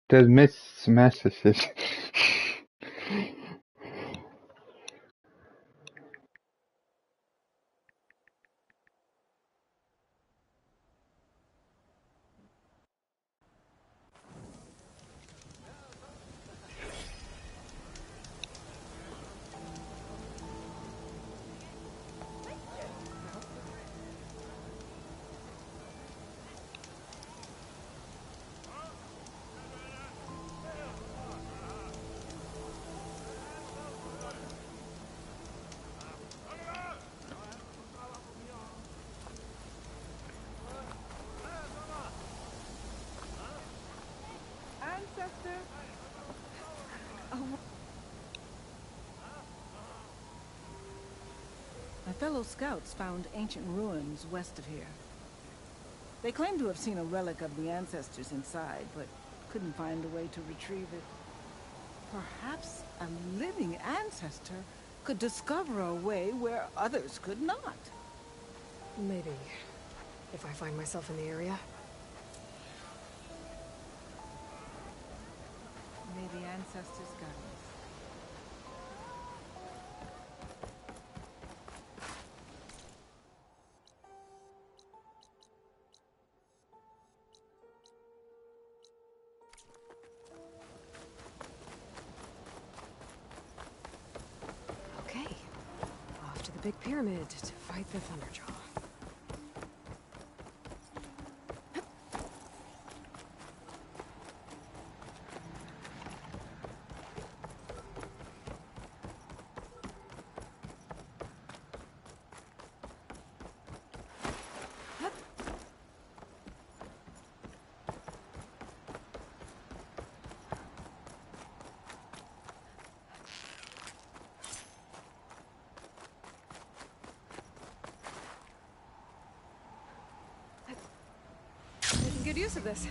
There's Miss Messages. Ancestor? My fellow scouts found ancient ruins west of here. They claim to have seen a relic of the ancestors inside, but couldn't find a way to retrieve it. Perhaps a living ancestor could discover a way where others could not. Maybe. If I find myself in the area. May the ancestors guide us. Okay. Off to the big pyramid to fight the Thunderjaw. Good use of this.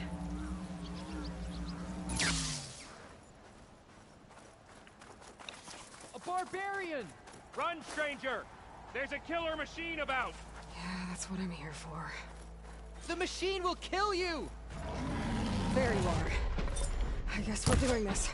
A barbarian! Run, stranger! There's a killer machine about! Yeah, that's what I'm here for. The machine will kill you! There you are. I guess we're doing this.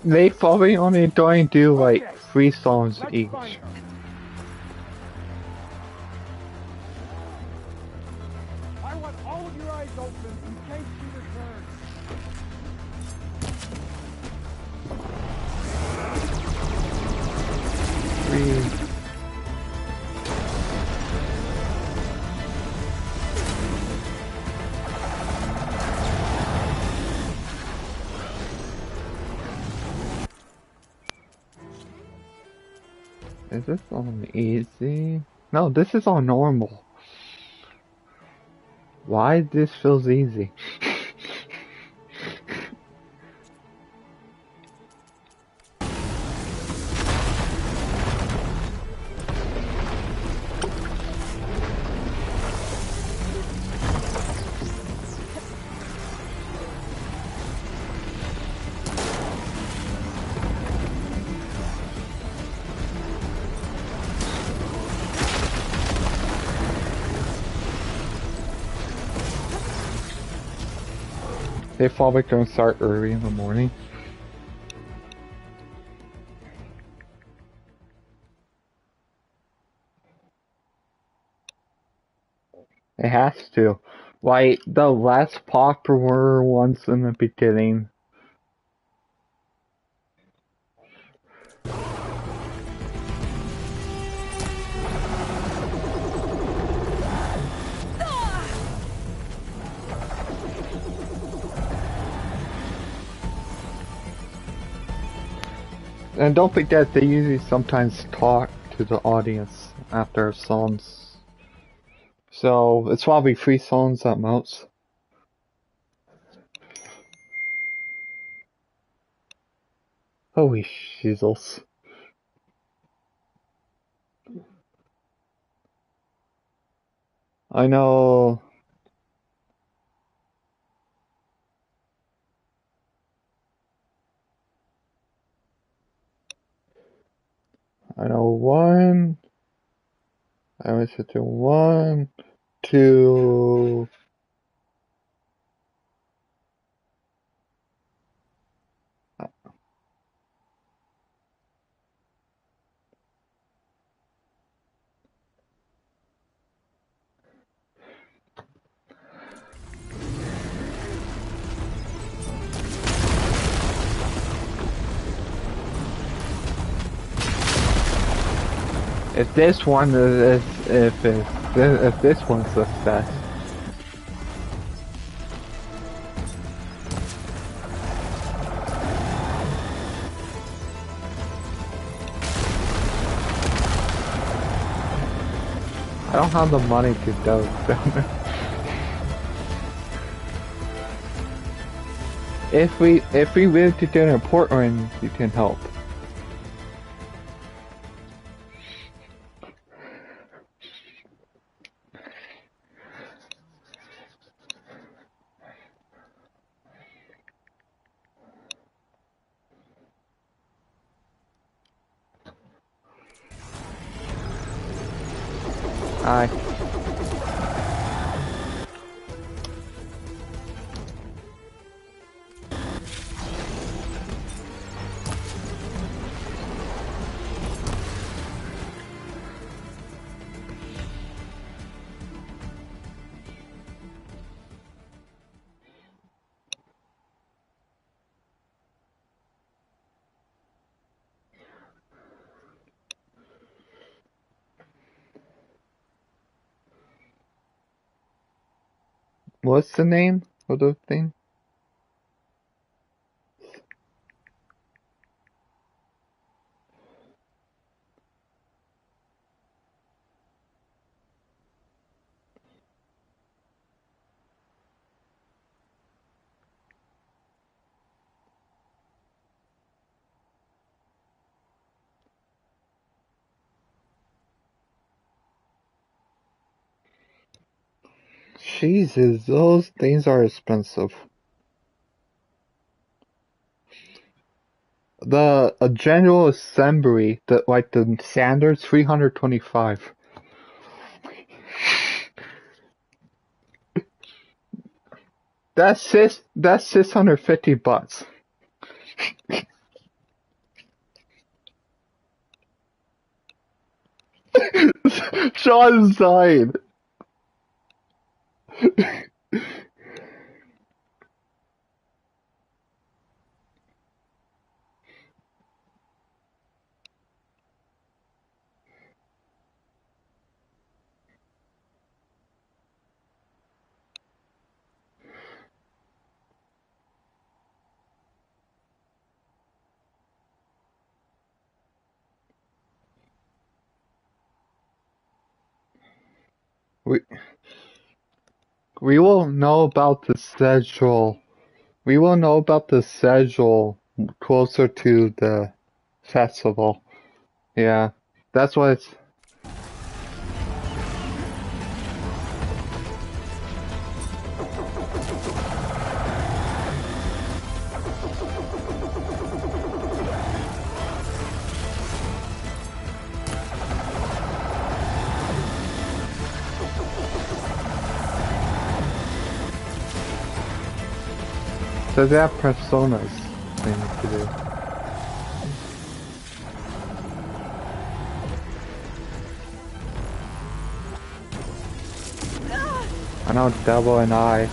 They probably only going to do like 3 songs each. I want all of your eyes open in case she returns. Is this on easy? No, this is on normal. Why this feels easy? They probably gonna start early in the morning. It has to. Like, the less popular ones in the beginning. And don't forget, they usually sometimes talk to the audience after songs. So, it's probably 3 songs at most. Holy shizzles. I know. I know 1. I was at 1, 2. If this one is, if this one's a success. I don't have the money to go down there. If we live to dinner in Portland, you can help. Aye. What's the name of the thing? Jesus, those things are expensive. The General Assembly, the standard's 325. That's 650 bucks. Sean's dying. We will know about the schedule. We will know about the schedule closer to the festival. Yeah, that's what it's. So they have personas they need to do. I know Devil and I.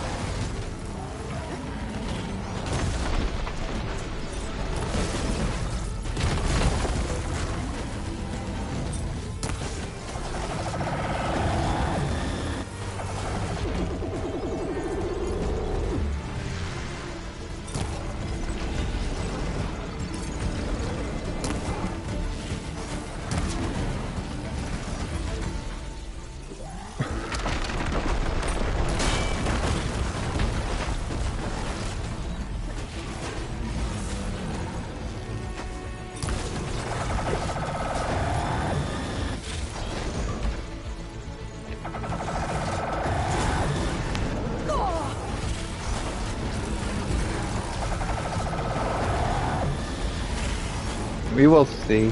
We will see.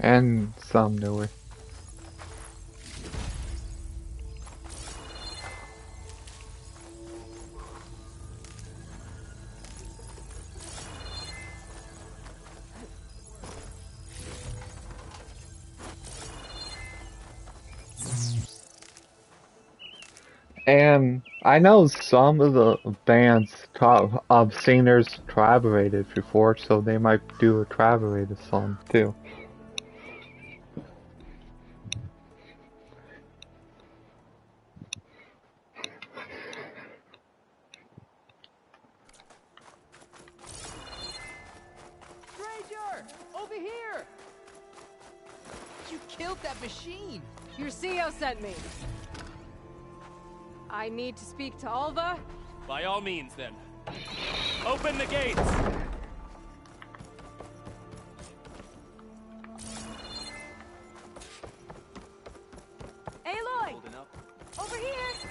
And some newer. And I know some of the bands of singers collaborated before, so they might do a collaborated song too. Stranger! Over here! You killed that machine! Your CEO sent me. I need to speak to Alva. By all means, then. Open the gates! Aloy! Holding up. Over here!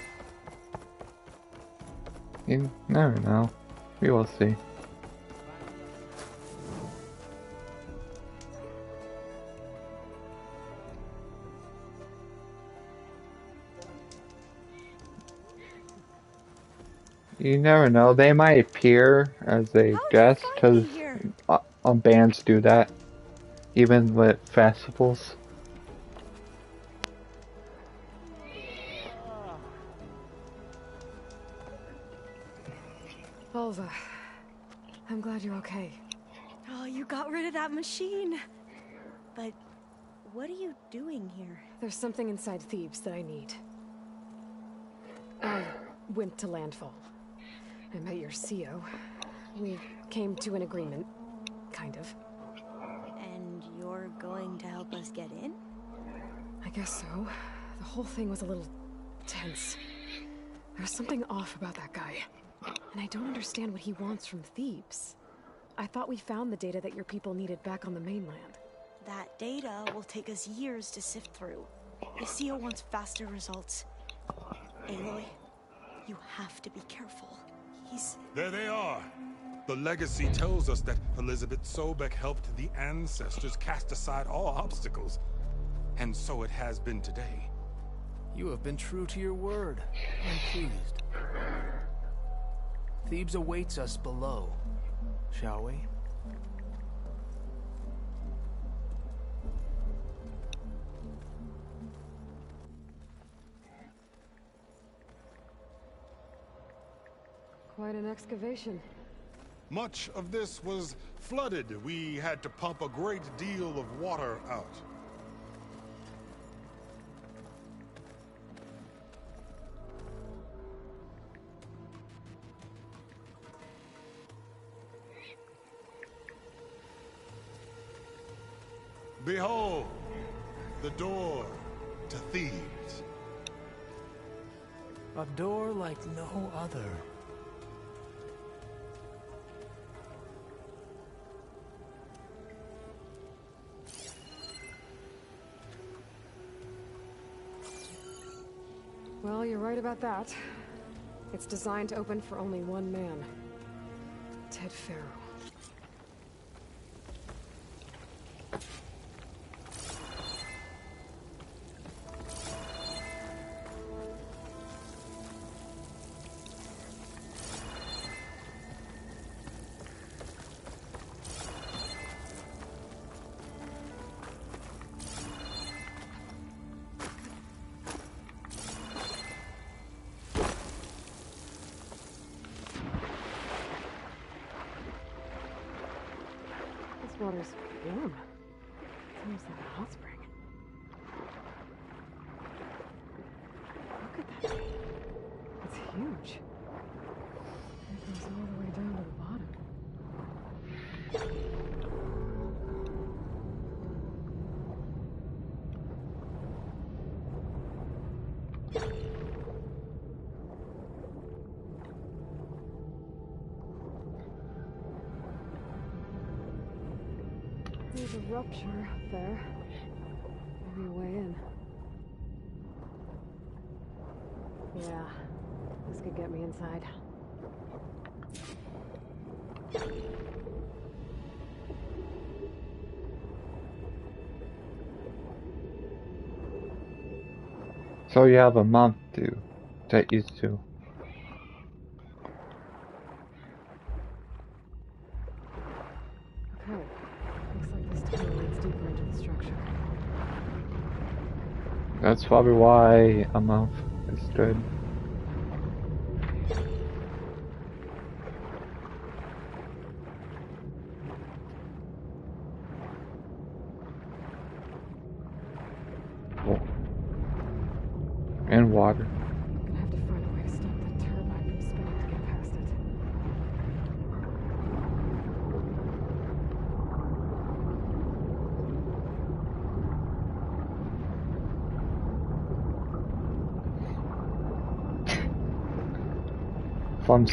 You never know. We will see. You never know. They might appear as a guest because bands do that, even with festivals. Alva, I'm glad you're okay. Oh, you got rid of that machine. But what are you doing here? There's something inside Thebes that I need. I went to landfall. I met your CEO. We came to an agreement, kind of. And you're going to help us get in? I guess so. The whole thing was a little tense. There's something off about that guy. And I don't understand what he wants from Thebes. I thought we found the data that your people needed back on the mainland. That data will take us years to sift through. The CEO wants faster results. Aloy, you have to be careful. There they are. The legacy tells us that Elizabeth Sobek helped the ancestors cast aside all obstacles. And so it has been today. You have been true to your word. I'm pleased. Thebes awaits us below, shall we? Quite an excavation. Much of this was flooded. We had to pump a great deal of water out. Behold, the door to thieves. A door like no other. Well, you're right about that. It's designed to open for only one man. Ted Faro. This water's warm. It's almost like a hot spring. Look at that thing. It's huge. It goes all the way down to the bottom. There's a rupture up there. Maybe a way in. Yeah, this could get me inside. So you have a month to get used to. Okay, looks like this tunnel leads deeper into the structure. That's probably why a month is good. Oh. And water. I'm gonna have to find a way to stop that turbine from spinning to get past it. From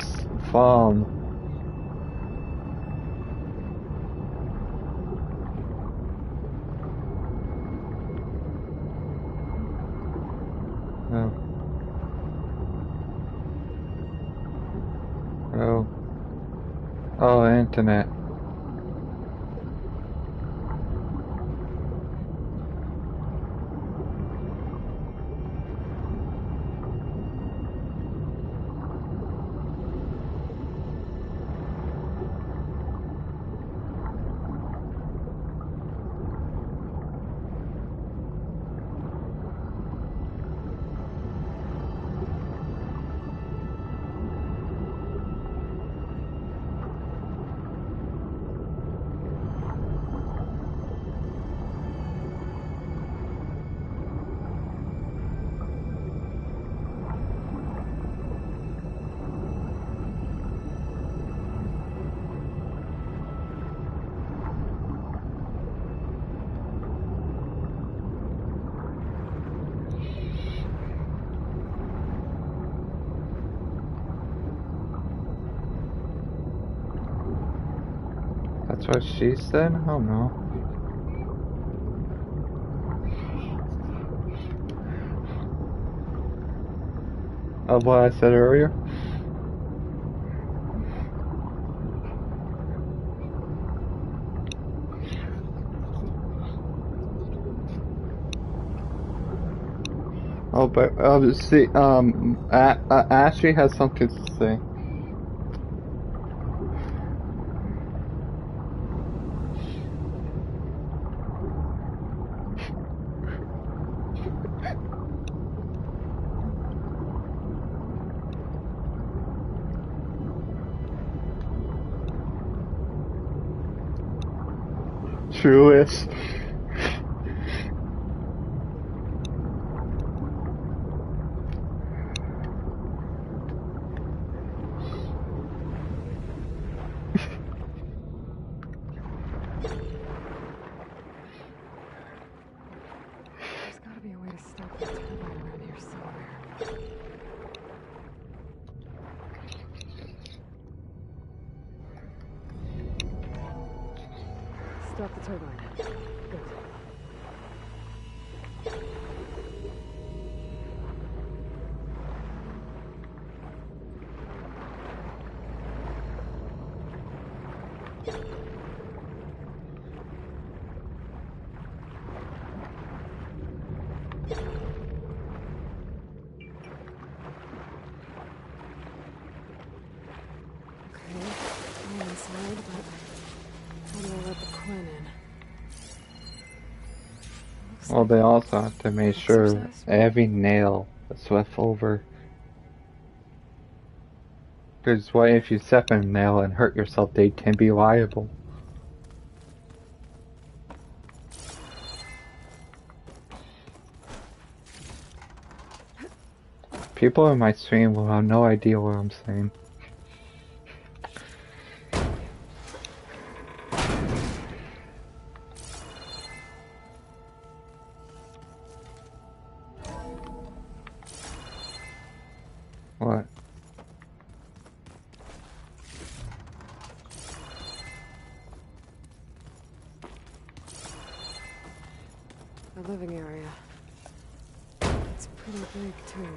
Oh, internet. That's what she said? I don't know. Of what I said earlier? Oh, but see, Ashley has something to say. Truest. There's gotta be a way to stop stop the turbine. Good. Inside, but how do I let the Quinn in? Well, they also have to make sure every nail is swept over. Because what if you step on a nail and hurt yourself, they can be liable. People in my stream will have no idea what I'm saying. What? The living area. It's pretty big, too.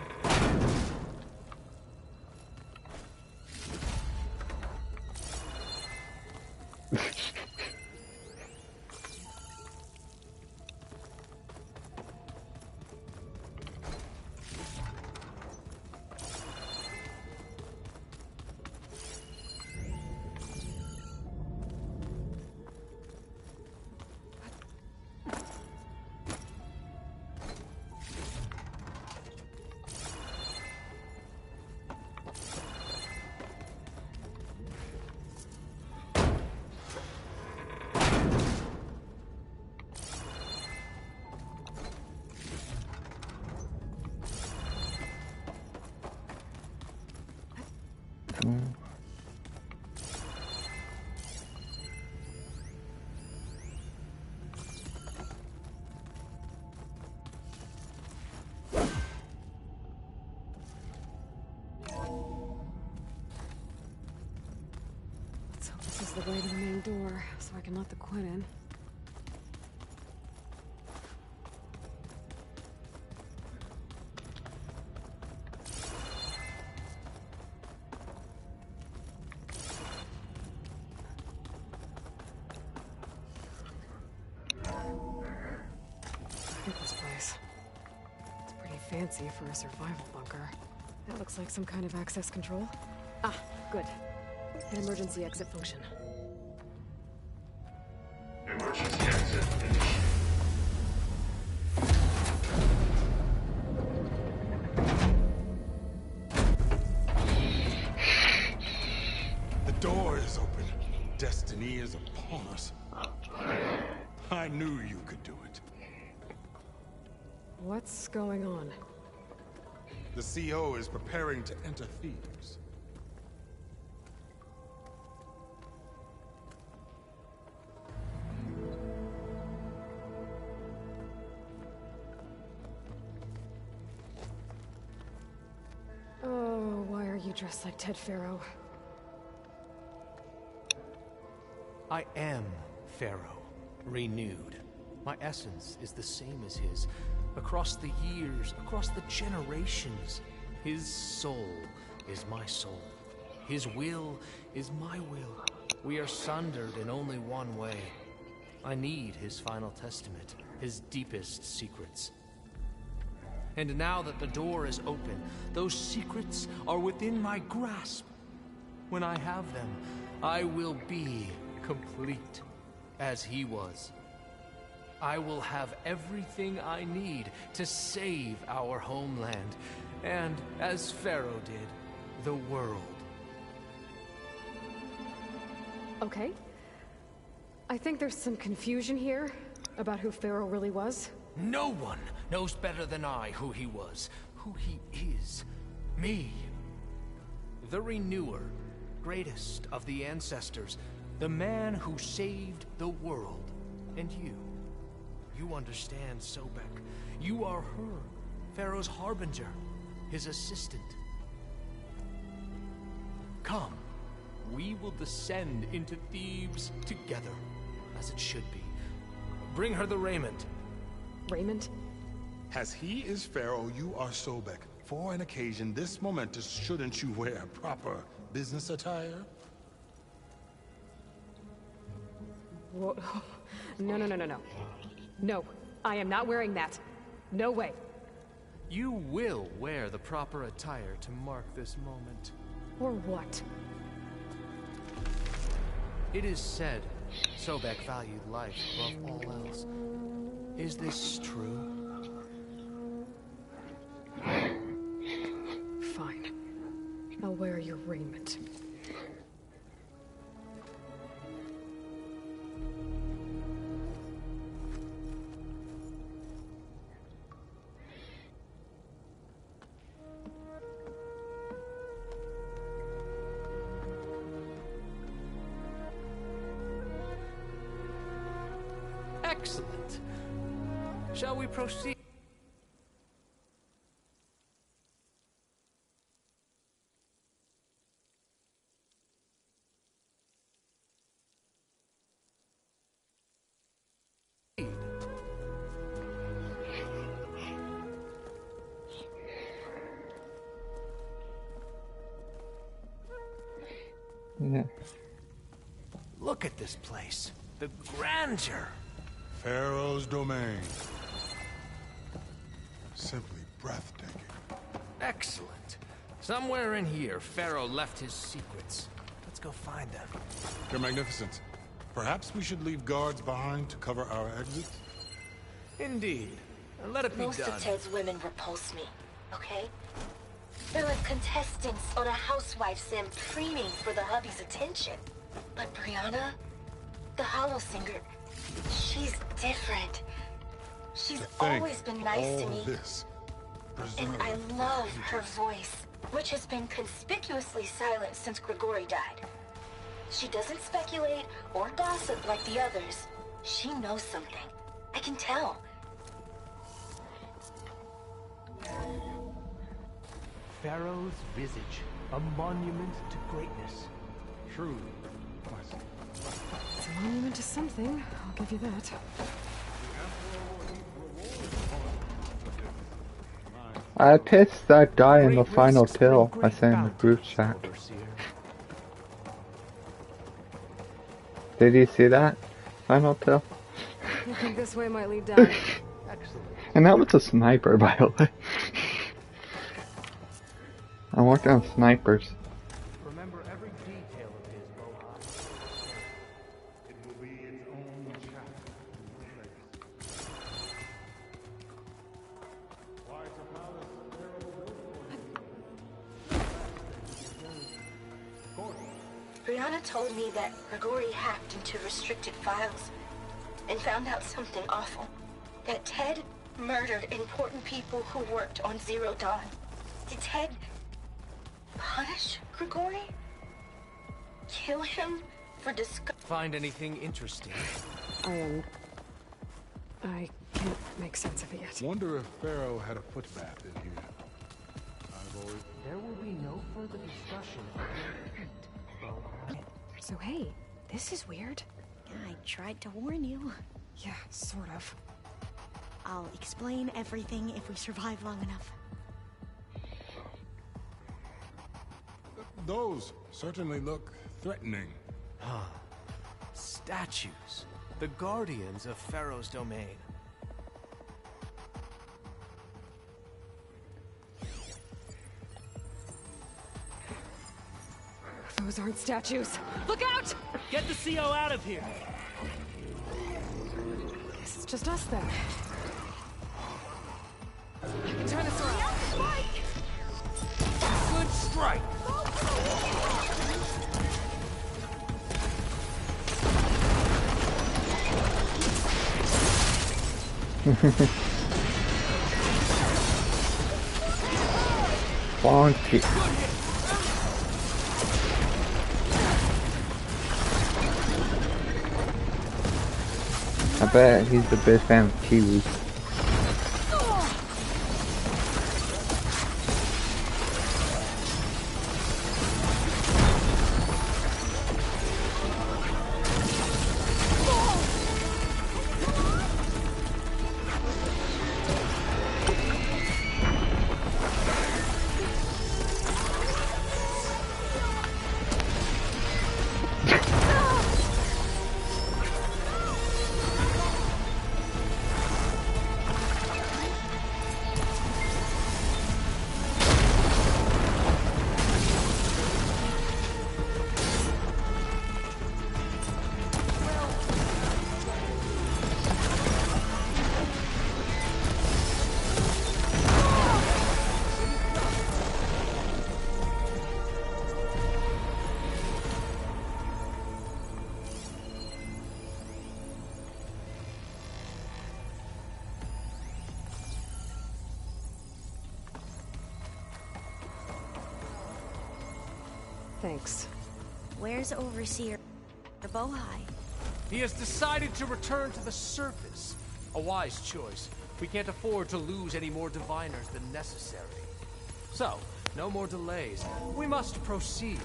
So this is the way to the main door, so I can let the Quinn in. Look at this place. It's pretty fancy for a survival bunker. That looks like some kind of access control. Ah, good. An emergency exit function. Emergency exit initiated. The door is open. Destiny is upon us. I knew you could do it. What's going on? The CO is preparing to enter Thebes. Oh, why are you dressed like Ted Faro? I am Pharaoh, renewed. My essence is the same as his. Across the years, across the generations, his soul is my soul. His will is my will. We are sundered in only one way. I need his final testament, his deepest secrets. And now that the door is open, those secrets are within my grasp. When I have them, I will be complete, as he was. I will have everything I need to save our homeland, and, as Pharaoh did, the world. Okay. I think there's some confusion here about who Pharaoh really was. No one knows better than I who he was, who he is. Me. The Renewer, greatest of the ancestors, the man who saved the world. And you. You understand, Sobek. You are her, Pharaoh's harbinger, his assistant. Come, we will descend into Thebes together. as it should be. Bring her the raiment. Raymond? As he is Pharaoh, you are Sobek. For an occasion this momentous, shouldn't you wear proper business attire? Whoa. No, no, no, no, no. No, I am not wearing that. No way. You will wear the proper attire to mark this moment. Or what? It is said Sobek valued life above all else. Is this true? Fine. I'll wear your raiment. Excellent. Shall we proceed? Yeah. Look at this place. The grandeur. Pharaoh's domain. Simply breathtaking. Excellent. Somewhere in here, Pharaoh left his secrets. Let's go find them. Your Magnificence, perhaps we should leave guards behind to cover our exits? Indeed. And let it be Most done. of Ted's women repulse me, okay? They're like contestants on a housewife sim preening for the hubby's attention. But Brianna, the Hollow Singer, she's different. She's always been nice to me. And I love her voice, which has been conspicuously silent since Grigori died. She doesn't speculate or gossip like the others. She knows something. I can tell. Pharaoh's visage, a monument to greatness. Truly. It's a monument to something, I'll give you that. I pissed that guy in the final kill, I say in the group chat. Did you see that? Final kill? I think this way might lead down. And that was a sniper, by the way. I'm working on snipers. Remember every detail of his Bohan. It will be its own chapter in the legacy. Why Brianna told me that Grigori hacked into restricted files and found out something awful. That Ted murdered important people who worked on Zero Dawn. Did Ted punish Grigori? Kill him for Find anything interesting? I can't make sense of it yet. Wonder if Pharaoh had a footbath in here. There will be no further discussion of your feet, Bohan. So hey, this is weird. I tried to warn you. Yeah, sort of. I'll explain everything if we survive long enough. Those certainly look threatening. Statues. The guardians of Pharaoh's domain. Those aren't statues. Look out! Get the CO out of here! Guess it's just us then. Turn us around. Good strike! Wonky. I bet he's a big fan of kiwis. Thanks. Where's Overseer Bohai? He has decided to return to the surface. A wise choice. We can't afford to lose any more diviners than necessary. So, no more delays. We must proceed.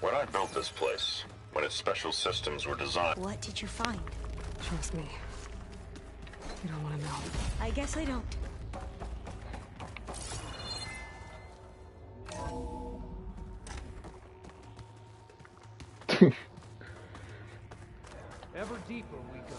When I built this place, when its special systems were designed... What did you find? Trust me. You don't want to know. I guess I don't. Ever deeper we go.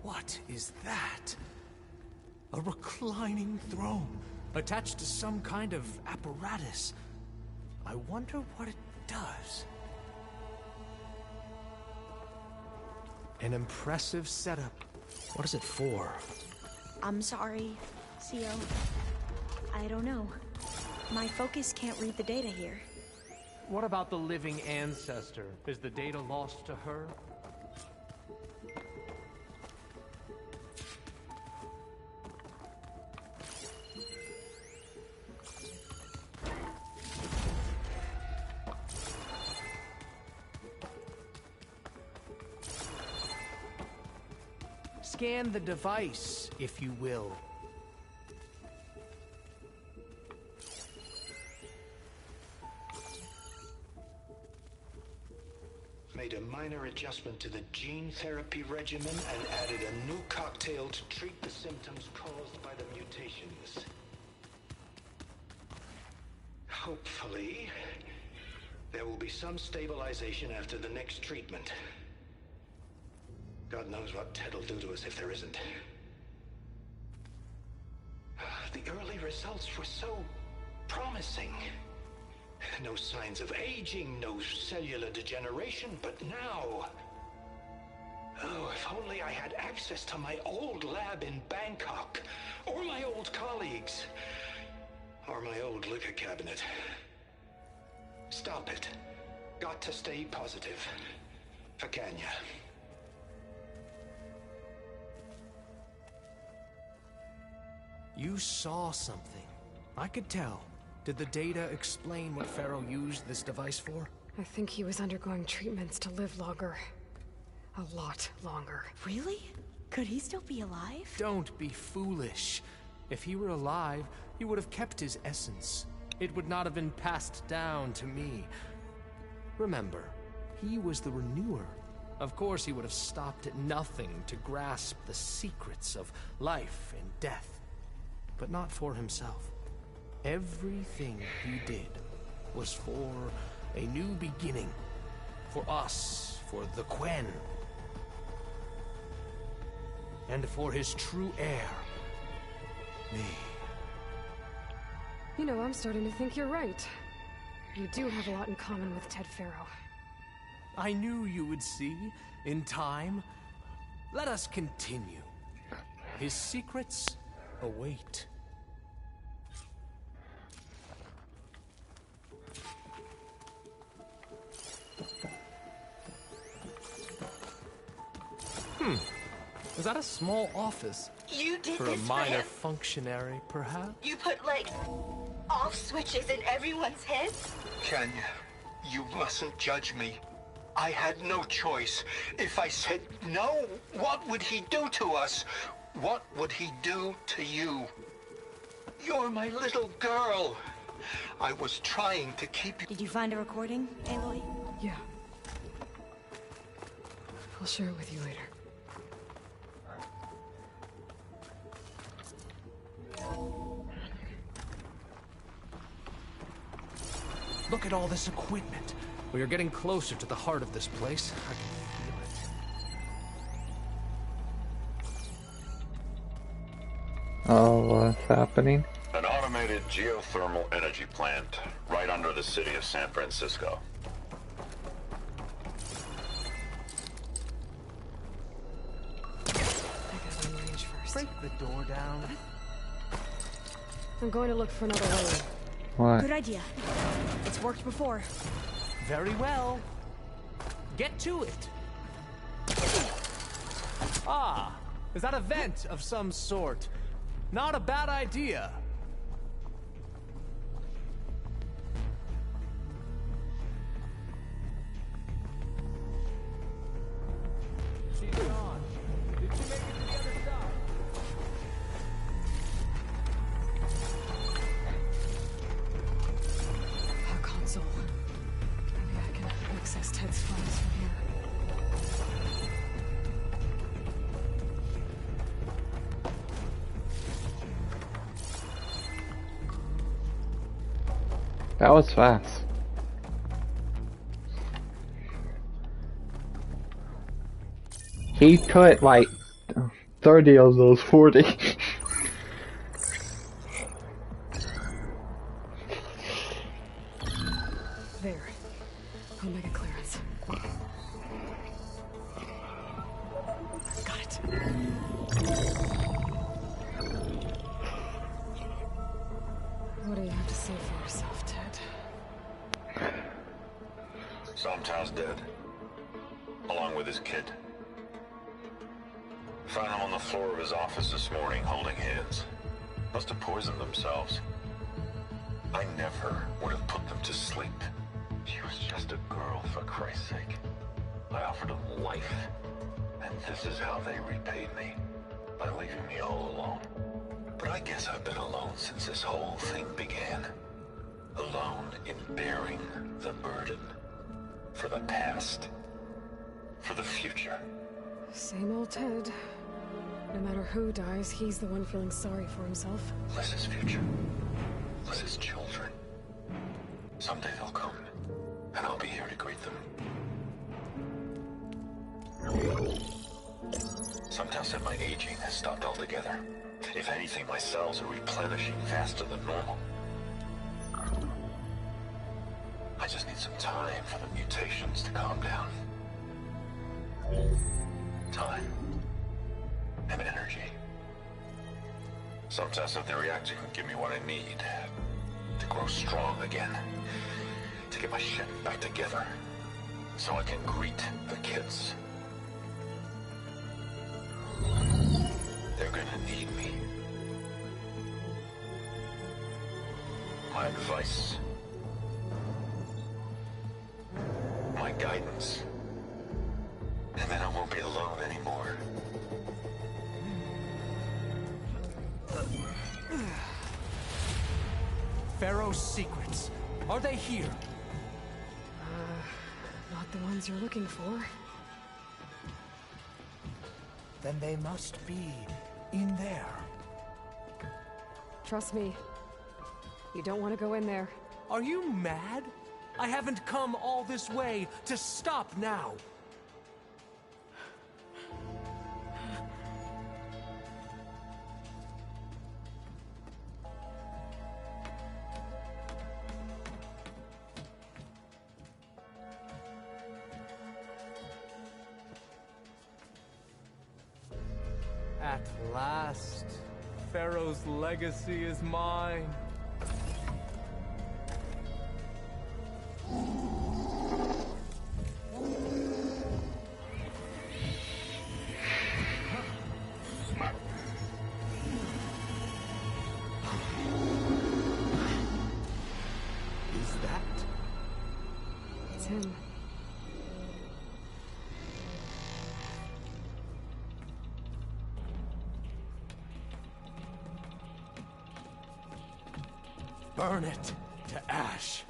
What is that? A reclining throne, attached to some kind of apparatus. I wonder what it does. An impressive setup. What is it for? I'm sorry, CO. I don't know. My focus can't read the data here. What about the living ancestor? Is the data lost to her? Scan the device, if you will. Made a minor adjustment to the gene therapy regimen and added a new cocktail to treat the symptoms caused by the mutations. Hopefully, there will be some stabilization after the next treatment. God knows what Ted will do to us if there isn't. The early results were so promising. No signs of aging, no cellular degeneration, but now... Oh, if only I had access to my old lab in Bangkok, or my old colleagues, or my old liquor cabinet. Stop it. Got to stay positive. For Kenya. You saw something. I could tell. Did the data explain what Pharaoh used this device for? I think he was undergoing treatments to live longer. A lot longer. Really? Could he still be alive? Don't be foolish. If he were alive, he would have kept his essence. It would not have been passed down to me. Remember, he was the renewer. Of course he would have stopped at nothing to grasp the secrets of life and death. But not for himself. Everything he did was for a new beginning. For us, for the Quen. And for his true heir, me. You know, I'm starting to think you're right. You do have a lot in common with Ted Pharaoh. I knew you would see, in time. Let us continue. His secrets await. Is that a small office? You did for this a minor for him? functionary, perhaps? You put, like, off switches in everyone's heads? Kenya, you mustn't judge me. I had no choice. If I said no, what would he do to us? What would he do to you? You're my little girl. I was trying to keep you... Did you find a recording, Aloy? Yeah. I'll share it with you later. Look at all this equipment. We are getting closer to the heart of this place. I can feel it. Oh, what's happening? An automated geothermal energy plant right under the city of San Francisco. I gotta unrange first. Break the door down. I'm going to look for another way. What? Good idea. It's worked before. Very well. Get to it. Ah, is that a vent of some sort? Not a bad idea. She's gone. Did she make it to the other side? A console. Maybe I can access Ted's files from here. That was fast. He put like 30 of those 40. There. Omega clearance. Got it. What do you have to say for yourself, Ted? Somtown's dead. Along with his kid. Found him on the floor of his office this morning, holding hands. Must have poisoned themselves. I never would have put them to sleep. She was just a girl, for Christ's sake. I offered them life. And this is how they repaid me. By leaving me all alone. But I guess I've been alone since this whole thing began. Alone in bearing the burden. For the past. For the future. Same old Ted. No matter who dies, he's the one feeling sorry for himself. Liz's future. Liz's children. Someday they'll come, and I'll be here to greet them. Sometimes said my aging has stopped altogether. If anything, my cells are replenishing faster than normal. I just need some time for the mutations to calm down. Time. And energy. Sometimes said the reactor can give me what I need. To grow strong again. To get my shit back together. So I can greet the kids. They're gonna need me. My advice. My guidance. And then I won't be alone anymore. Pharaoh's secrets. Are they here? Not the ones you're looking for. Then they must be in there. Trust me. You don't want to go in there. Are you mad? I haven't come all this way to stop now. At last, Pharaoh's legacy is mine. Is that? It's him. Burn it to ash.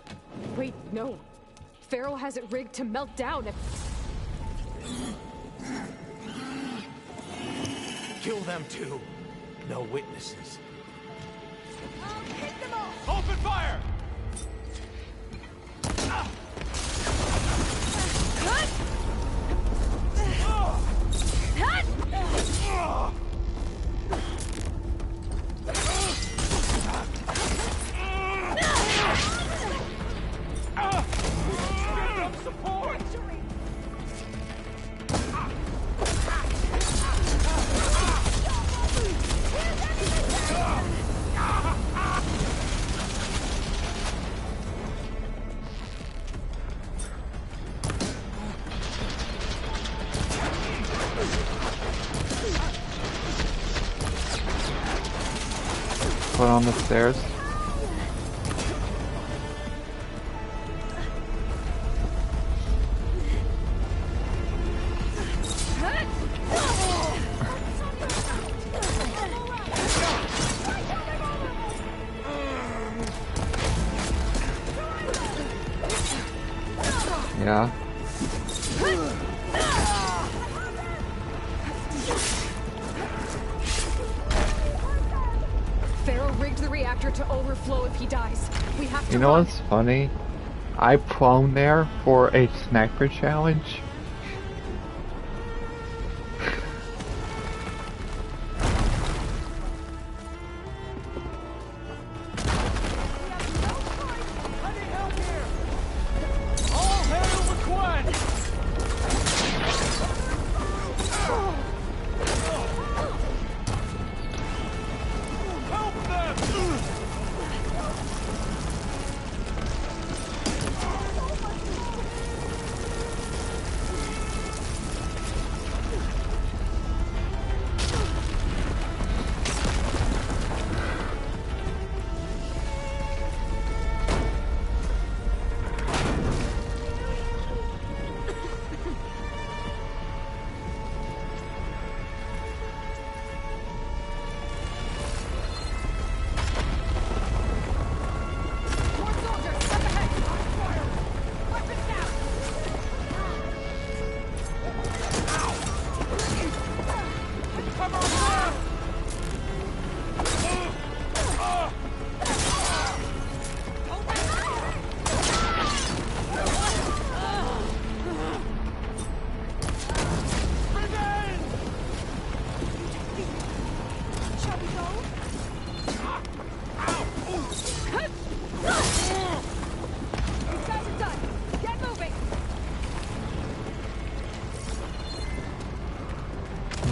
Wait, no. Pharaoh has it rigged to melt down if... Kill them too. No witnesses. Hit them all! Open fire! Put on the stairs. Yeah. Pharaoh rigged the reactor to overflow if he dies. We have to You know run. what's funny? I prone there for a sniper challenge. All hail McQueen! Help them!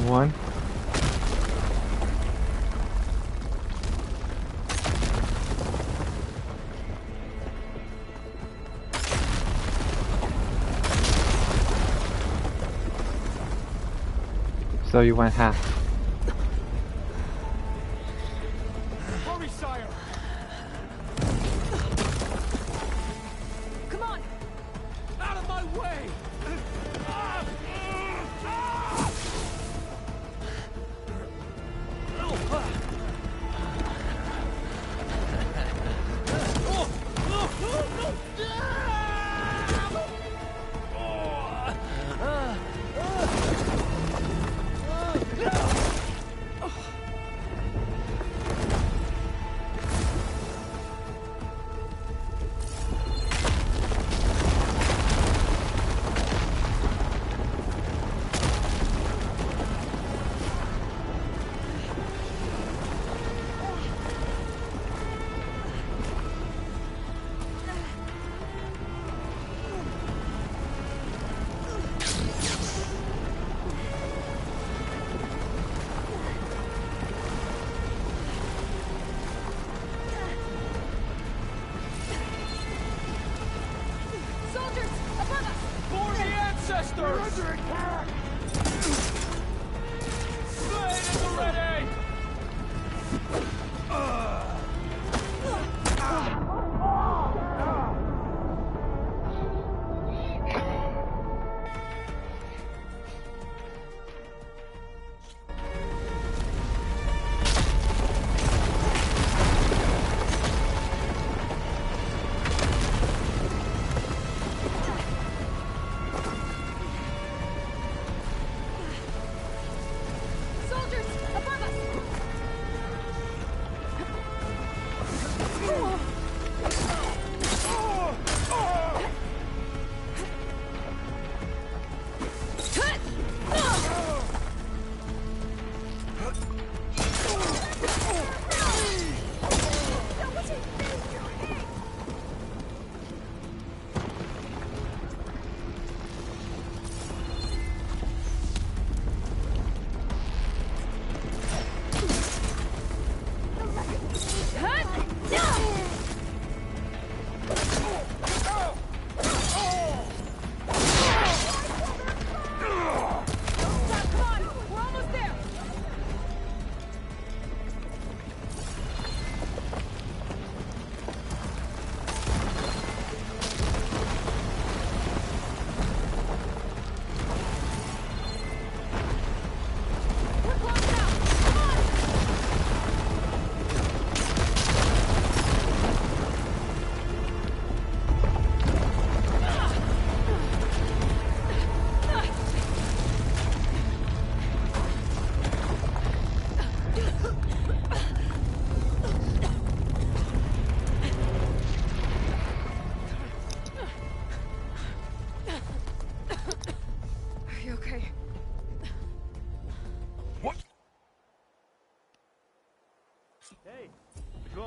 One. So you went half. Hurry, sire! Come on! Out of my way!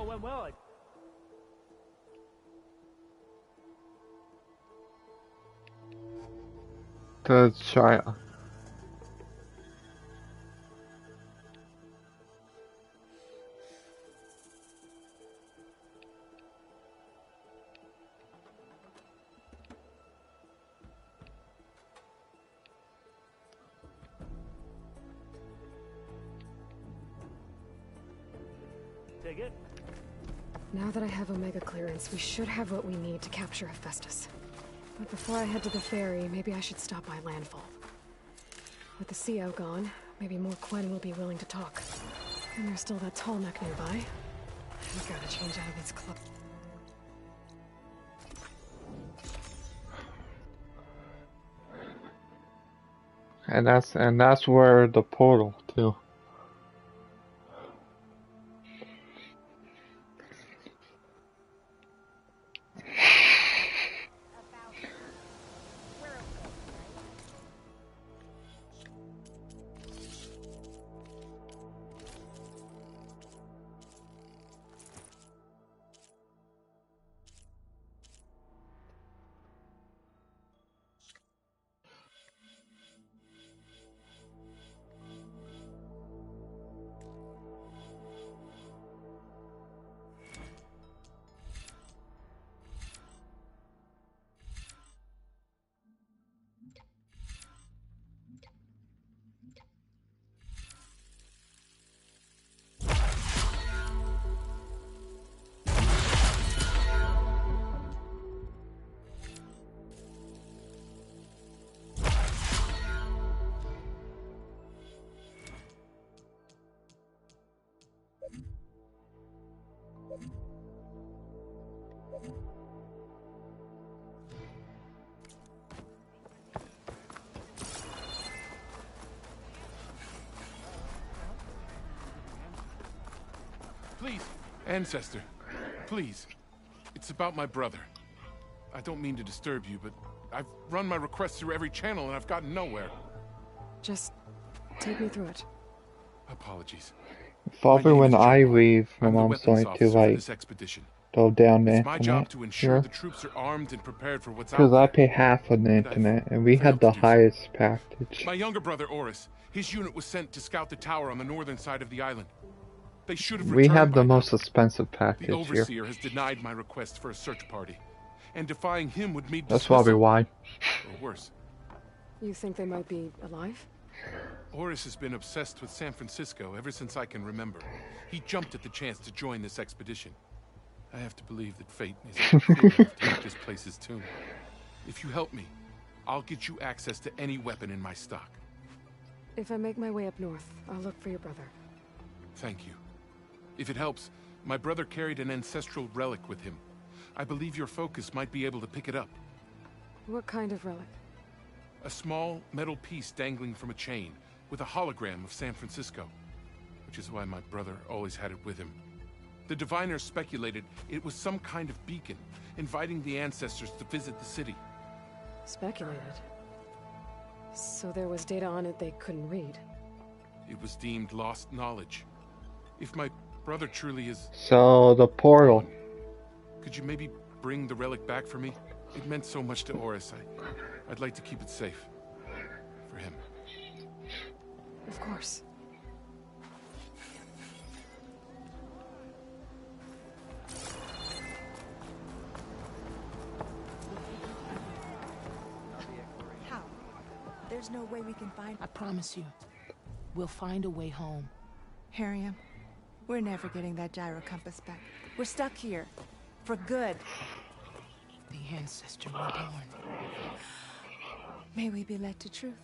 all went well. The child. Take it. Now that I have Omega clearance, we should have what we need to capture Hephaestus. But before I head to the ferry, maybe I should stop by Landfall. With the CO gone, maybe more Quen will be willing to talk. And there's still that tall neck nearby. I gotta change out of its club. And that's where the portal too. Please, Ancestor, please. It's about my brother. I don't mean to disturb you, but I've run my requests through every channel and I've gotten nowhere. Just take me through it. Apologies. Probably when I leave, my I'm the mom's weapons going to officer for like this expedition. go down the It's my job internet to ensure here. the troops are armed and prepared for what's out Because there. I pay half on the internet, and we had the highest package. My younger brother, Oris, his unit was sent to scout the tower on the northern side of the island. They should have We returned have the by now. most expensive The package here. Overseer has denied my request for a search party. And defying him would mean That's probably dismissal. why. Or worse. You think they might be alive? Oris has been obsessed with San Francisco ever since I can remember. He jumped at the chance to join this expedition. I have to believe that fate is cruel enough to make this place his tomb. If you help me, I'll get you access to any weapon in my stock. If I make my way up north, I'll look for your brother. Thank you. If it helps, my brother carried an ancestral relic with him. I believe your focus might be able to pick it up. What kind of relic? A small metal piece dangling from a chain with a hologram of San Francisco, which is why my brother always had it with him. The diviners speculated it was some kind of beacon, inviting the ancestors to visit the city. Speculated? So there was data on it they couldn't read? It was deemed lost knowledge. If my brother truly is... So, the portal. Could you maybe bring the relic back for me? It meant so much to Oris. I'd like to keep it safe. For him. Of course. How? There's no way we can find... I promise you, we'll find a way home. Harriam, we're never getting that gyro compass back. We're stuck here. For good. The ancestor reborn. May we be led to truth.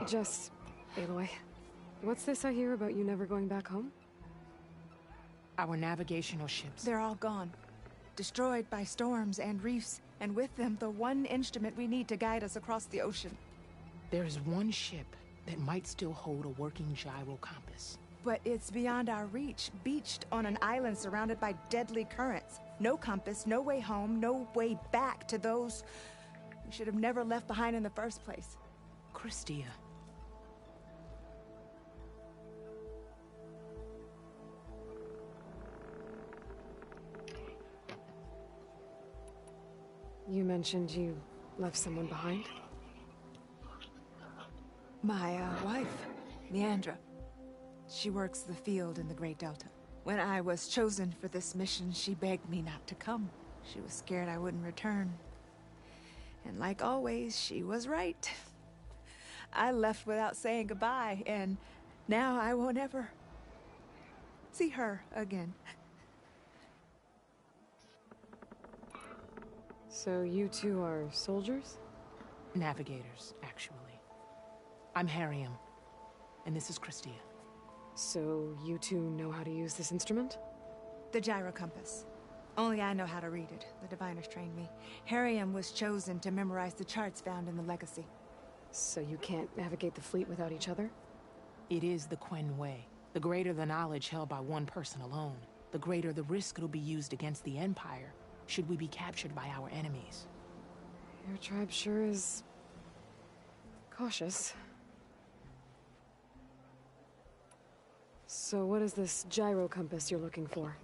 Just, Aloy, what's this I hear about you never going back home? Our navigational ships. They're all gone. Destroyed by storms and reefs, and with them the one instrument we need to guide us across the ocean. There is one ship that might still hold a working gyro compass. But it's beyond our reach, beached on an island surrounded by deadly currents. No compass, no way home, no way back to those we should have never left behind in the first place. Christia. You mentioned you left someone behind? My wife, Leandra. She works the field in the Great Delta. When I was chosen for this mission, she begged me not to come. She was scared I wouldn't return. And like always, she was right. I left without saying goodbye, and now I won't ever see her again. So you two are soldiers? Navigators, actually. I'm Harriam, and this is Christia. So you two know how to use this instrument? The gyro compass. Only I know how to read it. The diviners trained me. Harriam was chosen to memorize the charts found in the Legacy. So you can't navigate the fleet without each other? It is the Quen Way. The greater the knowledge held by one person alone, the greater the risk it'll be used against the Empire, should we be captured by our enemies. Your tribe sure is cautious. So what is this gyro compass you're looking for?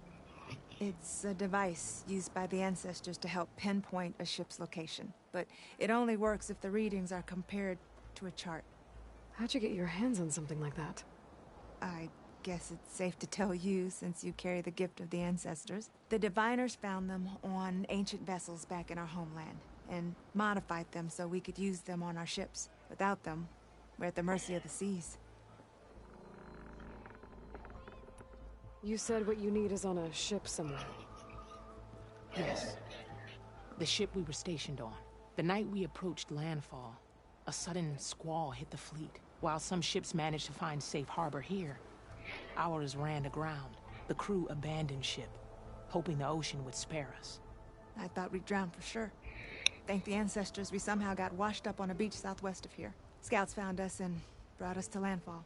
It's a device used by the ancestors to help pinpoint a ship's location, but it only works if the readings are compared to a chart. How'd you get your hands on something like that? I guess it's safe to tell you, since you carry the gift of the ancestors. The diviners found them on ancient vessels back in our homeland, and modified them so we could use them on our ships. Without them, we're at the mercy of the seas. You said what you need is on a ship somewhere. Yes. The ship we were stationed on. The night we approached landfall, a sudden squall hit the fleet. While some ships managed to find safe harbor here, ours ran aground. The crew abandoned ship, hoping the ocean would spare us. I thought we'd drown for sure. Thank the ancestors, we somehow got washed up on a beach southwest of here. Scouts found us and brought us to landfall.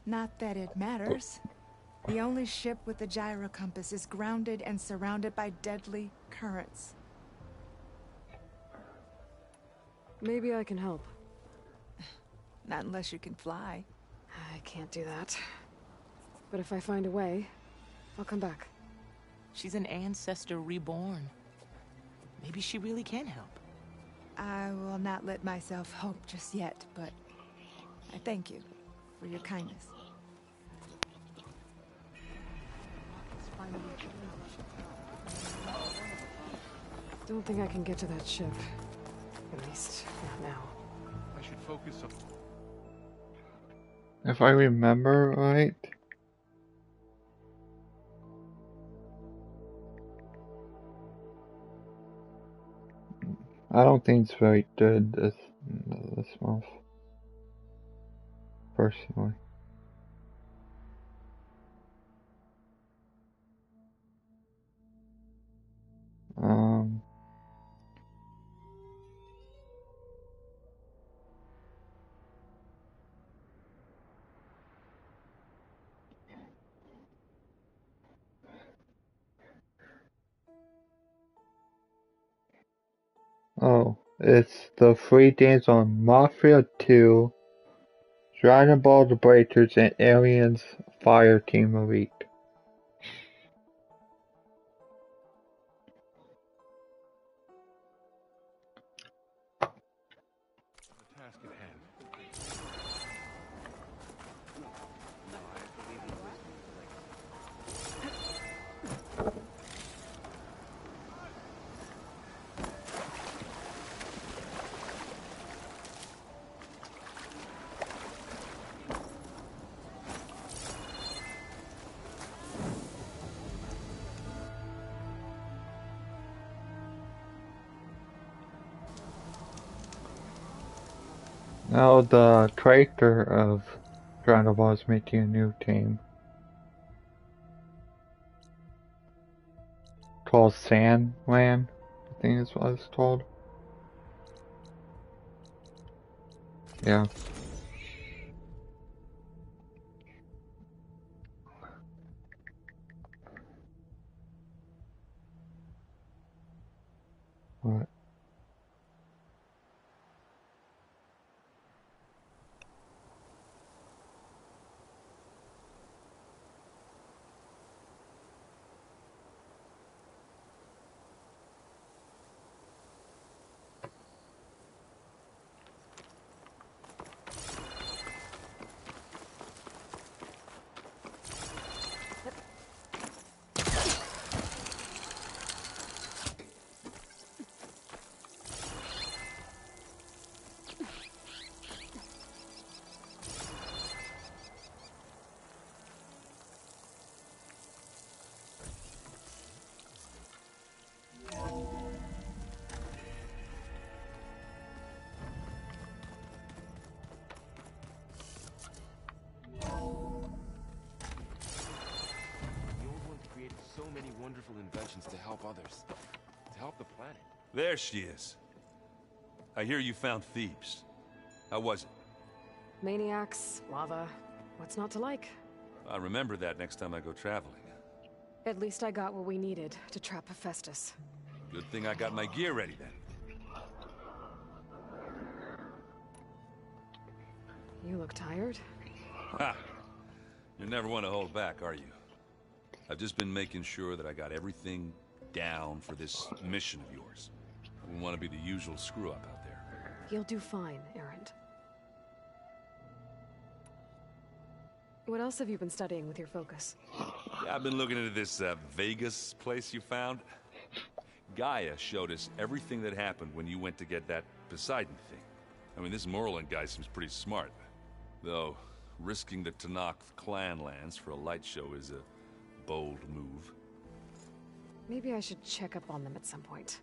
Not that it matters. The only ship with the gyro compass is grounded and surrounded by deadly currents. Maybe I can help. Not unless you can fly. I can't do that. But if I find a way, I'll come back. She's an ancestor reborn. Maybe she really can help. I will not let myself hope just yet, but I thank you for your kindness. Don't think I can get to that ship. At least, not now. I should focus on... If I remember right, I don't think it's very good this month, personally. Oh, it's the 3 games on Mafia 2, Dragon Ball The Breakers, and Aliens Fireteam Elite. task at hand. Now the creator of Dragon Ball is making a new team called Sandland, I think is what it's called. Yeah. What? wonderful inventions to help others. To help the planet. There she is. I hear you found Thebes. How was it? Maniacs, lava. What's not to like? I'll remember that next time I go traveling. At least I got what we needed to trap Hephaestus. Good thing I got my gear ready then. You look tired. Ha! You never want to hold back, are you? I've just been making sure that I got everything down for this mission of yours. I wouldn't want to be the usual screw-up out there. You'll do fine, Erend. What else have you been studying with your focus? Yeah, I've been looking into this Vegas place you found. Gaia showed us everything that happened when you went to get that Poseidon thing. I mean, this Morlund guy seems pretty smart. Though, risking the Tanakh clan lands for a light show is a bold move. Maybe I should check up on them at some point.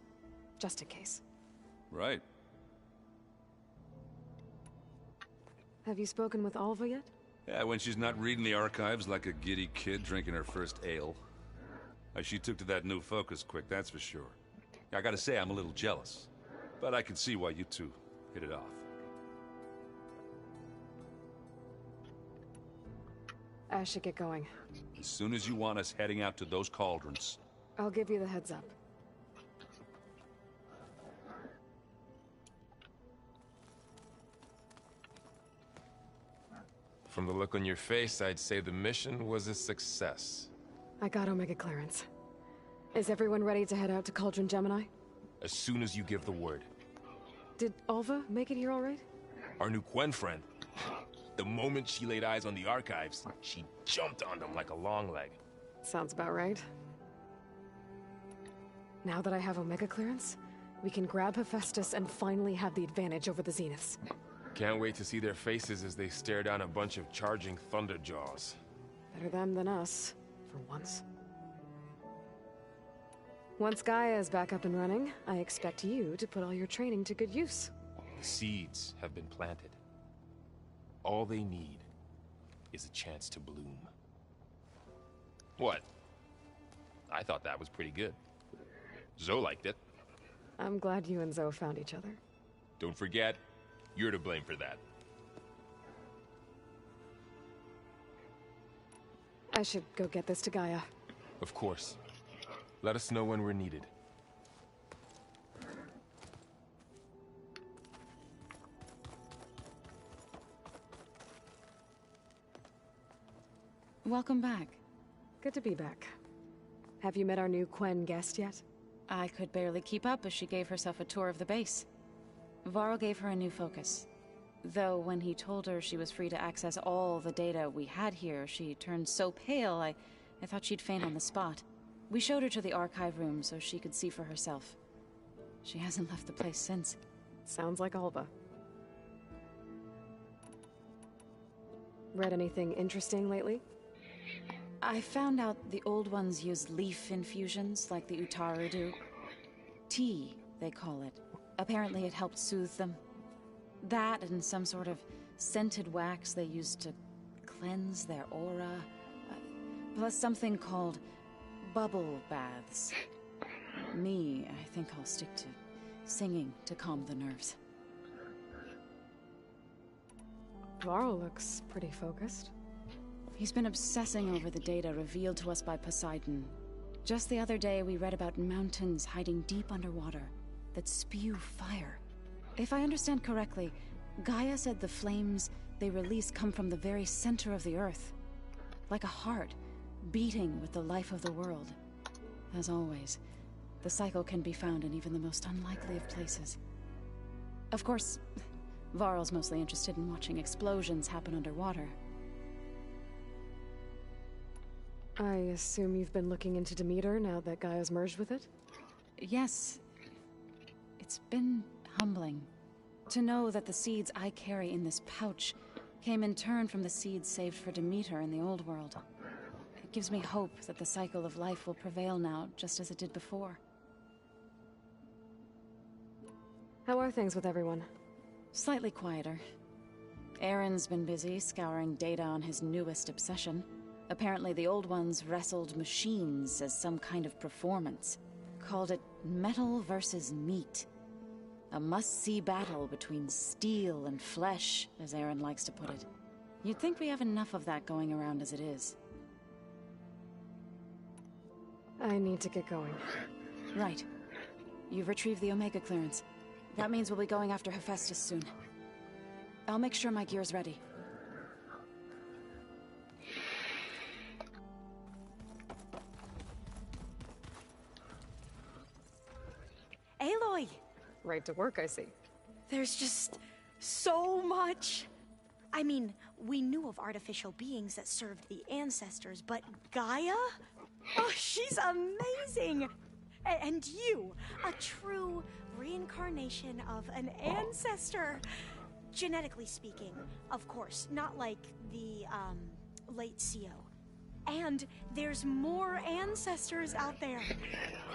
Just in case. Right. Have you spoken with Alva yet? Yeah, when she's not reading the archives like a giddy kid drinking her first ale. She took to that new focus quick, that's for sure. I gotta say, I'm a little jealous. But I can see why you two hit it off. I should get going. As soon as you want us heading out to those cauldrons. I'll give you the heads up. From the look on your face, I'd say the mission was a success. I got Omega clearance. Is everyone ready to head out to Cauldron Gemini? As soon as you give the word. Did Alva make it here all right? Our new Quen friend. The moment she laid eyes on the archives, she jumped on them like a long leg. Sounds about right. Now that I have Omega clearance, we can grab Hephaestus and finally have the advantage over the Zeniths. Can't wait to see their faces as they stare down a bunch of charging Thunderjaws. Better them than us, for once. Once Gaia is back up and running, I expect you to put all your training to good use. The seeds have been planted. All they need is a chance to bloom. What? I thought that was pretty good. Zoe liked it. I'm glad you and Zoe found each other. Don't forget, you're to blame for that. I should go get this to Gaia. Of course. Let us know when we're needed. Welcome back. Good to be back. Have you met our new Quen guest yet? I could barely keep up as she gave herself a tour of the base. Varl gave her a new focus. Though when he told her she was free to access all the data we had here, she turned so pale I thought she'd faint on the spot. We showed her to the archive room so she could see for herself. She hasn't left the place since. Sounds like Alva. Read anything interesting lately? I found out the old ones use leaf infusions like the Utaru do. Tea, they call it. Apparently it helped soothe them. That and some sort of scented wax they used to cleanse their aura. Plus something called bubble baths. Me, I think I'll stick to singing to calm the nerves. Varl looks pretty focused. He's been obsessing over the data revealed to us by Poseidon. Just the other day, we read about mountains hiding deep underwater that spew fire. If I understand correctly, Gaia said the flames they release come from the very center of the Earth. Like a heart, beating with the life of the world. As always, the cycle can be found in even the most unlikely of places. Of course, Varl's mostly interested in watching explosions happen underwater. I assume you've been looking into Demeter now that Gaia's merged with it? Yes. It's been humbling to know that the seeds I carry in this pouch came in turn from the seeds saved for Demeter in the old world. It gives me hope that the cycle of life will prevail now, just as it did before. How are things with everyone? Slightly quieter. Aaron's been busy scouring data on his newest obsession. Apparently the old ones wrestled machines as some kind of performance. Called it metal versus meat. A must-see battle between steel and flesh, as Aaron likes to put it. You'd think we have enough of that going around as it is. I need to get going. Right. You've retrieved the Omega clearance. That means we'll be going after Hephaestus soon. I'll make sure my gear's ready. Aloy! Right to work, I see. There's just so much. I mean, we knew of artificial beings that served the ancestors, but Gaia? Oh, she's amazing! And you, a true reincarnation of an ancestor. Genetically speaking, of course, not like the, late CO. And there's more ancestors out there,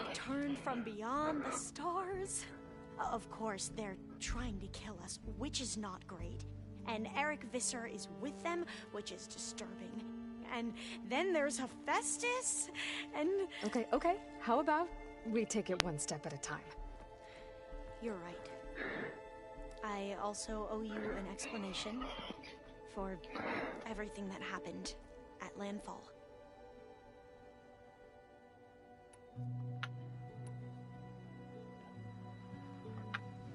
returned from beyond the stars. Of course, they're trying to kill us, which is not great. And Eric Visser is with them, which is disturbing. And then there's Hephaestus, and... Okay. How about we take it one step at a time? You're right. I also owe you an explanation for everything that happened at Landfall.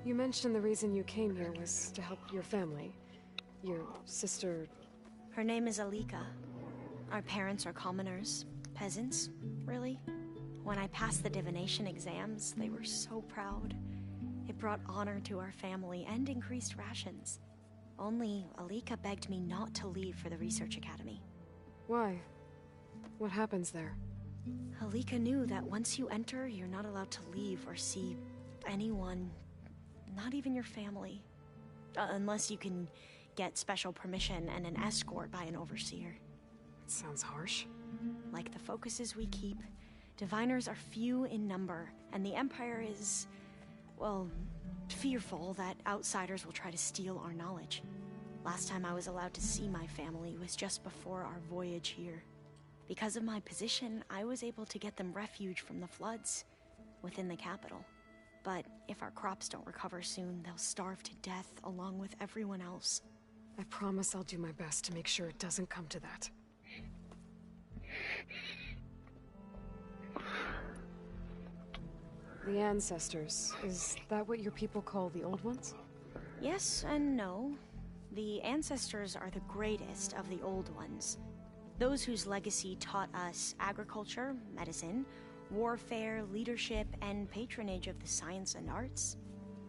You mentioned the reason you came here was to help your family. Your sister... Her name is Alika. Our parents are commoners. Peasants, really. When I passed the divination exams, they were so proud. It brought honor to our family and increased rations. Only Alika begged me not to leave for the research academy. Why? What happens there? Alika knew that once you enter, you're not allowed to leave or see anyone, not even your family. Unless you can get special permission and an escort by an overseer. It sounds harsh. Like the focuses we keep, diviners are few in number, and the Empire is, well, fearful that outsiders will try to steal our knowledge. Last time I was allowed to see my family was just before our voyage here. Because of my position, I was able to get them refuge from the floods within the capital. But if our crops don't recover soon, they'll starve to death along with everyone else. I promise I'll do my best to make sure it doesn't come to that. The ancestors, is that what your people call the old ones? Yes and no. The ancestors are the greatest of the old ones. Those whose legacy taught us agriculture, medicine, warfare, leadership, and patronage of the science and arts.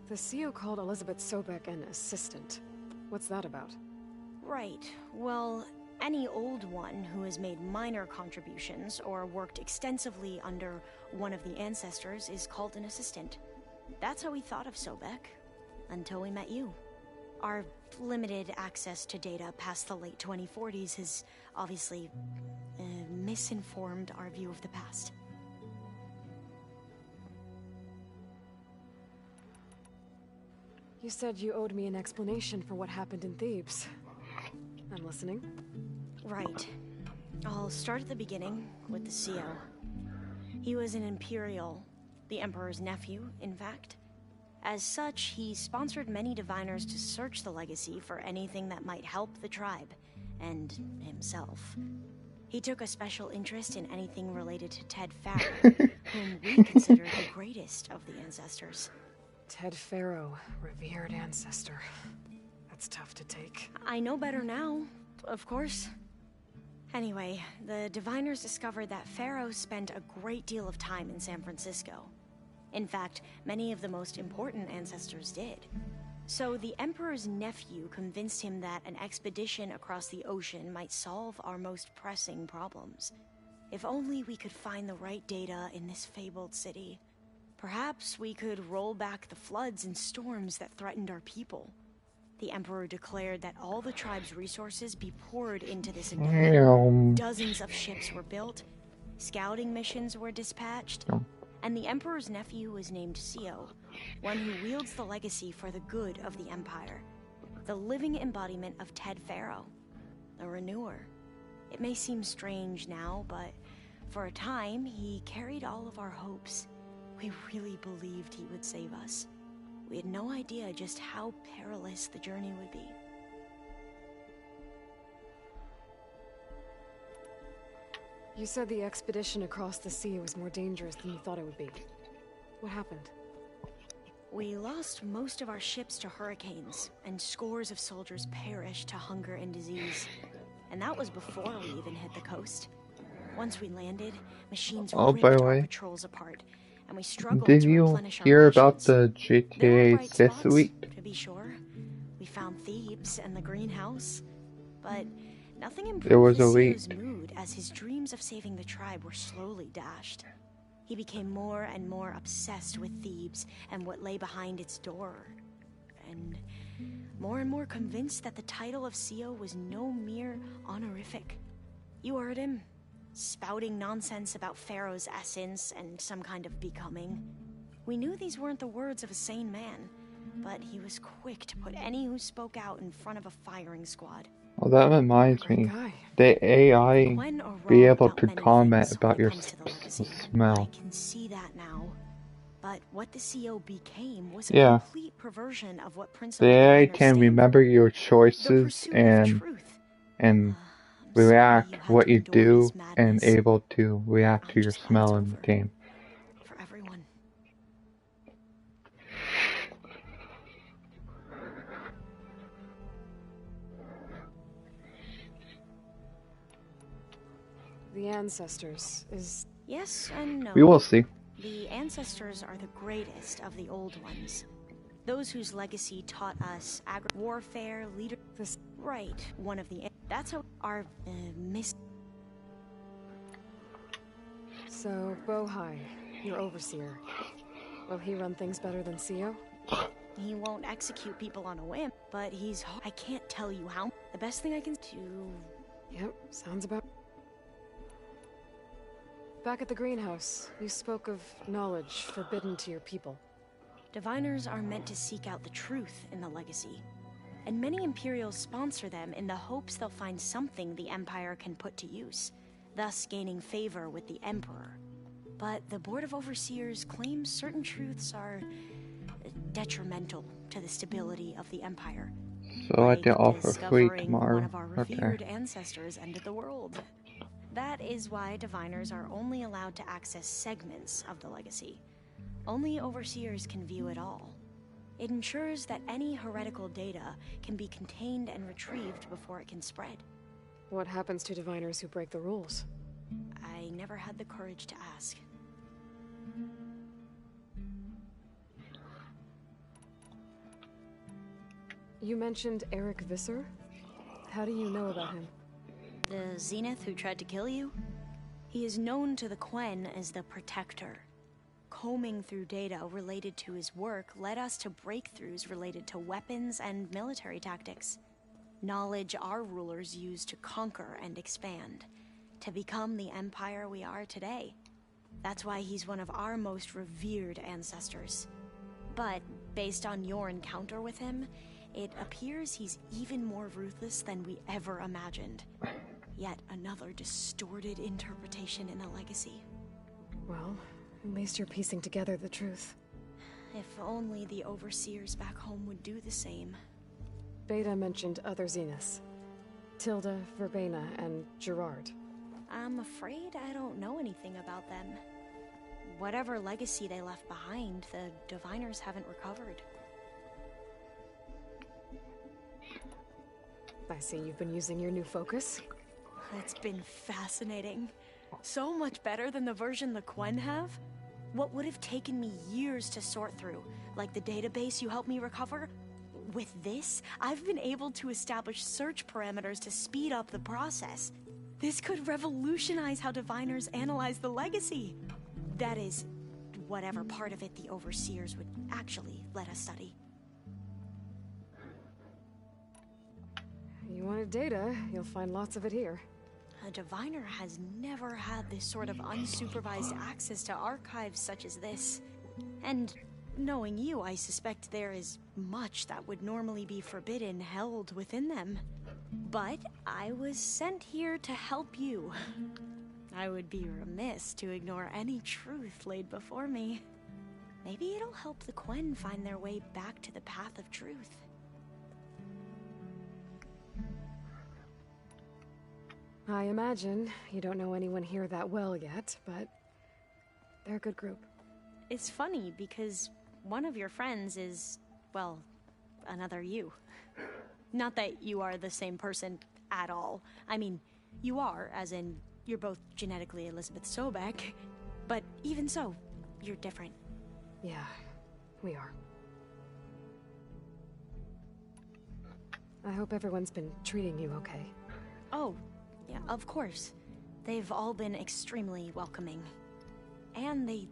The CO called Elizabeth Sobek an assistant. What's that about? Right. Well, any old one who has made minor contributions or worked extensively under one of the ancestors is called an assistant. That's how we thought of Sobek, until we met you. Our limited access to data past the late 2040s has obviously misinformed our view of the past. You said you owed me an explanation for what happened in Thebes. I'm listening. Right. I'll start at the beginning with the CO. He was an Imperial, the Emperor's nephew, in fact. As such, he sponsored many diviners to search the legacy for anything that might help the tribe, and himself. He took a special interest in anything related to Ted Faro, whom we consider the greatest of the ancestors. Ted Faro, revered ancestor. That's tough to take. I know better now, of course. Anyway, the diviners discovered that Faro spent a great deal of time in San Francisco. In fact, many of the most important ancestors did. So the Emperor's nephew convinced him that an expedition across the ocean might solve our most pressing problems. If only we could find the right data in this fabled city. Perhaps we could roll back the floods and storms that threatened our people. The Emperor declared that all the tribe's resources be poured into this endeavor. Dozens of ships were built, scouting missions were dispatched, and the Emperor's nephew was named CO, one who wields the legacy for the good of the Empire. The living embodiment of Ted Faro, the Renewer. It may seem strange now, but for a time, he carried all of our hopes. We really believed he would save us. We had no idea just how perilous the journey would be. You said the expedition across the sea was more dangerous than you thought it would be. What happened? We lost most of our ships to hurricanes, and scores of soldiers perished to hunger and disease. And that was before we even hit the coast. Once we landed, machines ripped our patrols apart, and we struggled did to you replenish our hear about rations. the GTA this week? To be sure, we found Thebes and the greenhouse, but nothing There was improved a Lucio's leak. mood as his dreams of saving the tribe were slowly dashed. He became more and more obsessed with Thebes and what lay behind its door, and more convinced that the title of CEO was no mere honorific. You heard him, spouting nonsense about Pharaoh's essence and some kind of becoming. We knew these weren't the words of a sane man, but he was quick to put any who spoke out in front of a firing squad. Well, that reminds me. The AI be able to comment about your smell. I can see that now. But what the CO became was a Yeah. complete perversion of what The principle AI designers can stand remember your choices and react what you do and able to react to your smell in the game. for everyone. The ancestors is... Yes and no. We will see. The ancestors are the greatest of the old ones. Those whose legacy taught us warfare, leader... Right, one of the... That's how our So, Bohai, your overseer. Will he run things better than CEO? He won't execute people on a whim, but he's... I can't tell you how. The best thing I can do... Yep, sounds about... Back at the greenhouse, you spoke of knowledge forbidden to your people. Diviners are meant to seek out the truth in the legacy, and many Imperials sponsor them in the hopes they'll find something the Empire can put to use, thus gaining favor with the Emperor. But the Board of Overseers claims certain truths are detrimental to the stability of the Empire. So I can offer free Discovering tomorrow. one of our revered Okay. ancestors ended the world. That is why Diviners are only allowed to access segments of the legacy. Only Overseers can view it all. It ensures that any heretical data can be contained and retrieved before it can spread. What happens to diviners who break the rules? I never had the courage to ask. You mentioned Eric Visser? How do you know about him? The Zenith who tried to kill you? He is known to the Quen as the Protector. Combing through data related to his work led us to breakthroughs related to weapons and military tactics. Knowledge our rulers used to conquer and expand, to become the empire we are today. That's why he's one of our most revered ancestors. But based on your encounter with him, it appears he's even more ruthless than we ever imagined. Yet another distorted interpretation in the legacy. Well, at least you're piecing together the truth. If only the Overseers back home would do the same. Beta mentioned other Zeniths. Tilda, Verbena, and Gerard. I'm afraid I don't know anything about them. Whatever legacy they left behind, the Diviners haven't recovered. I see you've been using your new focus. It's been fascinating. So much better than the version the Quen have. What would have taken me years to sort through, like the database you helped me recover? With this, I've been able to establish search parameters to speed up the process. This could revolutionize how Diviners analyze the legacy. That is, whatever part of it the Overseers would actually let us study. You wanted data, you'll find lots of it here. A Diviner has never had this sort of unsupervised access to archives such as this. And knowing you, I suspect there is much that would normally be forbidden held within them. But I was sent here to help you. I would be remiss to ignore any truth laid before me. Maybe it'll help the Quen find their way back to the path of truth. I imagine you don't know anyone here that well yet, but they're a good group. It's funny because one of your friends is, well, another you. Not that you are the same person at all. I mean, you are, as in, you're both genetically Elizabeth Sobek, but even so, you're different. Yeah, we are. I hope everyone's been treating you okay. Oh, yeah, of course. They've all been extremely welcoming. And they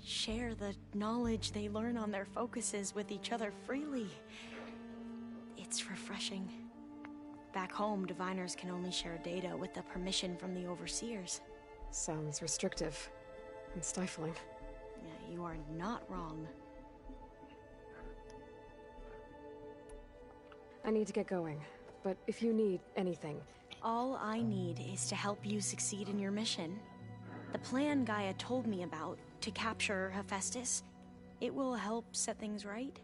share the knowledge they learn on their focuses with each other freely. It's refreshing. Back home, diviners can only share data with the permission from the overseers. Sounds restrictive and stifling. Yeah, you are not wrong. I need to get going, but if you need anything... All I need is to help you succeed in your mission. The plan Gaia told me about, to capture Hephaestus, it will help set things right.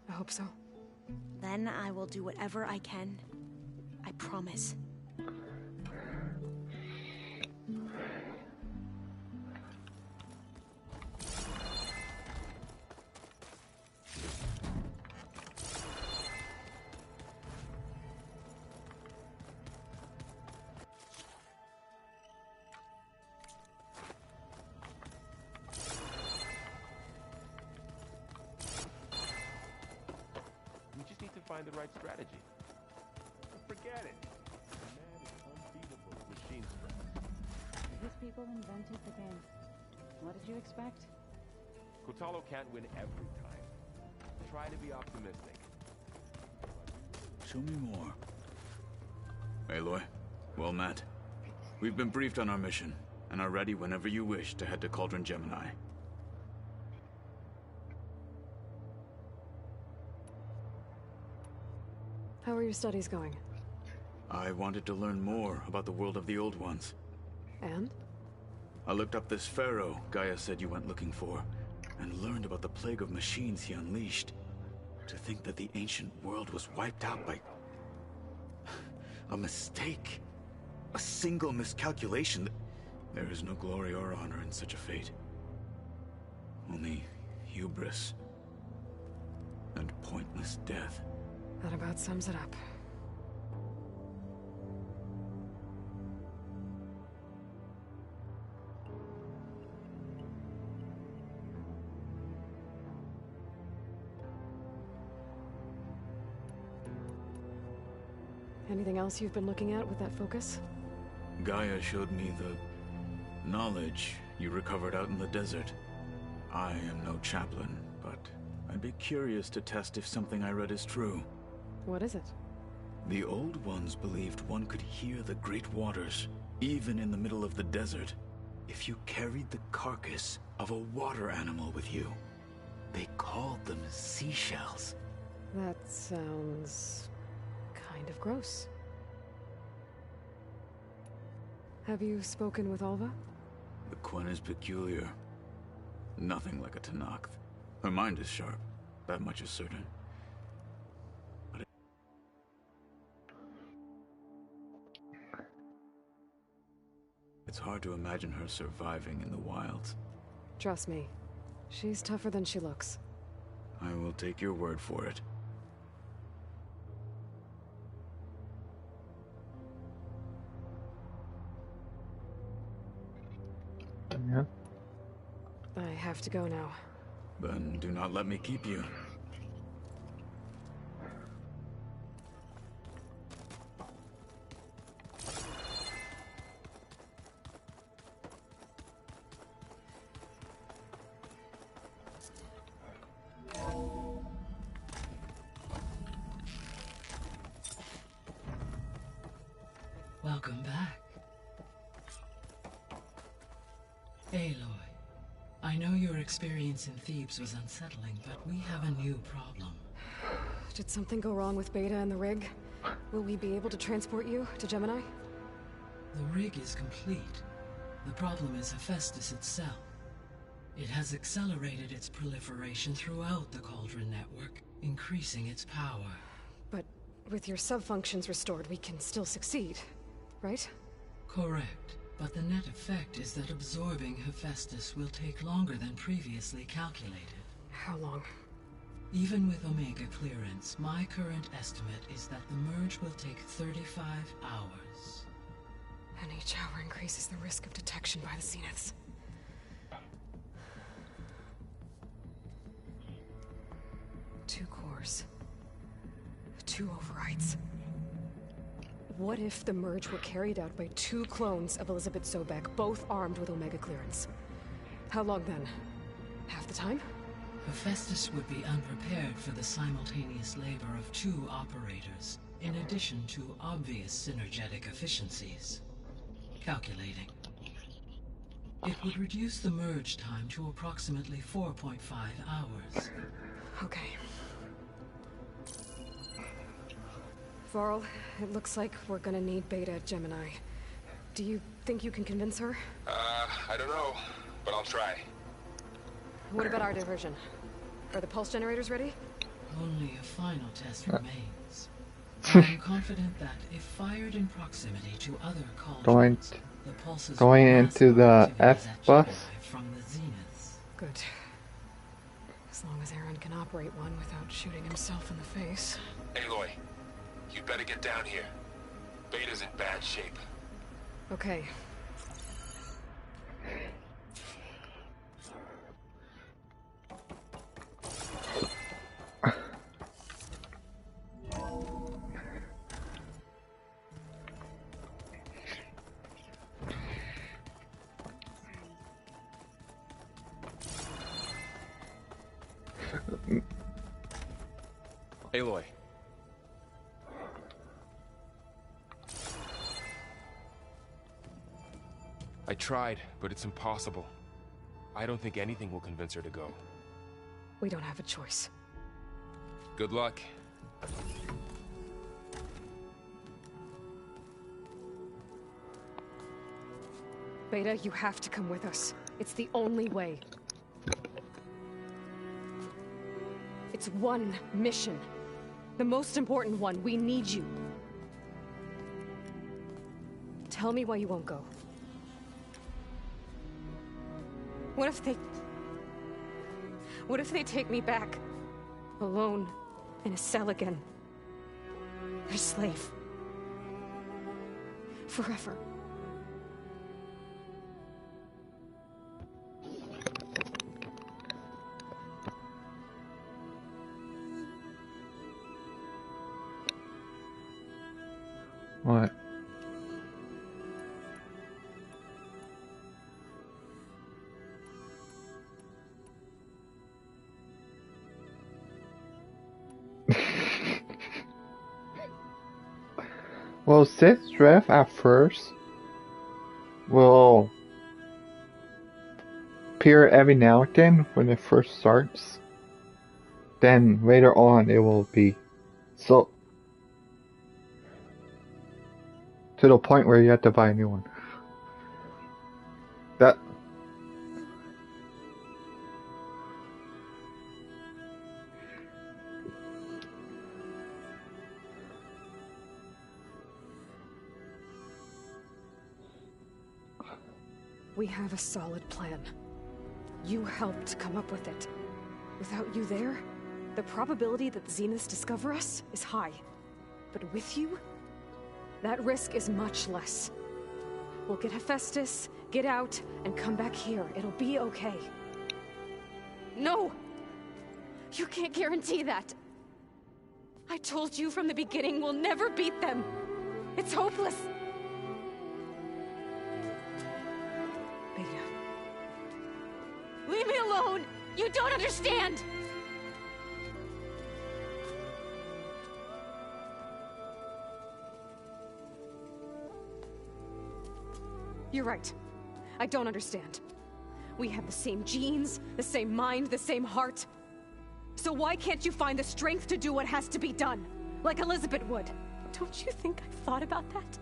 I hope so. Then I will do whatever I can. I promise. We just need to find the right strategy. Forget it. The man is unbeatable with machine strength. These people invented the game. What did you expect? Kotallo can't win every time. Try to be optimistic. Show me more. Aloy, well met. We've been briefed on our mission, and are ready whenever you wish to head to Cauldron Gemini. How are your studies going? I wanted to learn more about the world of the Old Ones. And? I looked up this pharaoh Gaia said you went looking for, and learned about the plague of machines he unleashed. To think that the ancient world was wiped out by... a mistake. A single miscalculation. There is no glory or honor in such a fate. Only hubris. And pointless death. That about sums it up. Anything else you've been looking at with that focus? Gaia showed me the knowledge you recovered out in the desert. I am no chaplain, but I'd be curious to test if something I read is true. What is it? The Old Ones believed one could hear the great waters, even in the middle of the desert, if you carried the carcass of a water animal with you. They called them seashells. That sounds... kind of gross. Have you spoken with Alva? The Quen is peculiar. Nothing like a Tenakth. Her mind is sharp, that much is certain. But it's hard to imagine her surviving in the wilds. Trust me, she's tougher than she looks. I will take your word for it. Yeah. I have to go now. Then do not let me keep you. Welcome back. Aloy, I know your experience in Thebes was unsettling, but we have a new problem. Did something go wrong with Beta and the rig? Will we be able to transport you to Gemini? The rig is complete. The problem is Hephaestus itself. It has accelerated its proliferation throughout the Cauldron network, increasing its power. But with your sub-functions restored, we can still succeed, right? Correct. But the net effect is that absorbing Hephaestus will take longer than previously calculated. How long? Even with Omega clearance, my current estimate is that the merge will take 35 hours. And each hour increases the risk of detection by the Zeniths. Two cores. Two overrides. What if the merge were carried out by two clones of Elizabeth Sobek, both armed with Omega clearance? How long then? Half the time? Hephaestus would be unprepared for the simultaneous labor of two operators, in addition to obvious synergetic efficiencies. Calculating. It would reduce the merge time to approximately 4.5 hours. Okay. Varl, it looks like we're gonna need Beta at Gemini. Do you think you can convince her? I don't know, but I'll try. What about our diversion? Are the pulse generators ready? Only a final test remains. I'm confident that if fired in proximity to other cauldrons, the pulses going into the F bus. From the Zeniths. Good. As long as Aaron can operate one without shooting himself in the face. Aloy, you better get down here. Beta's in bad shape. Okay. Aloy. I tried, but it's impossible. I don't think anything will convince her to go. We don't have a choice. Good luck. Beta, you have to come with us. It's the only way. It's one mission. The most important one. We need you. Tell me why you won't go. What if they take me back? Alone, in a cell again. A slave. Forever. What? Well, Sith's Drift at first will appear every now and then when it first starts. Then later on it will be so to the point where you have to buy a new one. That We have a solid plan. You helped come up with it. Without you there, the probability that the Zeniths discover us is high. But with you, that risk is much less. We'll get Hephaestus, get out, and come back here. It'll be okay. No! You can't guarantee that. I told you from the beginning we'll never beat them. It's hopeless. Beta. Leave me alone! You don't understand! You're right. I don't understand. We have the same genes, the same mind, the same heart. So why can't you find the strength to do what has to be done? Like Elizabeth would? Don't you think I've thought about that?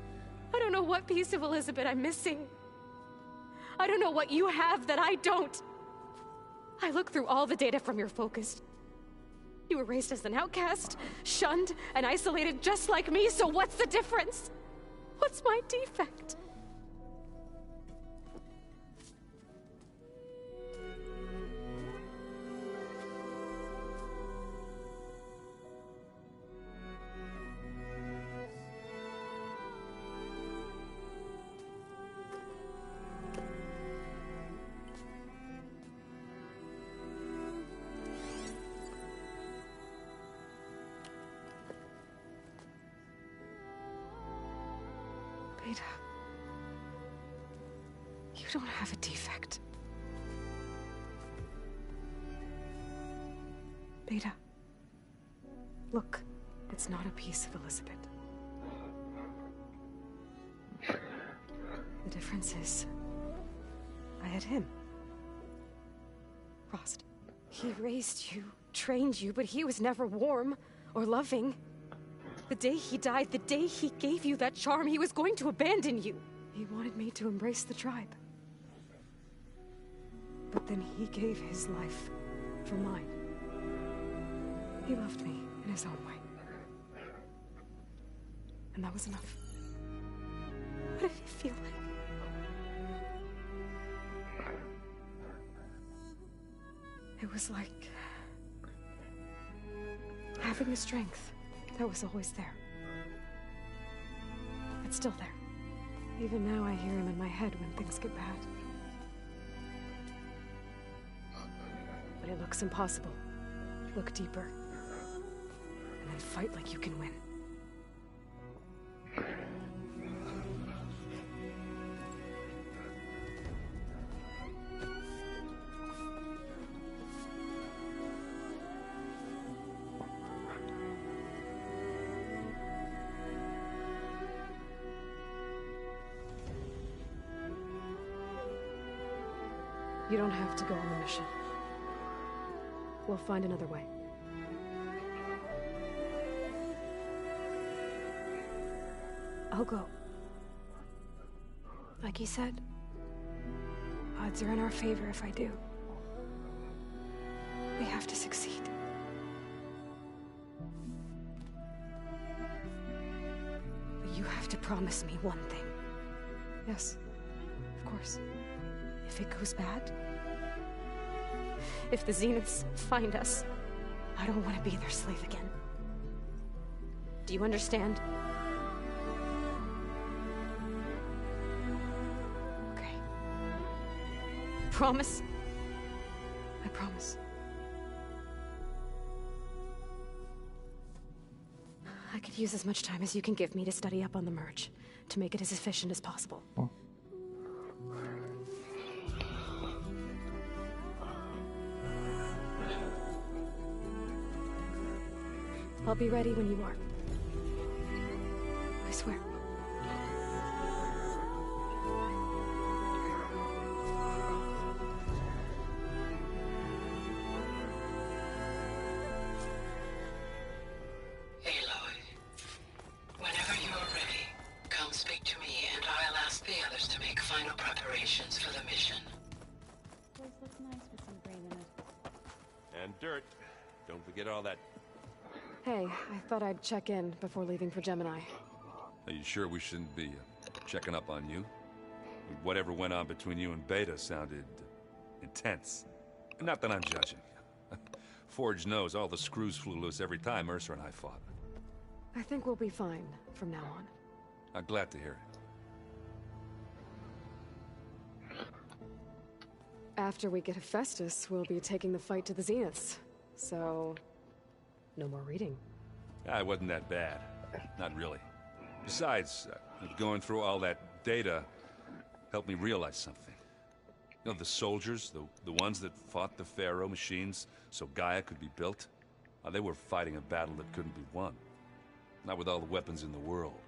I don't know what piece of Elizabeth I'm missing. I don't know what you have that I don't. I looked through all the data from your focus. You were raised as an outcast, shunned, and isolated just like me, so what's the difference? What's my defect? Beta, you don't have a defect. Beta, look, it's not a piece of Elizabeth. The difference is, I had him. Frost. He raised you, trained you, but he was never warm or loving. The day he died, the day he gave you that charm, he was going to abandon you. He wanted me to embrace the tribe. But then he gave his life for mine. He loved me in his own way. And that was enough. What did it feel like? It was like having the strength that was always there. It's still there. Even now I hear him in my head when things get bad. But it looks impossible. Look deeper. And then fight like you can win. You don't have to go on the mission. We'll find another way. I'll go. Like you said, odds are in our favor if I do. We have to succeed. But you have to promise me one thing. Yes, of course. If it goes bad, if the Zeniths find us, I don't want to be their slave again. Do you understand? Okay. Promise? I promise. I could use as much time as you can give me to study up on the merge, to make it as efficient as possible. Oh. I'll be ready when you are. I swear. Aloy, whenever you're ready, come speak to me and I'll ask the others to make final preparations for the mission. Place looks nice with some green in it. And dirt. Don't forget all that. Hey, I thought I'd check in before leaving for Gemini. Are you sure we shouldn't be checking up on you? Whatever went on between you and Beta sounded intense. Not that I'm judging. Forge knows all the screws flew loose every time Mercer and I fought. I think we'll be fine from now on. I'm glad to hear it. After we get Hephaestus, we'll be taking the fight to the Zeniths. So, no more reading. It wasn't that bad. Not really. Besides, going through all that data helped me realize something. You know, the soldiers, the ones that fought the Pharaoh machines so Gaia could be built, they were fighting a battle that couldn't be won. Not with all the weapons in the world.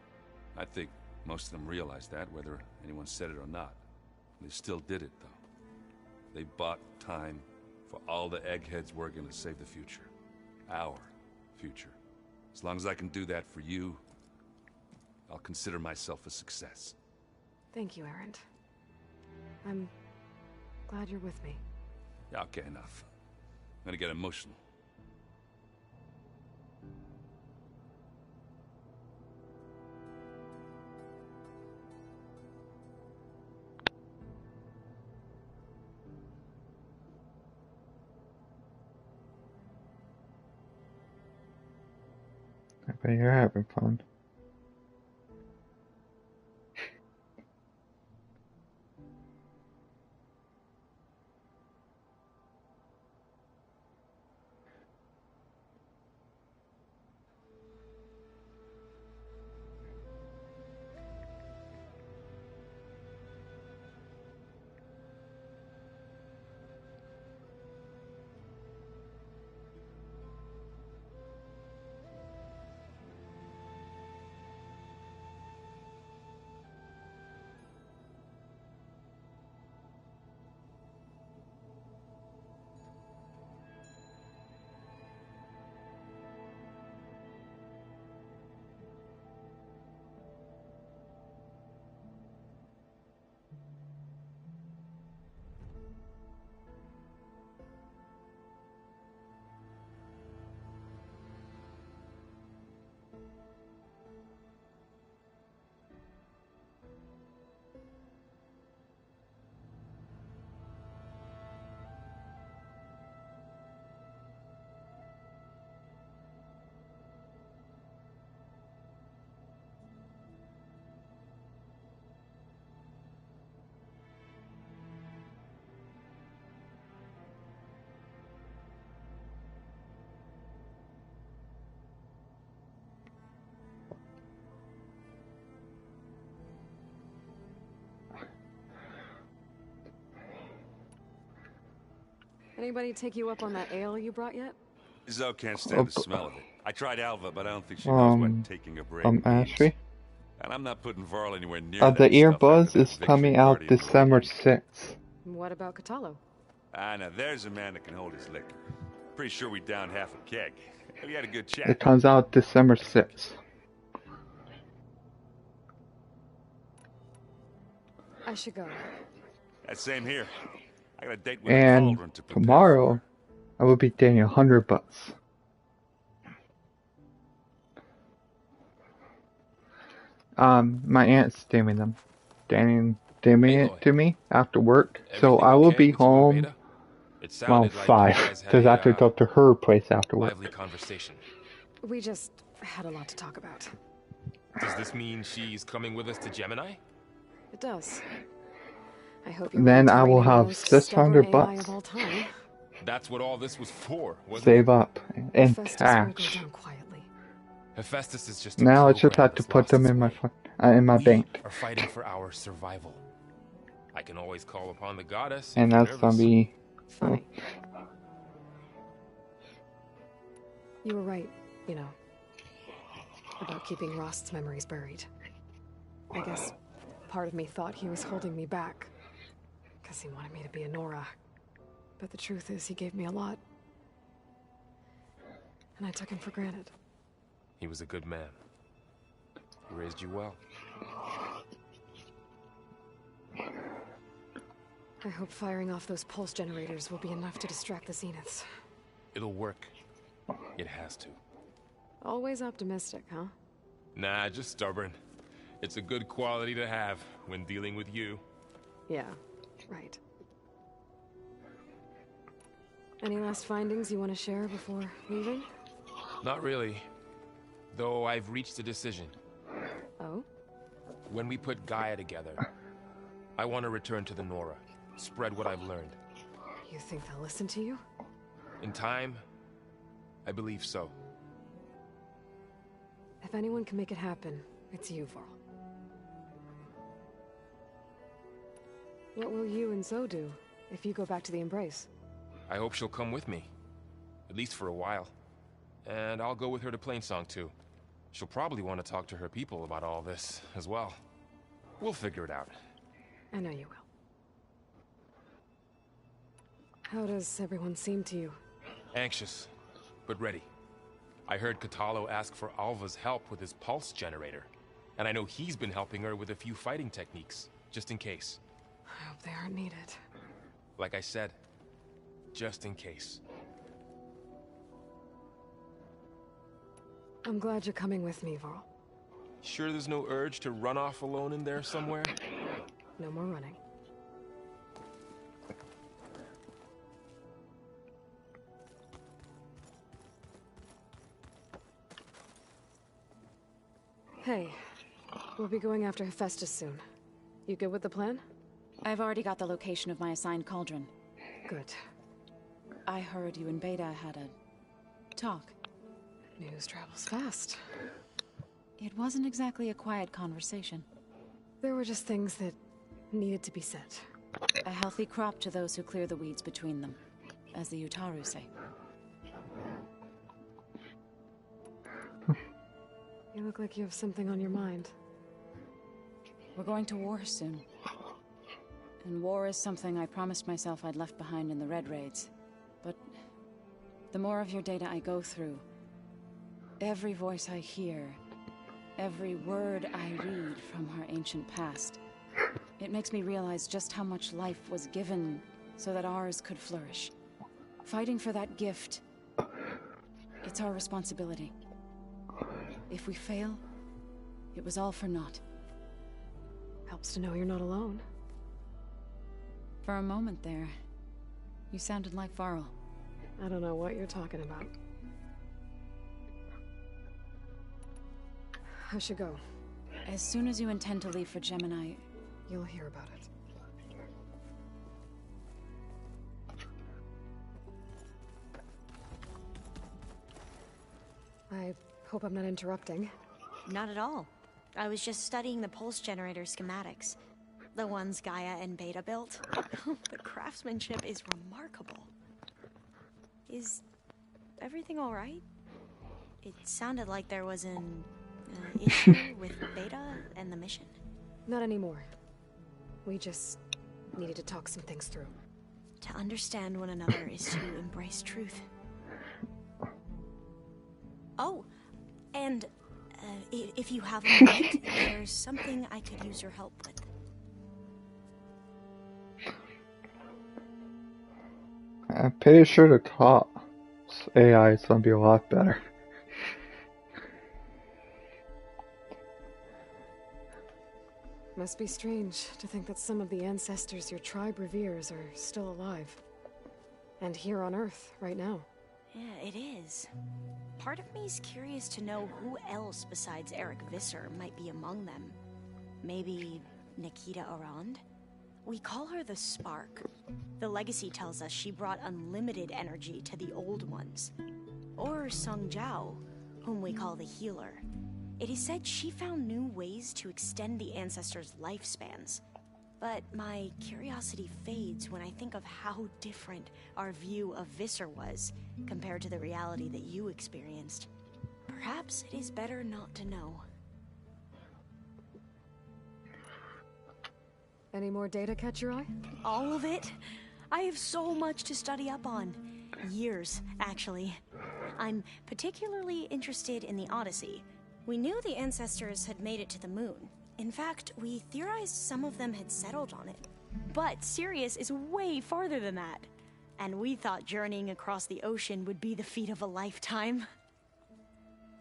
I think most of them realized that, whether anyone said it or not. They still did it, though. They bought time for all the eggheads working to save the future. Our future. As long as I can do that for you, I'll consider myself a success. Thank you, Erend. I'm glad you're with me. Yeah, okay, enough. I'm gonna get emotional. I bet you're having fun. Anybody take you up on that ale you brought yet? Zoe can't stand the smell of it. I tried Alva, but I don't think she knows what taking a break means. Ashley? And I'm not putting Varl anywhere near The that stuff Earbuzz after the is coming eviction out party in December Valencia. 6th. What about Catalo? Ah, now there's a man that can hold his liquor. Pretty sure we downed half a keg. We had a good chat. It comes out December 6th. I should go. That same here. I got a date with a And cauldron to prepare. tomorrow, I will be dating $100. My aunt's damning them. Damning it to me after work. So I will be home around 5. Because I have to go to her place after work. Lively conversation. We just had a lot to talk about. Does this mean she's coming with us to Gemini? It does. I hope you're Then ready to I will reign the have most stubborn AI $600 of all time. That's what all this was for, wasn't save it? up in Hephaestus will go cash. down quietly. Hephaestus is just a Now I just program have to that's put lost them its in way. my We bank. are fighting for our survival. I can always call upon the goddess. And if you're that's gonna nervous. be Funny. You were right, you know, about keeping Rost's memories buried. I guess part of me thought he was holding me back, because he wanted me to be a Nora. But the truth is, he gave me a lot. And I took him for granted. He was a good man. He raised you well. I hope firing off those pulse generators will be enough to distract the Zeniths. It'll work. It has to. Always optimistic, huh? Nah, just stubborn. It's a good quality to have when dealing with you. Yeah, right. Any last findings you want to share before leaving? Not really. Though I've reached a decision. Oh? When we put Gaia together, I want to return to the Nora. Spread what I've learned. You think they'll listen to you? In time, I believe so. If anyone can make it happen, it's you, Varl. What will you and Zoe do if you go back to the Embrace? I hope she'll come with me. At least for a while. And I'll go with her to Plainsong too. She'll probably want to talk to her people about all this as well. We'll figure it out. I know you will. How does everyone seem to you? Anxious, but ready. I heard Catalo ask for Alva's help with his pulse generator. And I know he's been helping her with a few fighting techniques, just in case. I hope they aren't needed. Like I said, just in case. I'm glad you're coming with me, Varl. Sure there's no urge to run off alone in there somewhere? No more running. Hey, we'll be going after Hephaestus soon. You good with the plan? I've already got the location of my assigned cauldron. Good. I heard you and Beta had a talk. News travels fast. It wasn't exactly a quiet conversation. There were just things that needed to be said. A healthy crop to those who clear the weeds between them, as the Utaru say. You look like you have something on your mind. We're going to war soon. And war is something I promised myself I'd left behind in the Red Raids. But the more of your data I go through, every voice I hear, every word I read from our ancient past, it makes me realize just how much life was given so that ours could flourish. Fighting for that gift, it's our responsibility. If we fail, it was all for naught. Helps to know you're not alone. For a moment there, you sounded like Varl. I don't know what you're talking about. I should go. As soon as you intend to leave for Gemini, you'll hear about it. I hope I'm not interrupting. Not at all. I was just studying the pulse generator schematics. The ones Gaia and Beta built. The craftsmanship is remarkable. Is everything all right? It sounded like there was an issue with Beta and the mission. Not anymore. We just needed to talk some things through. To understand one another is to embrace truth. Oh, and if you have a moment, there's something I could use your help with. I'm pretty sure the top AI is gonna be a lot better. Must be strange to think that some of the ancestors your tribe reveres are still alive. And here on Earth, right now. Yeah, it is. Part of me is curious to know who else besides Eric Visser might be among them. Maybe Nikita Arand? We call her the Spark. The legacy tells us she brought unlimited energy to the old ones. Or Sung Jiao, whom we call the Healer. It is said she found new ways to extend the ancestors' lifespans. But my curiosity fades when I think of how different our view of Visser was compared to the reality that you experienced. Perhaps it is better not to know. Any more data catch your eye? All of it? I have so much to study up on. Years, actually. I'm particularly interested in the Odyssey. We knew the ancestors had made it to the moon. In fact, we theorized some of them had settled on it. But Sirius is way farther than that. And we thought journeying across the ocean would be the feat of a lifetime.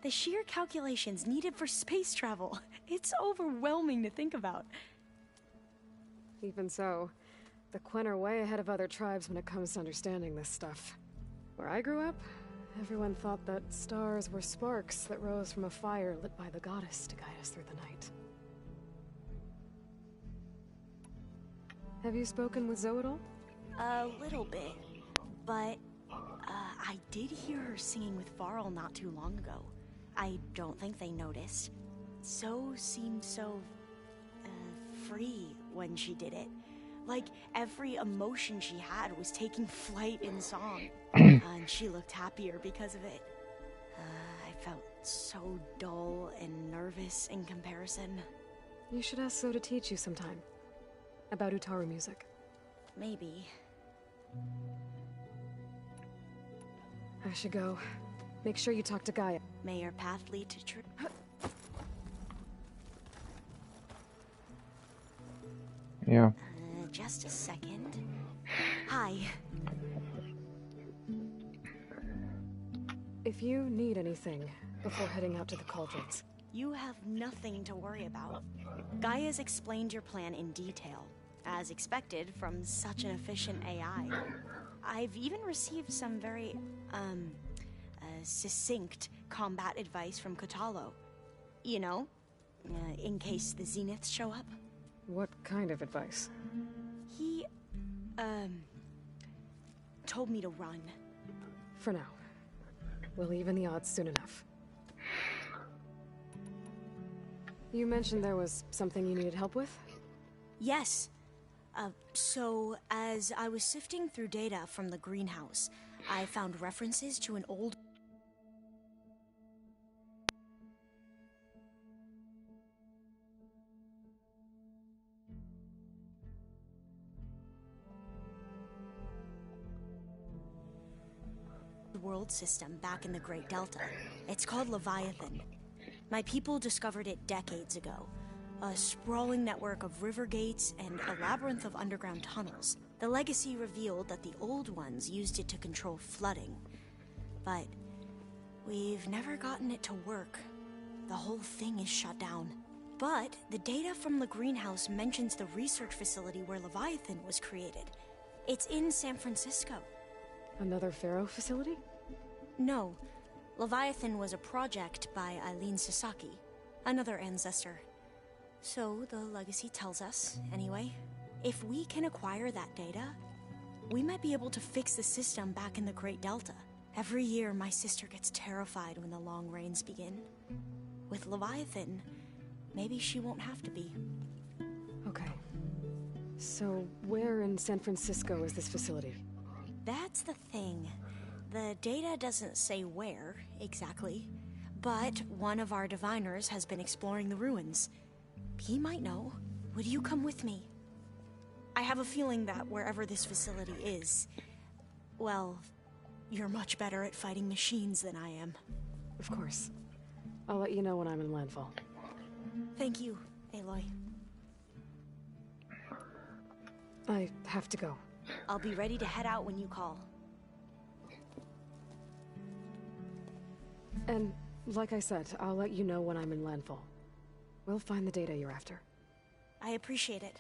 The sheer calculations needed for space travel. It's overwhelming to think about. Even so, the Quen are way ahead of other tribes when it comes to understanding this stuff. Where I grew up, everyone thought that stars were sparks that rose from a fire lit by the goddess to guide us through the night. Have you spoken with Zoe at all? A little bit, but I did hear her singing with Varl not too long ago. I don't think they noticed. Zoe seemed so free when she did it. Like every emotion she had was taking flight in song. And she looked happier because of it. I felt so dull and nervous in comparison. You should ask Zoe to teach you sometime. About Utaru music. Maybe. I should go. Make sure you talk to Gaia. May your path lead to truth. Yeah. Just a second. Hi. If you need anything before heading out to the cauldrons. You have nothing to worry about. Gaia's explained your plan in detail, as expected from such an efficient AI. I've even received some very, succinct combat advice from Kotallo. You know, in case the Zeniths show up. What kind of advice? He, told me to run. For now. We'll even the odds soon enough. You mentioned there was something you needed help with? Yes. So, as I was sifting through data from the greenhouse, I found references to an old... world system back in the Great Delta. It's called Leviathan. My people discovered it decades ago. A sprawling network of river gates and a labyrinth of underground tunnels. The legacy revealed that the old ones used it to control flooding. But we've never gotten it to work. The whole thing is shut down. But the data from the greenhouse mentions the research facility where Leviathan was created. It's in San Francisco. Another Pharaoh facility? No. Leviathan was a project by Eileen Sasaki, another ancestor. So the legacy tells us, anyway. If we can acquire that data, we might be able to fix the system back in the Great Delta. Every year, my sister gets terrified when the long rains begin. With Leviathan, maybe she won't have to be. Okay. So, where in San Francisco is this facility? That's the thing. The data doesn't say where, exactly. But one of our diviners has been exploring the ruins. He might know. Would you come with me? I have a feeling that wherever this facility is, well, you're much better at fighting machines than I am. Of course. I'll let you know when I'm in landfall. Thank you, Aloy. I have to go. I'll be ready to head out when you call. And, like I said, I'll let you know when I'm in landfall. We'll find the data you're after. I appreciate it.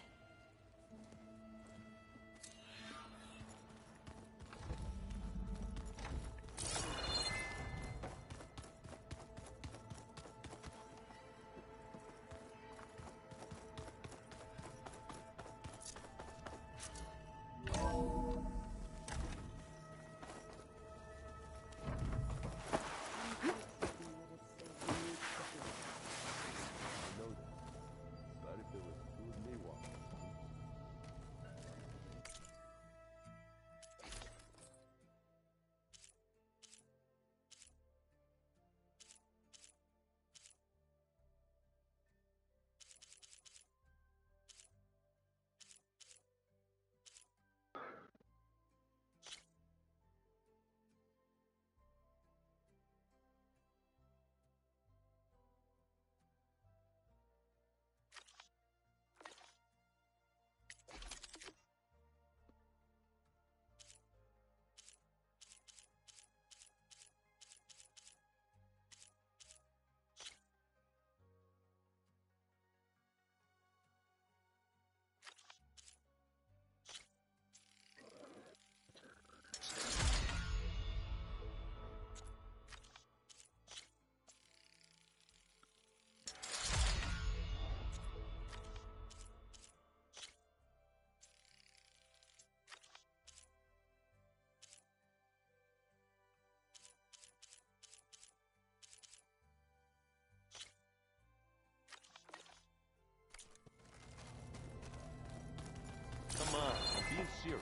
Come on, I'm being serious.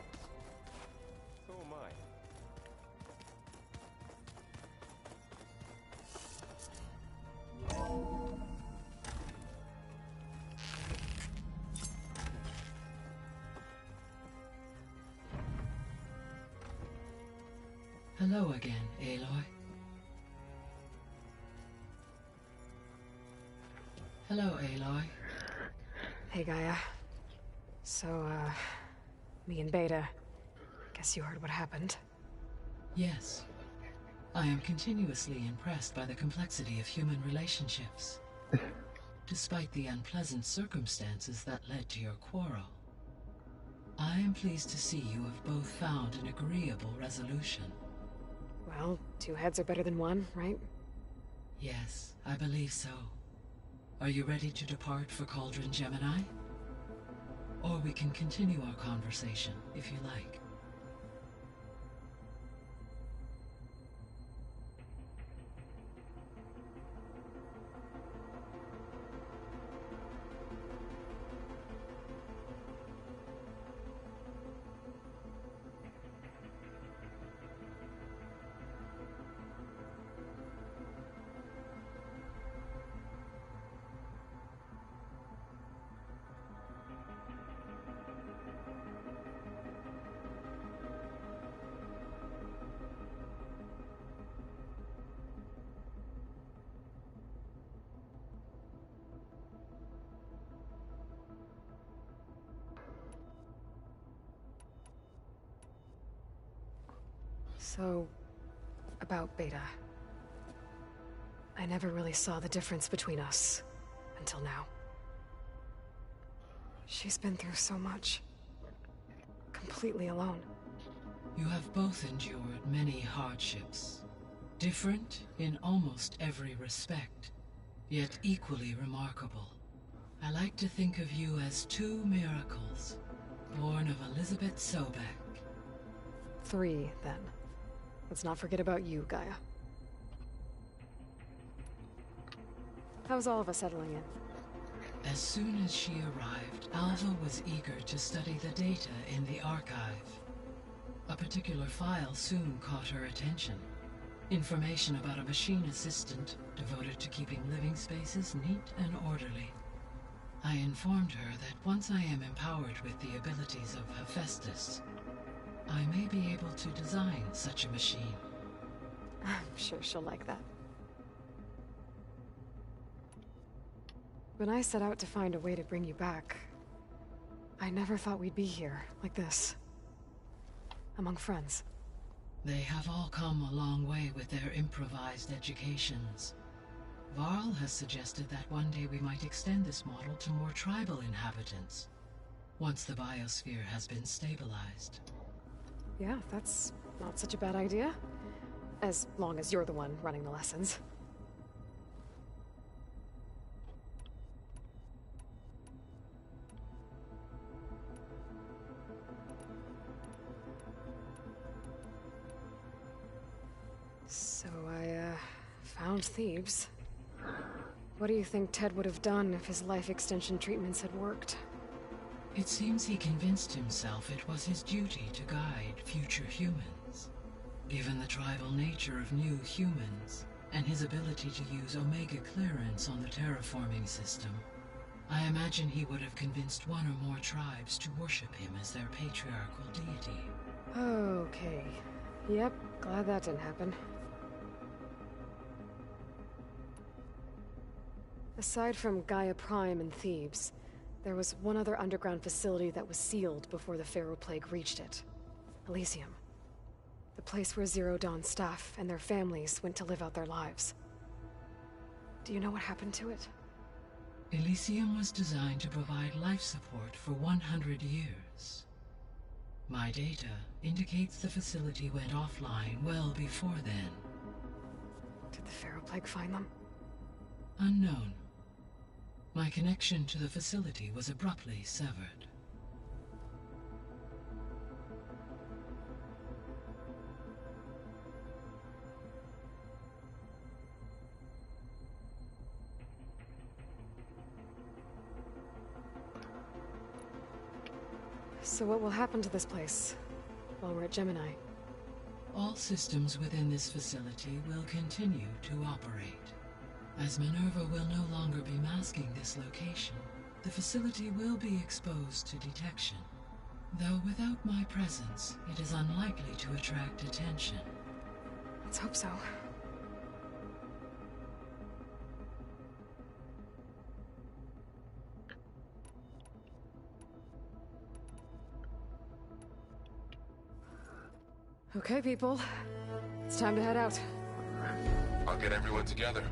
So am I. Hello again, Aloy. Hello, Aloy. Hey, Gaia. So, me and Beta, guess you heard what happened. Yes. I am continuously impressed by the complexity of human relationships. Despite the unpleasant circumstances that led to your quarrel, I am pleased to see you have both found an agreeable resolution. Well, 2 heads are better than 1, right? Yes, I believe so. Are you ready to depart for Cauldron Gemini? Or we can continue our conversation, if you like. So, about Beta. I never really saw the difference between us, until now. She's been through so much. Completely alone. You have both endured many hardships. Different in almost every respect, yet equally remarkable. I like to think of you as 2 miracles, born of Elizabeth Sobek. 3, then. Let's not forget about you, Gaia. How's all of us settling in? As soon as she arrived, Alva was eager to study the data in the archive. A particular file soon caught her attention. Information about a machine assistant devoted to keeping living spaces neat and orderly. I informed her that once I am empowered with the abilities of Hephaestus, I may be able to design such a machine. I'm sure she'll like that. When I set out to find a way to bring you back, I never thought we'd be here, like this. Among friends. They have all come a long way with their improvised educations. Varl has suggested that one day we might extend this model to more tribal inhabitants, once the biosphere has been stabilized. Yeah, that's not such a bad idea. As long as you're the one running the lessons. So I, found Thebes. What do you think Ted would have done if his life extension treatments had worked? It seems he convinced himself it was his duty to guide future humans. Given the tribal nature of new humans, and his ability to use Omega clearance on the terraforming system, I imagine he would have convinced one or more tribes to worship him as their patriarchal deity. Okay. Yep, glad that didn't happen. Aside from Gaia Prime and Thebes, there was one other underground facility that was sealed before the Pharaoh Plague reached it. Elysium. The place where Zero Dawn staff and their families went to live out their lives. Do you know what happened to it? Elysium was designed to provide life support for 100 years. My data indicates the facility went offline well before then. Did the Pharaoh Plague find them? Unknown. My connection to the facility was abruptly severed. So what will happen to this place while we're at Gemini? All systems within this facility will continue to operate. As Minerva will no longer be masking this location, the facility will be exposed to detection. Though without my presence, it is unlikely to attract attention. Let's hope so. Okay, people. It's time to head out. I'll get everyone together.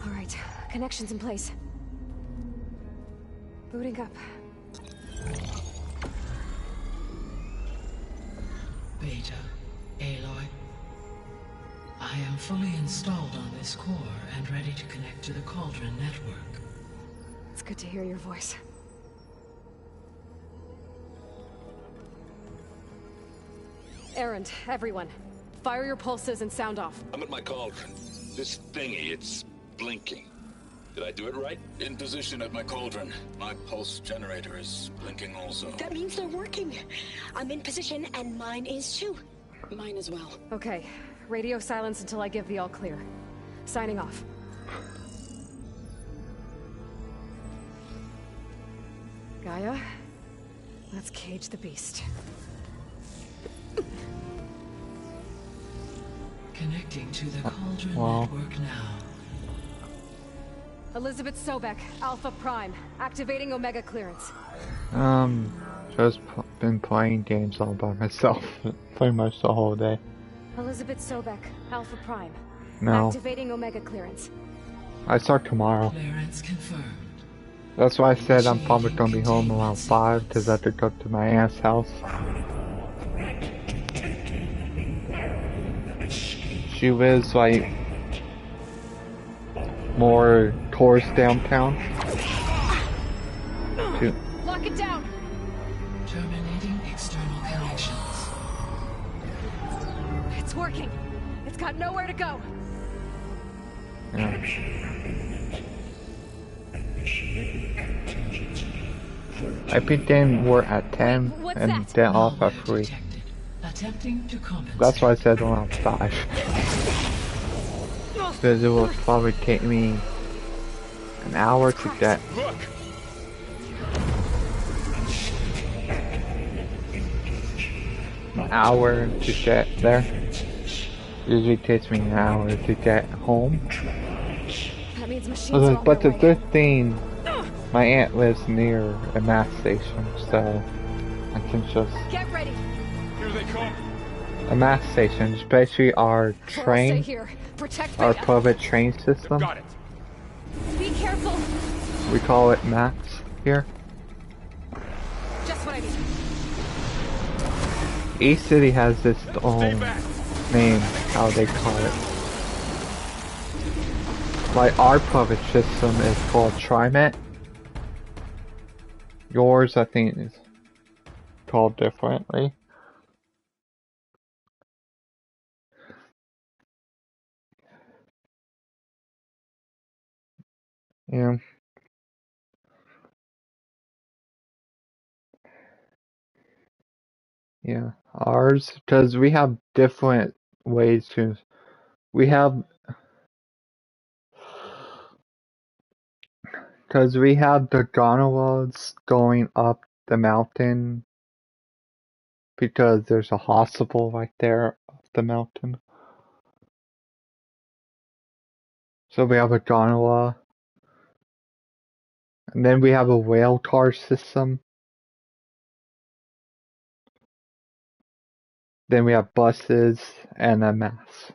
All right, connections in place. Booting up. Beta, Aloy. I am fully installed on this core and ready to connect to the Cauldron network. It's good to hear your voice. Erend, everyone. Fire your pulses and sound off. I'm at my cauldron. This thingy, it's blinking. Did I do it right? In position at my cauldron. My pulse generator is blinking also. That means they're working. I'm in position, and mine is too. Mine as well. Okay, radio silence until I give the all clear. Signing off. Gaia, let's cage the beast. Connecting to the Cauldron network now. Elizabeth Sobek, Alpha Prime, activating Omega clearance. Just been playing games all by myself pretty much the whole day. Elizabeth Sobek, Alpha Prime. No. Activating Omega clearance. I start tomorrow. Clearance confirmed. That's why I said I'm probably gonna be home around 5 because I have to go to my aunt's house. She lives like more towards downtown. Lock it down. Terminating external connections. It's working. It's got nowhere to go. Yeah. I think then we're at 10 and then off at 3. Attempting to compensate. That's why I said around 5. Because it will probably take me an hour to get. An hour to get there. Usually takes me an hour to get home. That means machines are on But the their way. good thing, my aunt lives near a mass station, so I can just. Get ready. Here they come. A mass station is basically our Stay train, here. Protect our Beta. public train system. Got it. Be careful. We call it MAX here. Just what I need. Each city has its own name, how they call it. Like our public system is called TriMet. Yours, I think, is called differently. Yeah. Yeah, ours, because we have different ways to. We have. Because we have the gondolas going up the mountain because there's a hospital right there up the mountain. So we have a gondola. And then we have a rail car system. Then we have buses and a mass.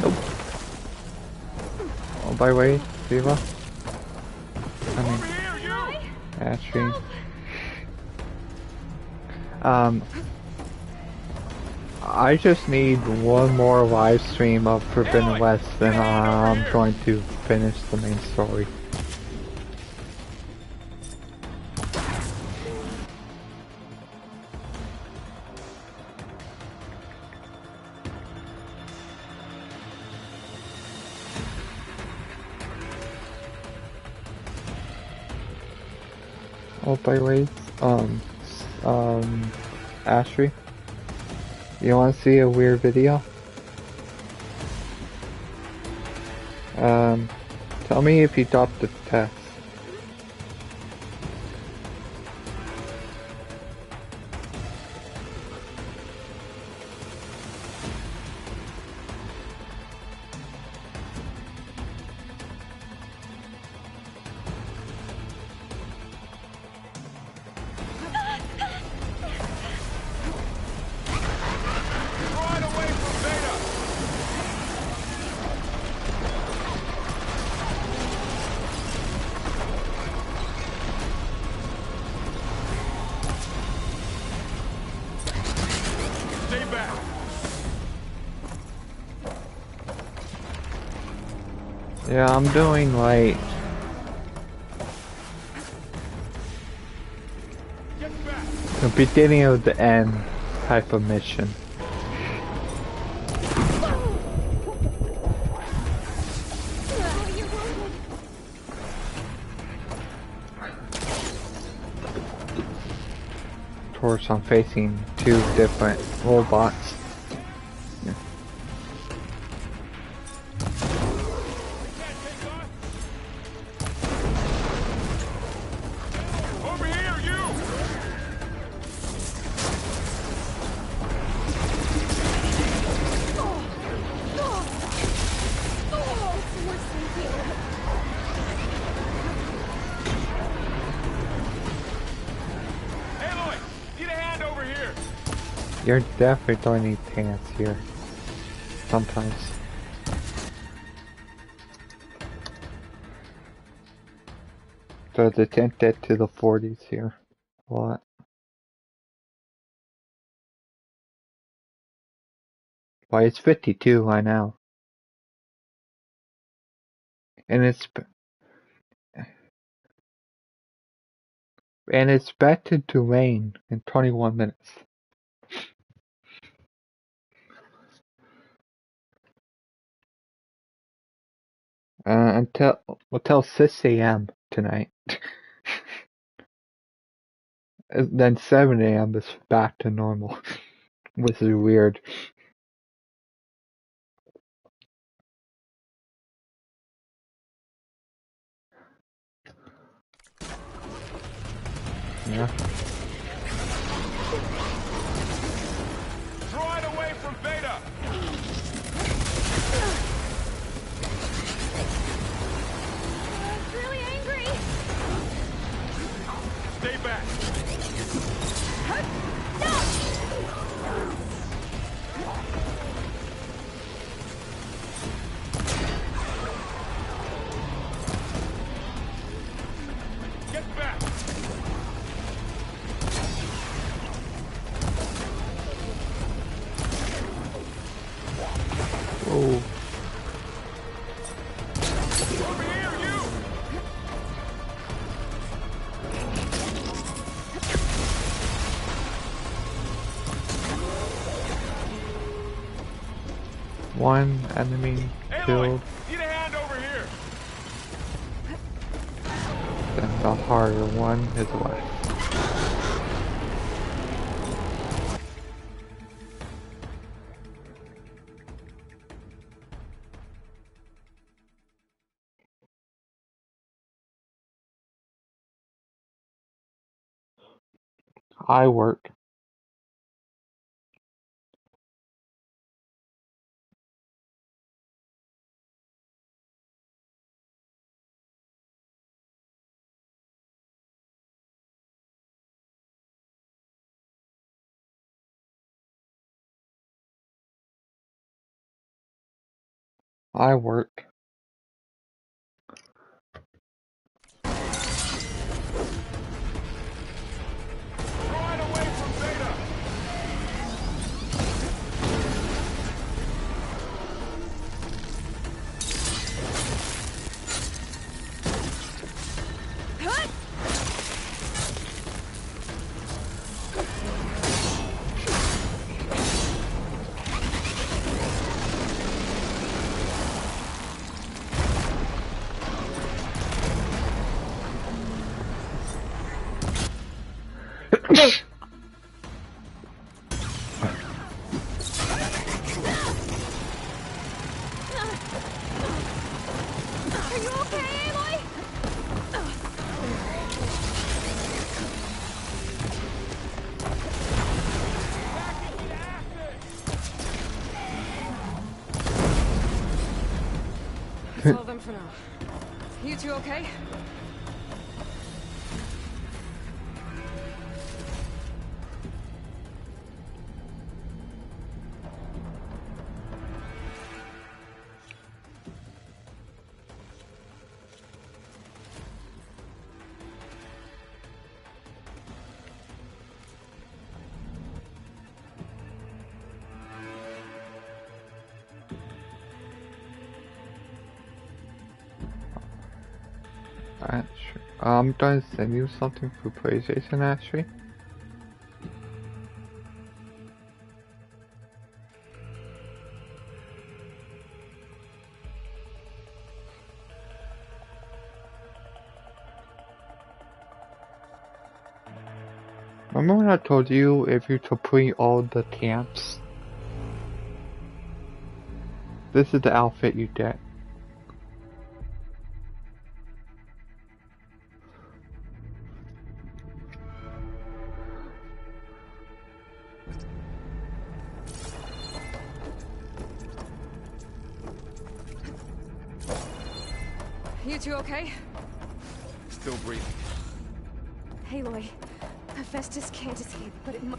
Nope. Oh, by the way, Viva. I mean, Ashley. I just need one more live stream of Forbidden West, then I'm going to finish the main story. Oh, by the way, Ashley, you want to see a weird video? Tell me if you got the text. Yeah, I'm doing like the beginning of the end type of mission. Of course, I'm facing two different robots. You're definitely going to need pants here. Sometimes. So the tent dead to the 40s here. A lot. Why, it's 52 I know. And it's expected to rain in 21 minutes. Until 6 a.m. tonight. Then 7 a.m. is back to normal, which is weird. Yeah. Droid away from Beta! It's really angry. Stay back. Get back. Oh. One enemy killed. Need a hand over here. Then the harder one is left. I work. I work. Are you okay, Aloy? That's all of them for now. You two okay? I'm going to send you something for PlayStation, actually. Remember when I told you if you complete all the camps? This is the outfit you get. You two okay? Still breathing. Aloy, Hephaestus can't escape, but it mu-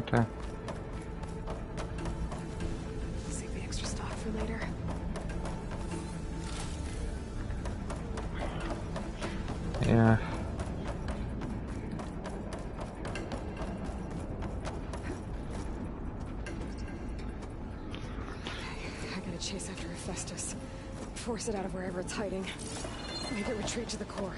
Okay. Save the extra stock for later. Yeah. I gotta chase after Hephaestus. Force it out of wherever it's hiding. Make it retreat to the core.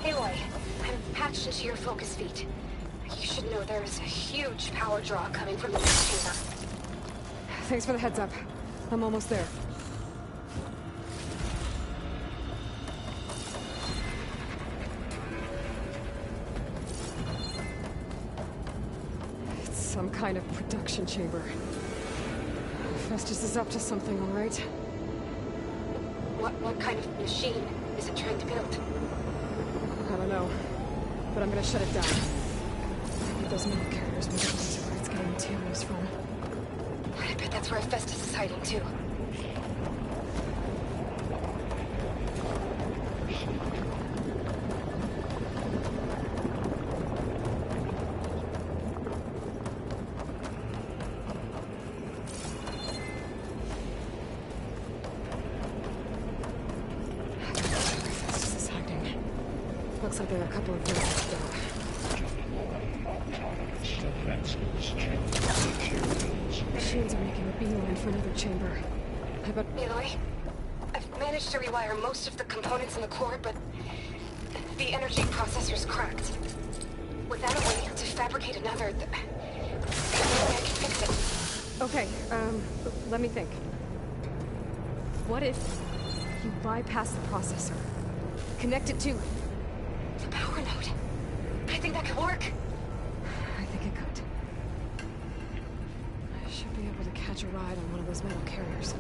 Aloy, I'm patched into your focus feet. You should know there is a huge power draw coming from the next chamber. Thanks for the heads up. I'm almost there. It's some kind of production chamber. Festus is up to something, all right? What kind of machine is it trying to build? I don't know, but I'm gonna shut it down. Maybe those metal carriers will get to where it's getting materials from. I bet that's where Hephaestus is hiding too. Hephaestus is hiding. Looks like there are a couple of places to go. Machines are making a beeline for another chamber. Aloy, I've managed to rewire most of the components in the core, but the energy processor's cracked. Without a way to fabricate another, I can fix it. Okay, let me think. What if you bypass the processor? Connect it to the power node. I think that could work. I think it could. I should be able to catch a ride on one of those metal carriers.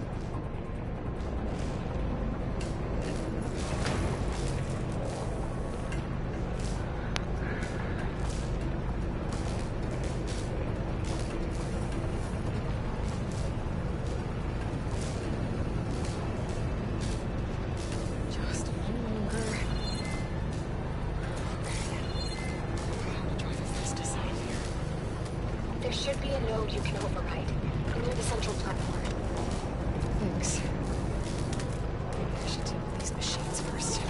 There should be a node you can override near the central platform. Thanks. Maybe I should deal with these machines first.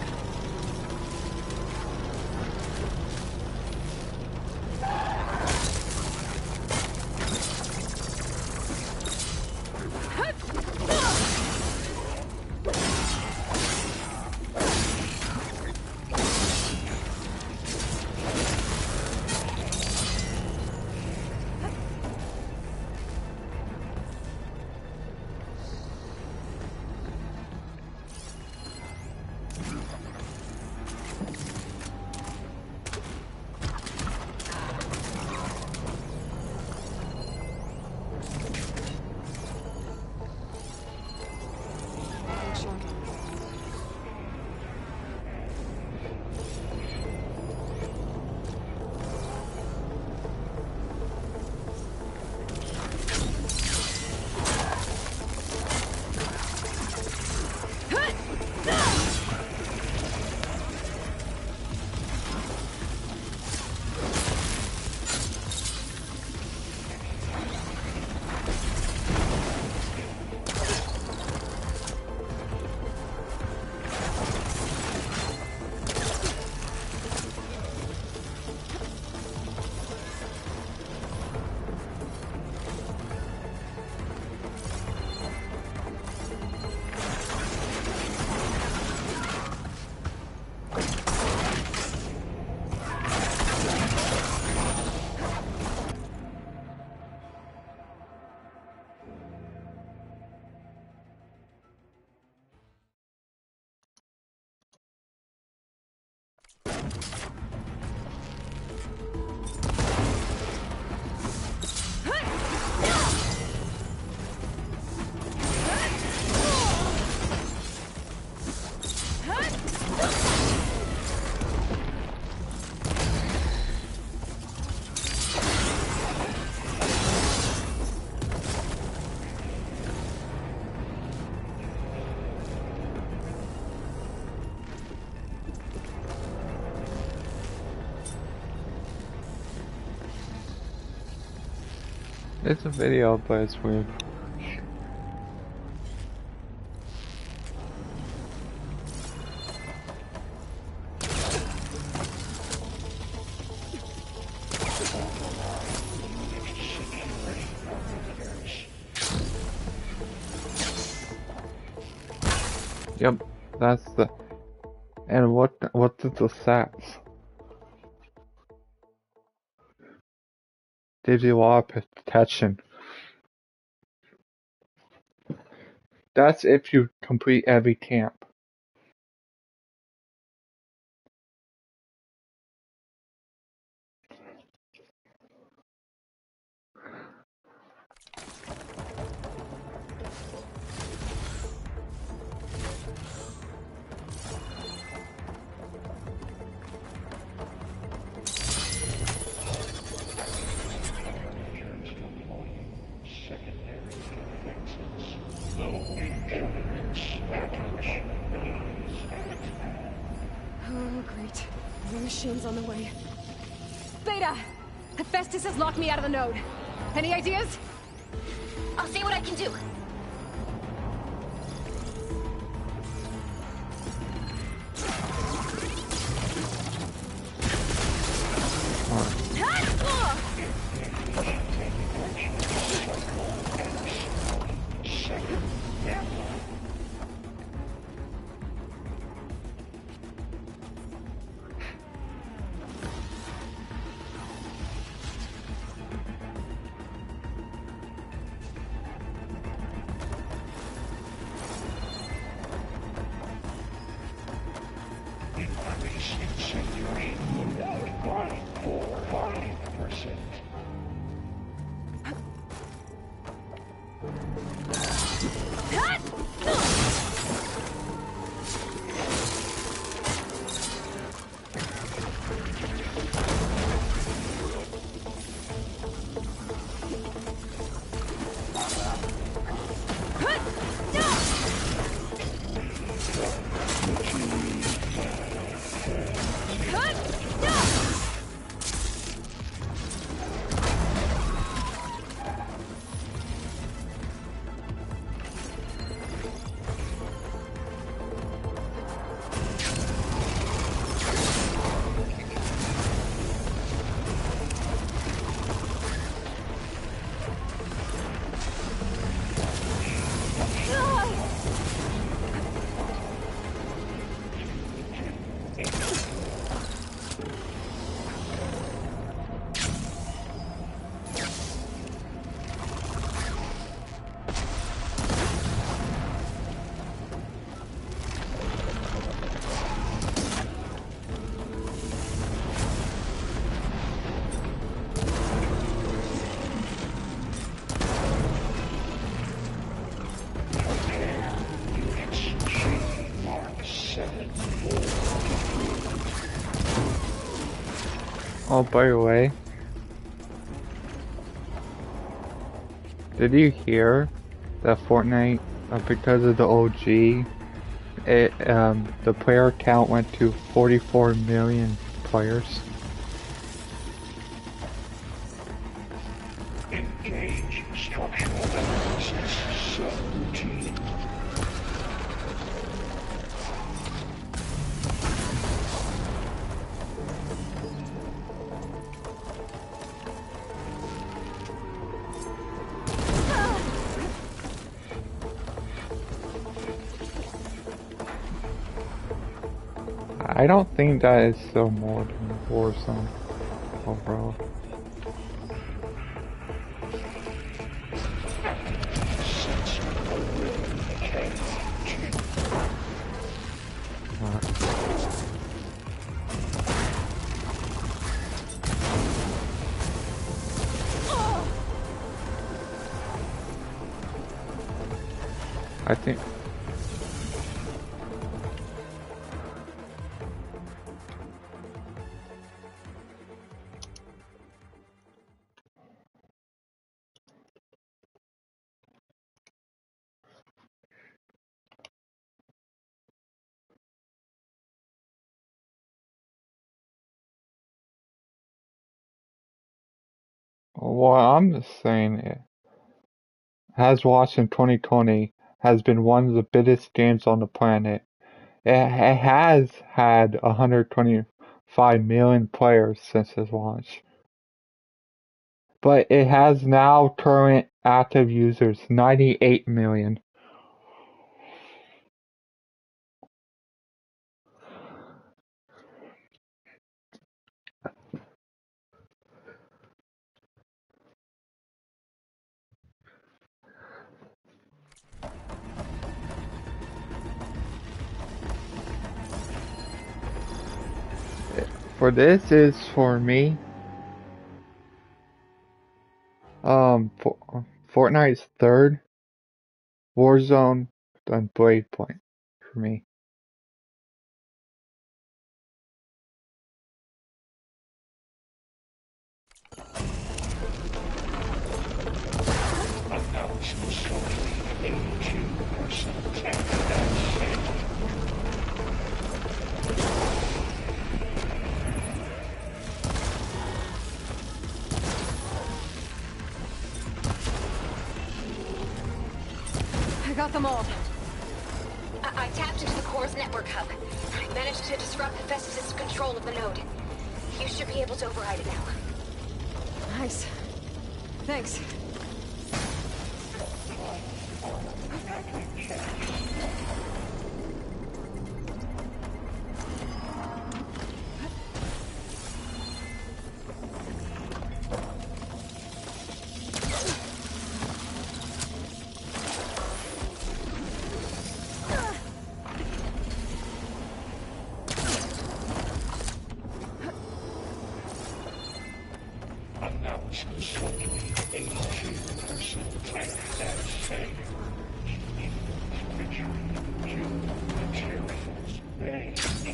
It's a video, but it's weird. Yep, that's the. And what is the stats? Gives you a lot of protection. That's if you complete every camp. Oh, great. More machines on the way. Beta! Hephaestus has locked me out of the node. Any ideas? I'll see what I can do. Oh, by the way, did you hear that Fortnite, because of the OG, the player count went to 44 million players? Engage structural analysis subroutine. I don't think that is so more than Warzone overall. I think what I'm just saying is, Has Watched in 2020 has been one of the biggest games on the planet. It has had 125 million players since its launch. But it has now current active users 98 million. For this is for me. Fortnite's third, Warzone, then Bladepoint for me. Announcement shortly. 82% accuracy. I got them all. I tapped into the core's network hub. I managed to disrupt Hephaestus' control of the node. You should be able to override it now. Nice. Thanks.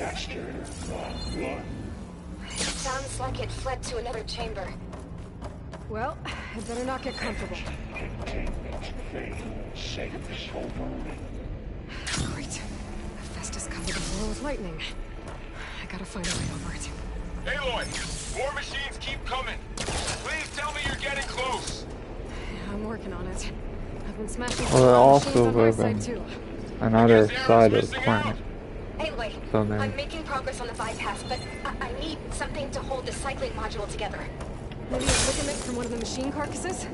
Ancestor Mark 1. It sounds like it fled to another chamber. Well, I better not get comfortable. Containment failed. Safe over. Great. Festus covered the floor with lightning. I gotta find a way over it. Aloy, more machines keep coming. Please tell me you're getting close. I'm working on it. I've been smashing Well, they also machines on my live side in too. another side of the planet. Aloy, So then, I'm making progress on the bypass, but I need something to hold the cycling module together. Maybe a ligament from one of the machine carcasses?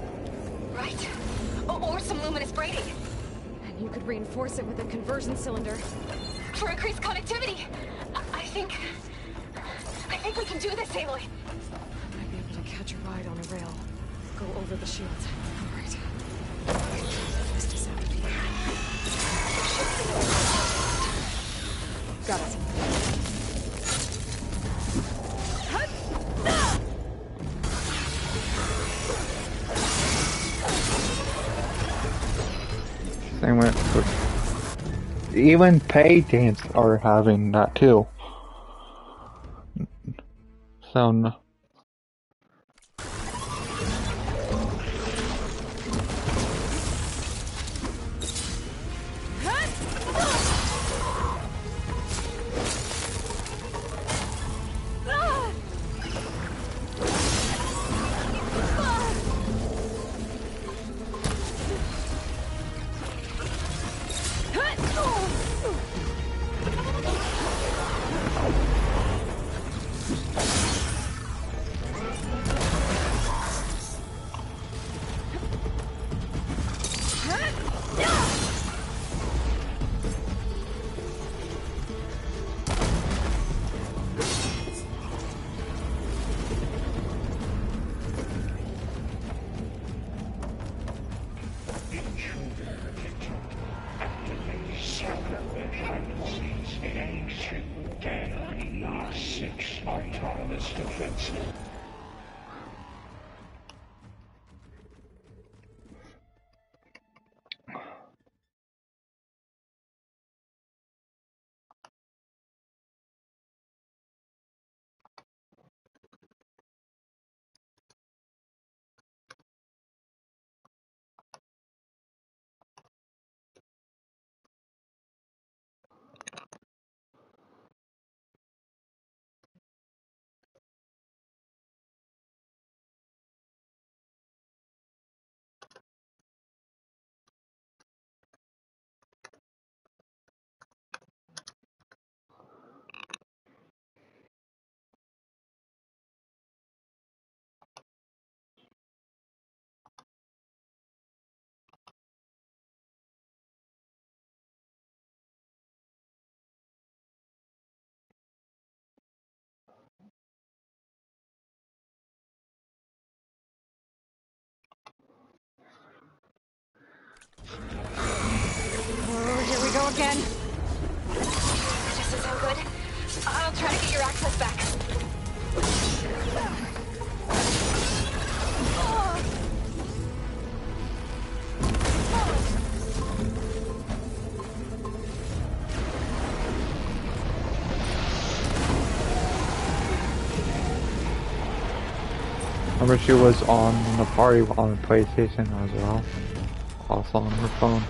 Right. Or some luminous braiding. And you could reinforce it with a conversion cylinder. For increased connectivity. I think we can do this, Aloy. I might be able to catch a ride on a rail. Go over the shield. All right. Festus out of here. Got it. same with even paid games are having that too. So no. Autonomous defense. Oh, here we go again. This doesn't sound good. I'll try to get your access back. Remember she was on the party on the PlayStation as well. Also on her phone.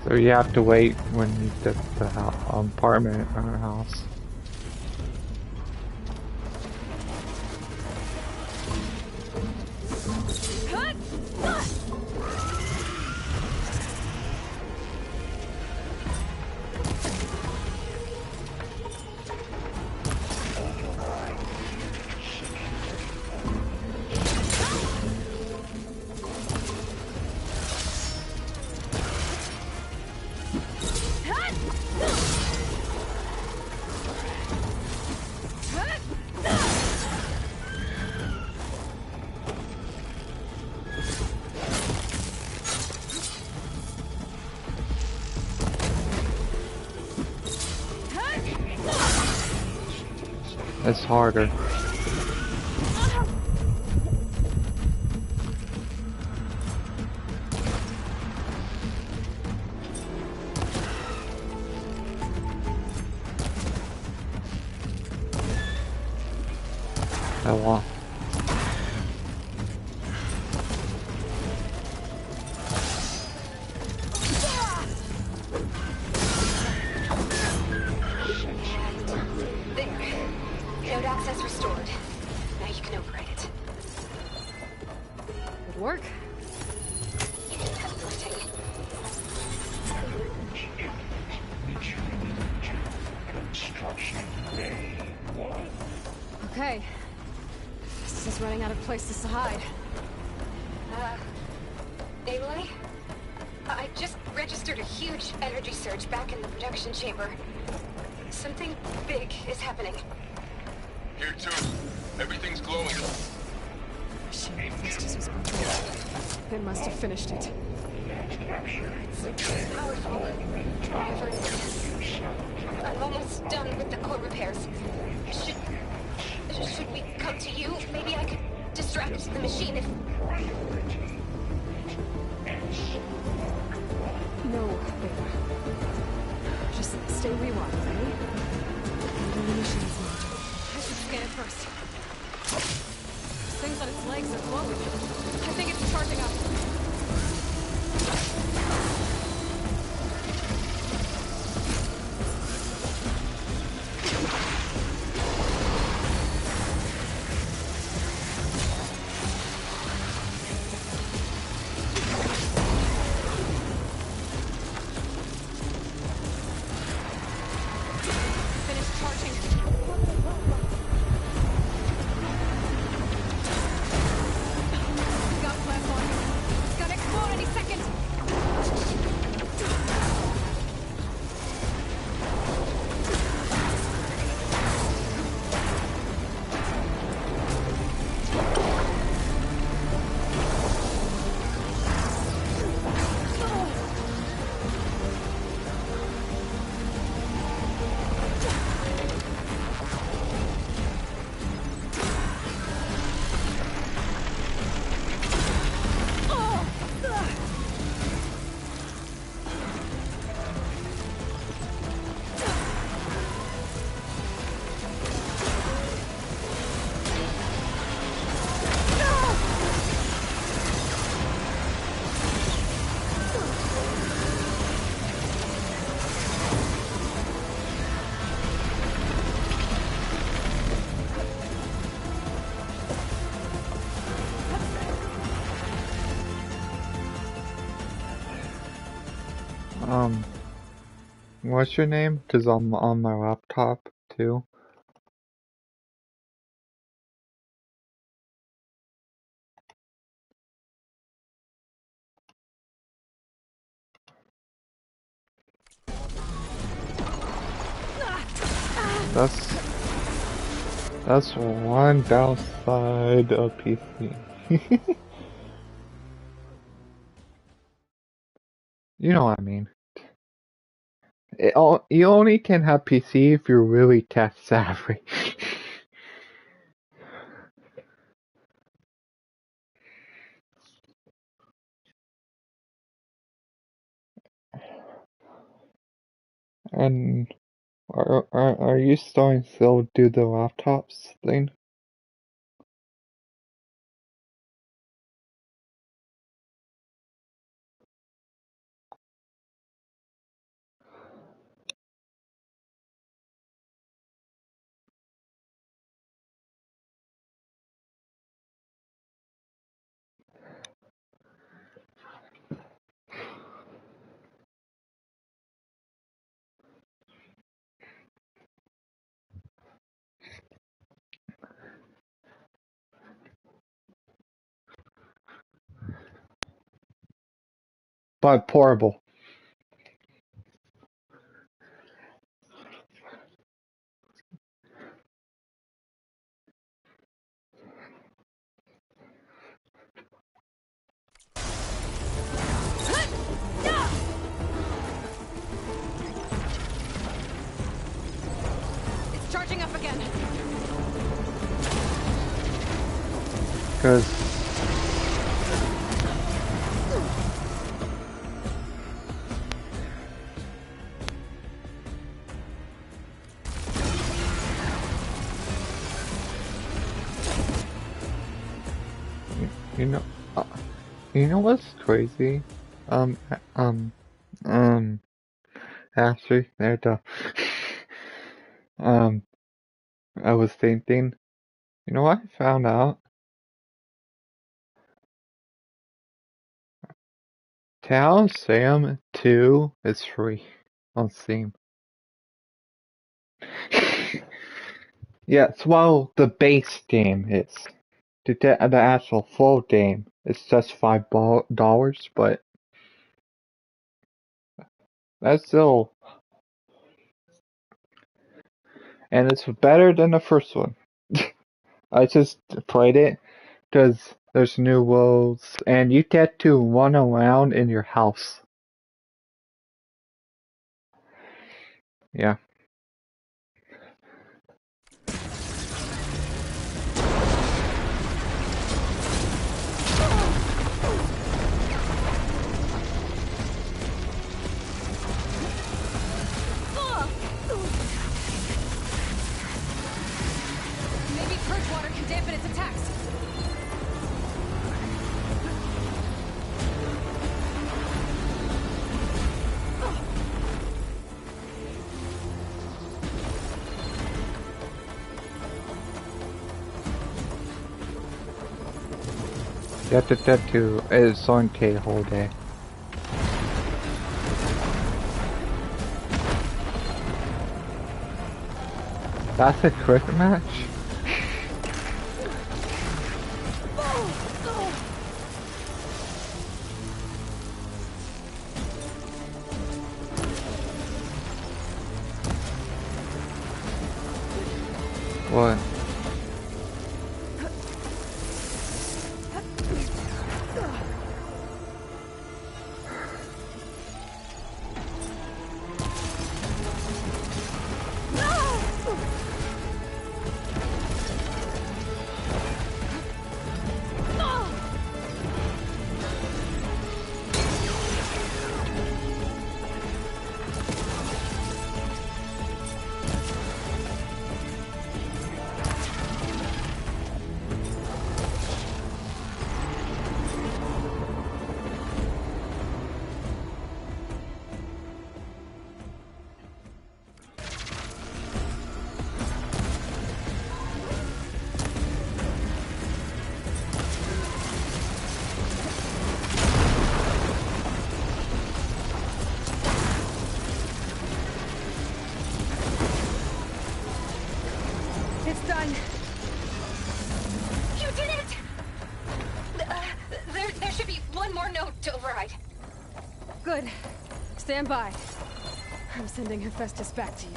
So you have to wait when you get the apartment or house. It's harder. I want. Node access restored. Now you can operate it. Good work. Okay. This is running out of places to hide. Aloy? I just registered a huge energy surge back in the production chamber. Something big is happening. Here too. Everything's glowing. Machine Festus was controlled. They must have finished it. It's powerful. However, I'm almost done with the core repairs. Should we come to you? Maybe I could distract the machine if... No, Beta. Just stay where you are, okay? Even the machine's module. I should scan it first. Things on its legs are glowing. I think it's charging up. What's your name? 'Cause I'm on my laptop too. That's one downside of PC. You know what I mean. You only can have PC if you're really tech savvy. And are you starting to still do the laptops thing? but portable. It's charging up again. Because you know what's crazy? Actually, there it go. I was thinking, you know what I found out? Town Sam 2 is free on Steam. Yes, well, the base game is. The actual full game is just $5, but that's still, and it's better than the first one. I just played it because there's new worlds, and you get to run around in your house. Yeah. Maybe purge water can dampen its attacks. You have to get to Sonkei whole day. That's a cricket match? What? It's done. You did it! There should be one more note to override. Good. Stand by. I'm sending Hephaestus back to you.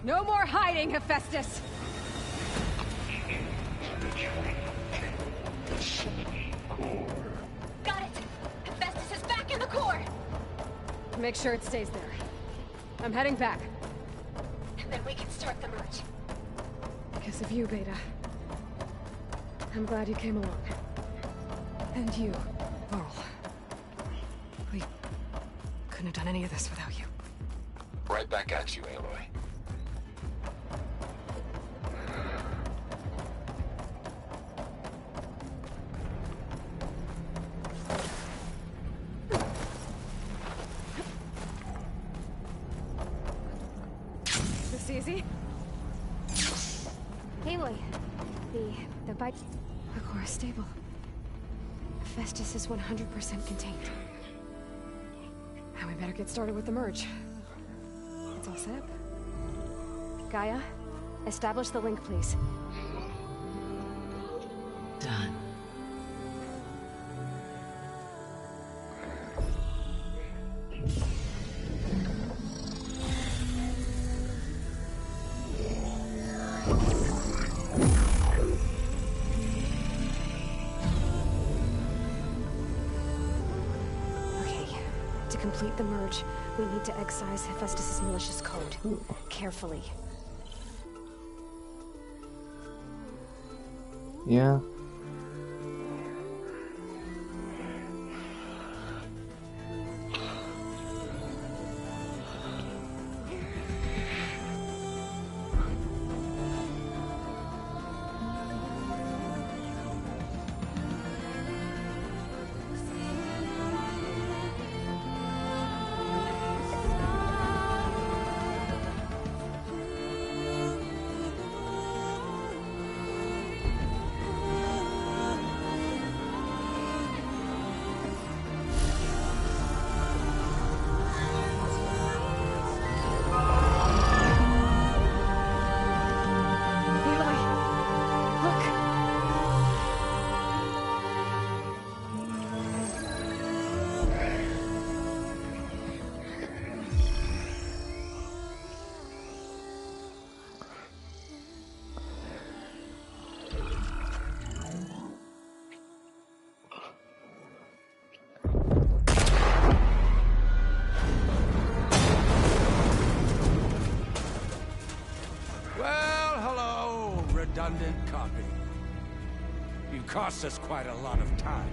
No more hiding, Hephaestus! Got it! Hephaestus is back in the core! Make sure it stays there. I'm heading back. And then we can start the merge. Because of you, Beta. I'm glad you came along. And you, Varl. We couldn't have done any of this without you. Right back at you, Aloy. This easy? Aloy, the bite. The core is stable. Hephaestus is 100% contained. Now we better get started with the merge. It's all set. Gaia, establish the link, please. Done. To complete the merge, we need to excise Hephaestus' malicious code. Carefully. Yeah. Redundant copy. You cost us quite a lot of time.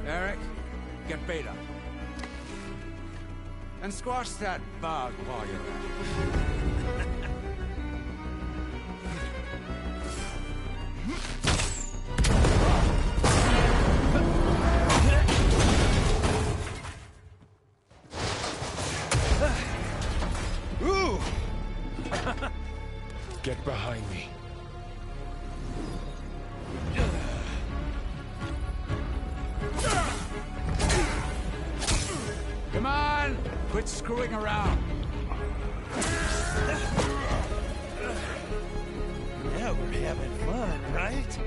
Eric, get Beta. And squash that bug while you're at it. Get behind me. Come on! Quit screwing around. Now we're having fun, right?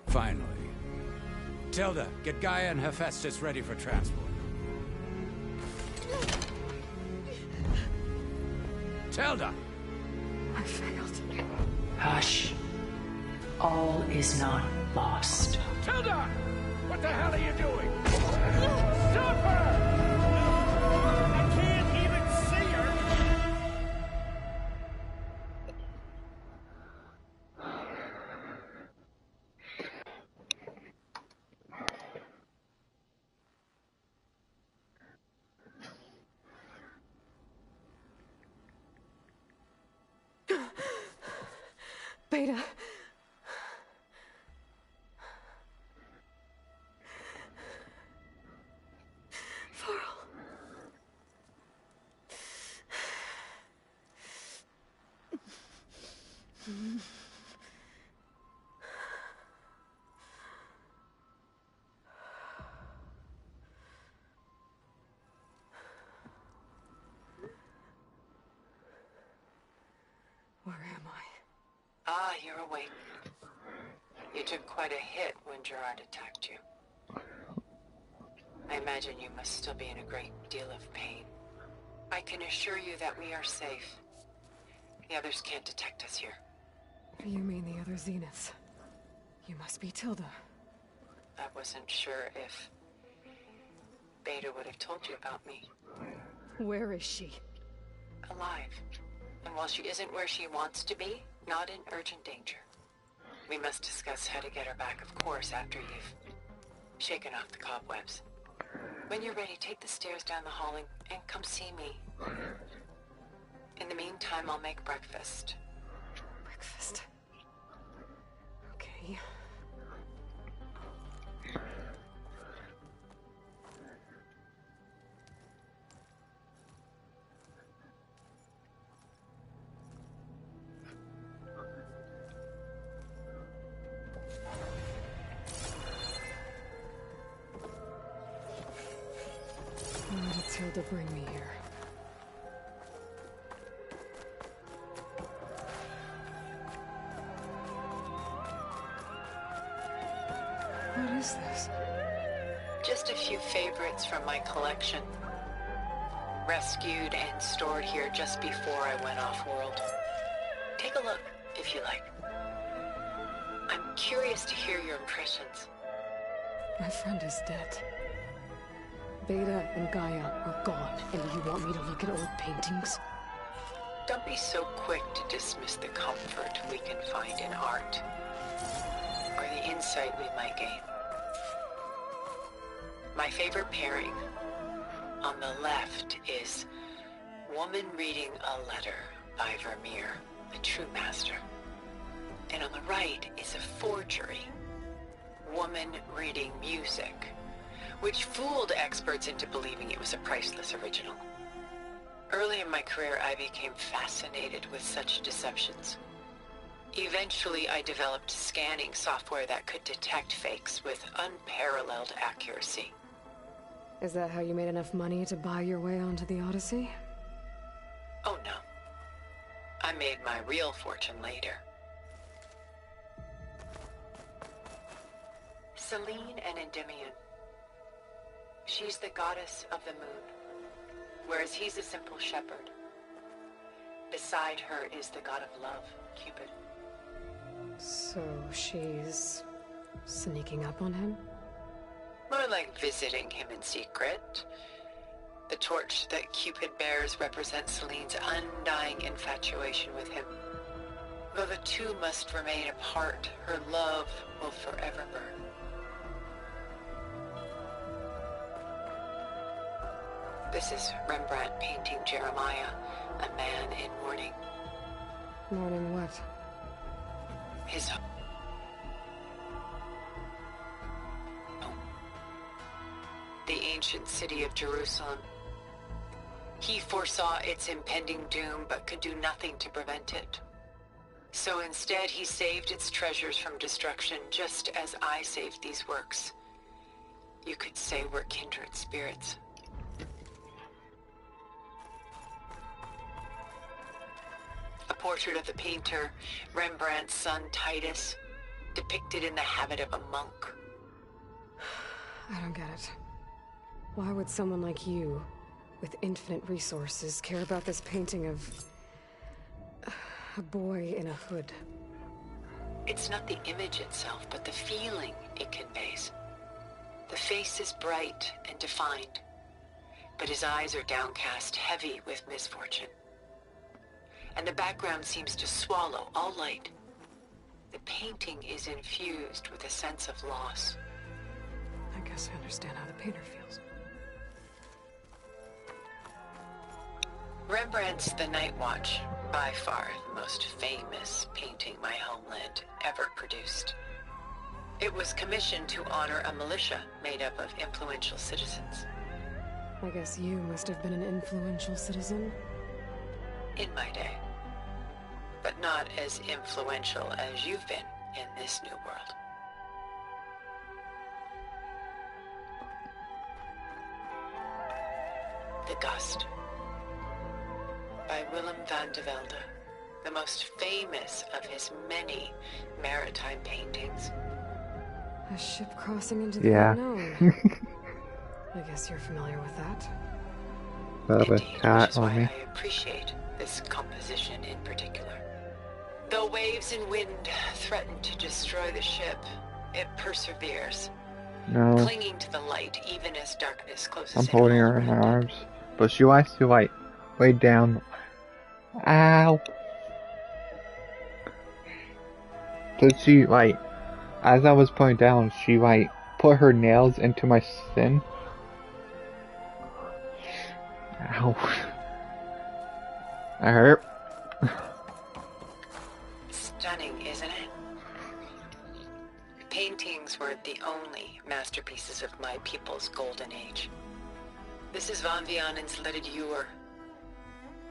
Finally. Tilda, get Gaia and Hephaestus ready for transport. Tilda! I failed. Hush. All is not lost. Tilda! What the hell are you doing? Stop her! I can't even see her! Beta. Where am I? Ah, you're awake. You took quite a hit when Gerard attacked you. I imagine you must still be in a great deal of pain. I can assure you that we are safe. The others can't detect us here. You mean the other Zeniths? You must be Tilda. I wasn't sure if Beta would have told you about me. Where is she? Alive. And while she isn't where she wants to be, not in urgent danger. We must discuss how to get her back, of course, after you've shaking off the cobwebs. When you're ready, take the stairs down the hall and come see me. In the meantime, I'll make breakfast. Breakfast. Okay. Why did Tilda bring me here? What is this? Just a few favorites from my collection. Rescued and stored here just before I went off-world. Take a look, if you like. I'm curious to hear your impressions. My friend is dead. Beta and Gaia are gone, and you want me to look at old paintings? Don't be so quick to dismiss the comfort we can find in art, or the insight we might gain. My favorite pairing on the left is Woman Reading a Letter by Vermeer, a true master. And on the right is a forgery, Woman Reading Music, which fooled experts into believing it was a priceless original. Early in my career, I became fascinated with such deceptions. Eventually, I developed scanning software that could detect fakes with unparalleled accuracy. Is that how you made enough money to buy your way onto the Odyssey? Oh no. I made my real fortune later. Selene and Endymion. She's the goddess of the moon, whereas he's a simple shepherd. Beside her is the god of love, Cupid. So she's sneaking up on him? More like visiting him in secret. The torch that Cupid bears represents Selene's undying infatuation with him. Though the two must remain apart, her love will forever burn. This is Rembrandt painting Jeremiah, a man in mourning. Mourning what? His home. The ancient city of Jerusalem. He foresaw its impending doom, but could do nothing to prevent it. So instead, he saved its treasures from destruction, just as I saved these works. You could say we're kindred spirits. A portrait of the painter, Rembrandt's son Titus, depicted in the habit of a monk. I don't get it. Why would someone like you, with infinite resources, care about this painting of a boy in a hood? It's not the image itself, but the feeling it conveys. The face is bright and defined, but his eyes are downcast, heavy with misfortune. And the background seems to swallow all light. The painting is infused with a sense of loss. I guess I understand how the painter feels. Rembrandt's The Night Watch, by far the most famous painting my homeland ever produced. It was commissioned to honor a militia made up of influential citizens. I guess you must have been an influential citizen? In my day. But not as influential as you've been in this new world. The Gust, by Willem van de Velde, the most famous of his many maritime paintings. A ship crossing into the Yeah. unknown. I guess you're familiar with that. Got a Which cat is on why me. I appreciate this composition in particular. Though waves and wind threaten to destroy the ship, it perseveres, No, clinging to the light even as darkness closes I'm in holding all her in my around it. arms, but she likes to like lay down. Ow! So she like, as I was putting down, she like put her nails into my skin. Ow. That hurt. Stunning, isn't it? Paintings were the only masterpieces of my people's golden age. This is Von Vianen's leaded ewer,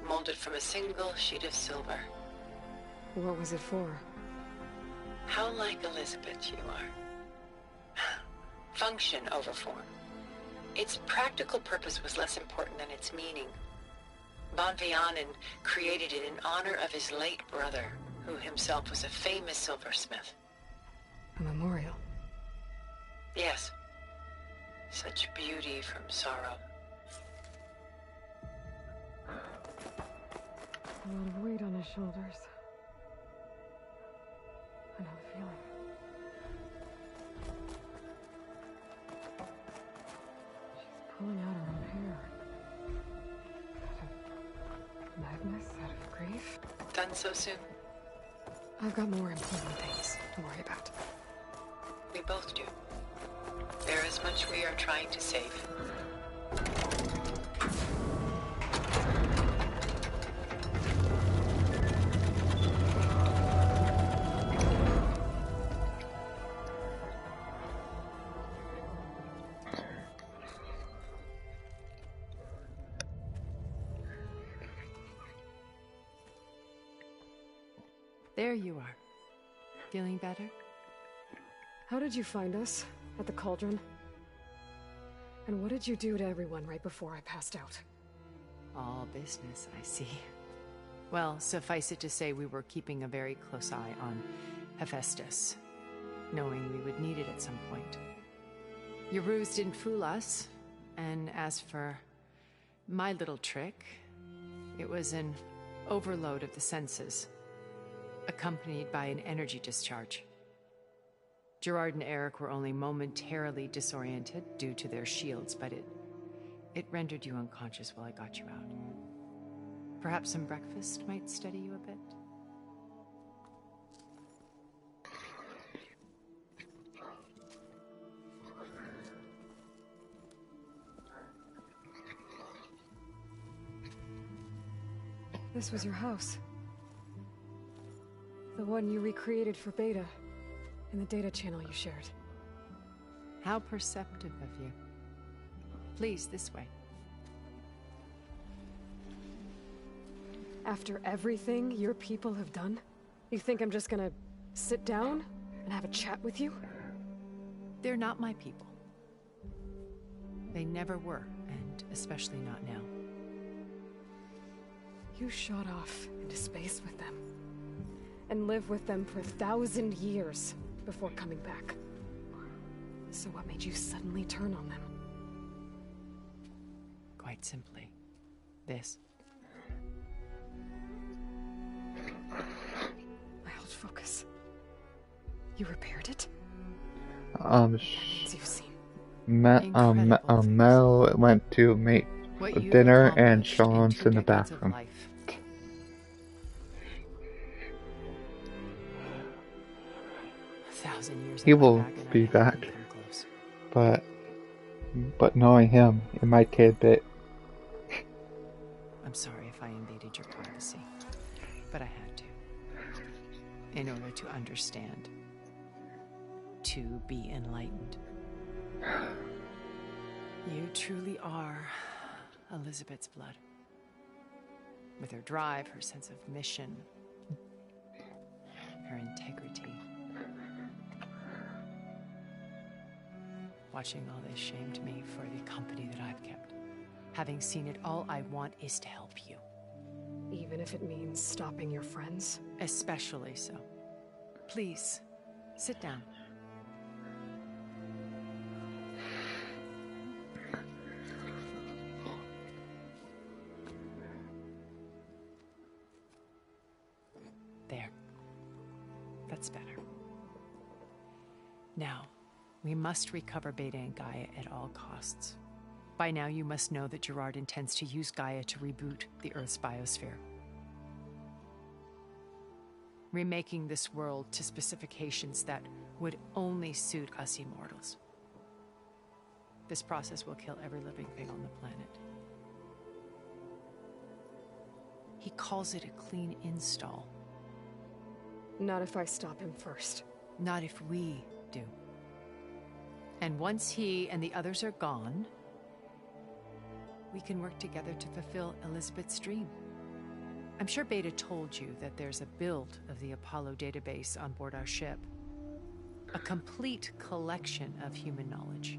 molded from a single sheet of silver. What was it for? How like Elizabeth you are. Function over form. Its practical purpose was less important than its meaning. Von Vianen created it in honor of his late brother, who himself was a famous silversmith. A memorial. Yes. Such beauty from sorrow. A lot of weight on his shoulders. I know the feeling. She's pulling out her own hair. Out of madness, out of grief. Done so soon? I've got more important things to worry about. We both do. There is much we are trying to save. There you are. Feeling better? How did you find us? At the cauldron? And what did you do to everyone right before I passed out? All business, I see. Well, suffice it to say we were keeping a very close eye on Hephaestus, knowing we would need it at some point. Your ruse didn't fool us, and as for my little trick, it was an overload of the senses, accompanied by an energy discharge. Gerard and Eric were only momentarily disoriented due to their shields, but it rendered you unconscious while I got you out. Perhaps some breakfast might steady you a bit? This was your house. The one you recreated for Beta, in the data channel you shared. How perceptive of you. Please, this way. After everything your people have done, you think I'm just gonna sit down and have a chat with you? They're not my people. They never were, and especially not now. You shot off into space with them, and lived with them for 1,000 years before coming back. So what made you suddenly turn on them? Quite simply, this. My old focus. You repaired it? You've seen. Mel went to make dinner and Sean's in the bathroom. He will be back, but knowing him, it might take a bit. I'm sorry if I invaded your privacy, but I had to. In order to understand. To be enlightened. You truly are Elizabeth's blood. With her drive, her sense of mission, her integrity. Watching all this shamed me for the company that I've kept. Having seen it, all I want is to help you. Even if it means stopping your friends? Especially so. Please, sit down. There. That's better. Now, we must recover Beta and Gaia at all costs. By now, you must know that Gerard intends to use Gaia to reboot the Earth's biosphere. Remaking this world to specifications that would only suit us immortals. This process will kill every living thing on the planet. He calls it a clean install. Not if I stop him first. Not if we do. And once he and the others are gone, we can work together to fulfill Elizabeth's dream. I'm sure Beta told you that there's a build of the Apollo database on board our ship. A complete collection of human knowledge.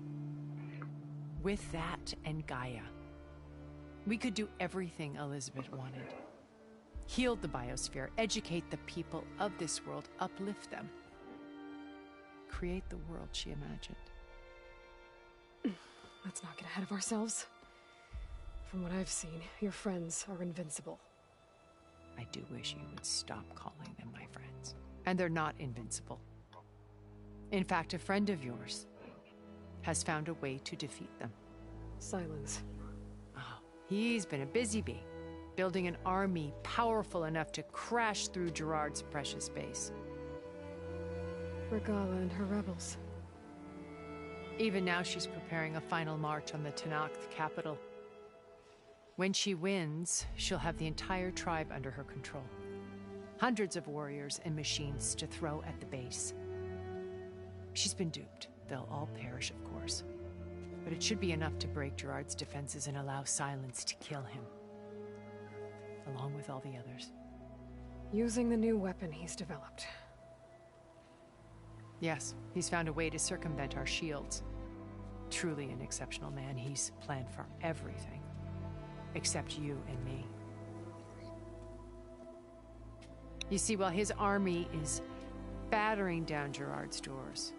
With that and Gaia, we could do everything Elizabeth wanted. Heal the biosphere, educate the people of this world, uplift them. Create the world she imagined. Let's not get ahead of ourselves. From what I've seen, your friends are invincible. I do wish you would stop calling them my friends. And they're not invincible. In fact, a friend of yours has found a way to defeat them. Silence. Oh, he's been a busy bee, building an army powerful enough to crash through Gerard's precious base. Regala and her rebels. Even now she's preparing a final march on the Tenakth capital. When she wins, she'll have the entire tribe under her control. Hundreds of warriors and machines to throw at the base. She's been duped. They'll all perish, of course. But it should be enough to break Gerard's defenses and allow Silence to kill him. Along with all the others. Using the new weapon he's developed. Yes, he's found a way to circumvent our shields. Truly an exceptional man. He's planned for everything. Except you and me. You see, while his army is battering down Gerard's doors,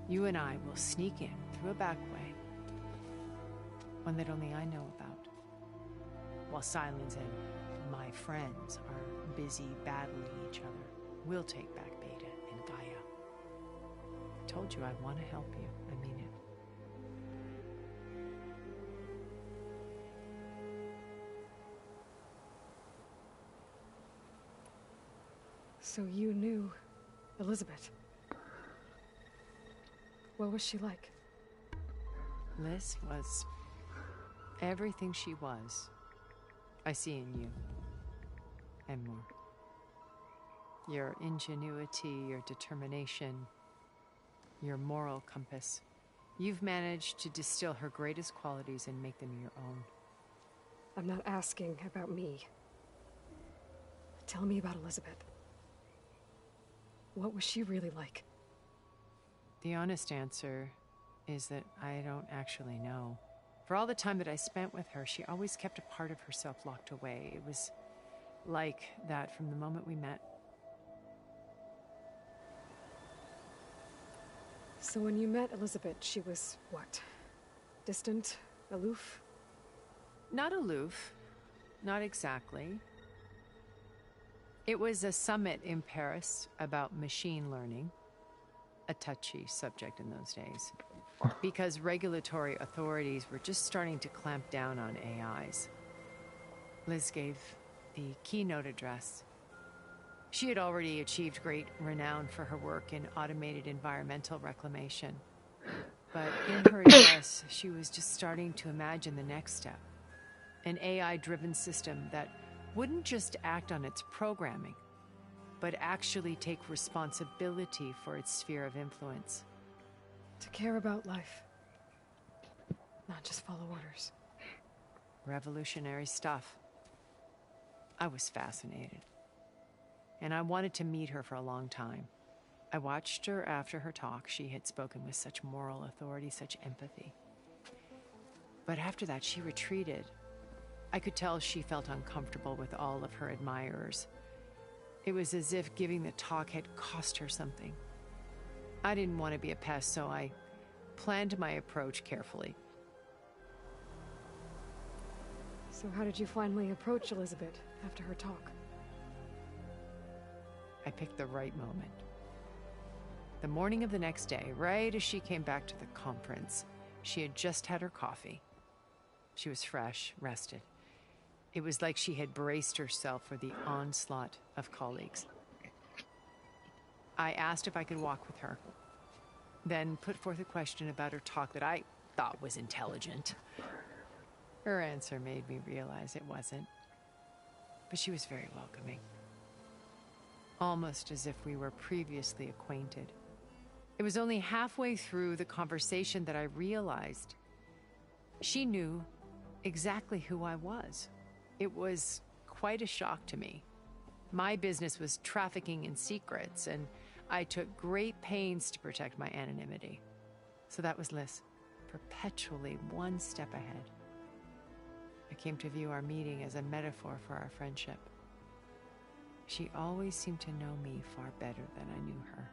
you and I will sneak in through a back way. One that only I know about. While Silence and my friends are busy battling each other, we'll take back Beta and Gaia. I told you I want to help you. I mean it. So you knew Elizabeth. What was she like? Liz was everything she was. I see in you. And more. Your ingenuity, your determination, your moral compass. You've managed to distill her greatest qualities and make them your own. I'm not asking about me. Tell me about Elizabeth. What was she really like? The honest answer is that I don't actually know. For all the time that I spent with her, she always kept a part of herself locked away. It was like that from the moment we met. So when you met Elizabeth, she was what? Distant? Aloof? Not aloof. Not exactly. It was a summit in Paris about machine learning. A touchy subject in those days. Because regulatory authorities were just starting to clamp down on AIs. Liz gave the keynote address. She had already achieved great renown for her work in automated environmental reclamation. But in her address, she was just starting to imagine the next step. An AI-driven system that wouldn't just act on its programming, but actually take responsibility for its sphere of influence. To care about life. Not just follow orders. Revolutionary stuff. I was fascinated. And I wanted to meet her for a long time. I watched her after her talk. She had spoken with such moral authority, such empathy. But after that, she retreated. I could tell she felt uncomfortable with all of her admirers. It was as if giving the talk had cost her something. I didn't want to be a pest, so I planned my approach carefully. So how did you finally approach Elizabeth after her talk? I picked the right moment. The morning of the next day, right as she came back to the conference, she had just had her coffee. She was fresh, rested. It was like she had braced herself for the onslaught of colleagues. I asked if I could walk with her, then put forth a question about her talk that I thought was intelligent. Her answer made me realize it wasn't. But she was very welcoming. Almost as if we were previously acquainted. It was only halfway through the conversation that I realized she knew exactly who I was. It was quite a shock to me. My business was trafficking in secrets, and I took great pains to protect my anonymity. So that was Liz, perpetually one step ahead. I came to view our meeting as a metaphor for our friendship. She always seemed to know me far better than I knew her.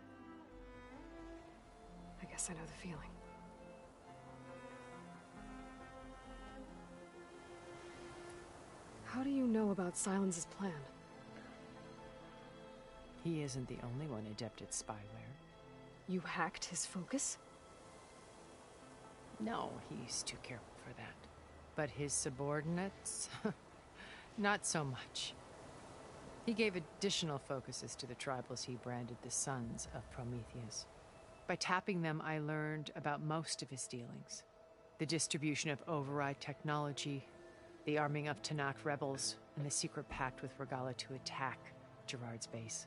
I guess I know the feeling. How do you know about Silence's plan? He isn't the only one adept at spyware. You hacked his focus? No, he's too careful for that. But his subordinates? Not so much. He gave additional focuses to the tribals he branded the Sons of Prometheus. By tapping them, I learned about most of his dealings. The distribution of override technology, the arming of Tanakh rebels, and the secret pact with Regalla to attack Gerard's base.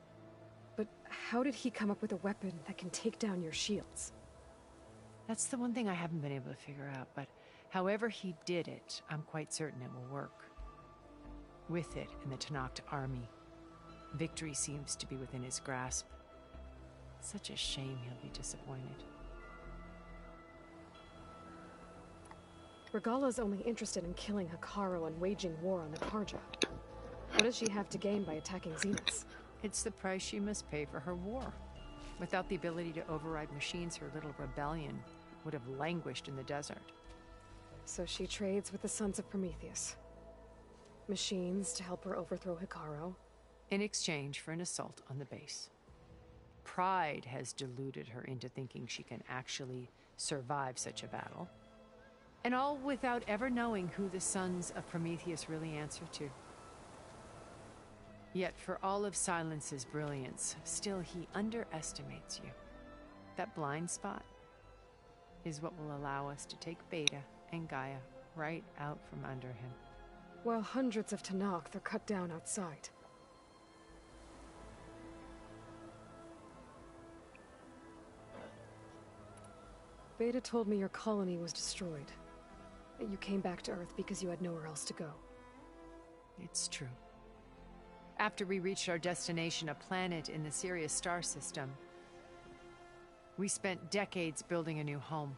But how did he come up with a weapon that can take down your shields? That's the one thing I haven't been able to figure out, but however he did it, I'm quite certain it will work. With it and the Tanakh army, victory seems to be within his grasp. Such a shame he'll be disappointed. Regalla's only interested in killing Hekarro and waging war on the Karja. What does she have to gain by attacking Zeniths? It's the price she must pay for her war. Without the ability to override machines, her little rebellion would have languished in the desert. So she trades with the Sons of Prometheus. Machines to help her overthrow Hekarro. In exchange for an assault on the base. Pride has deluded her into thinking she can actually survive such a battle. And all without ever knowing who the Sons of Prometheus really answer to. Yet for all of Silence's brilliance, still he underestimates you. That blind spot is what will allow us to take Beta and Gaia right out from under him. While hundreds of Tanakh are cut down outside. Beta told me your colony was destroyed. That you came back to Earth because you had nowhere else to go. It's true. After we reached our destination, a planet in the Sirius star system, we spent decades building a new home.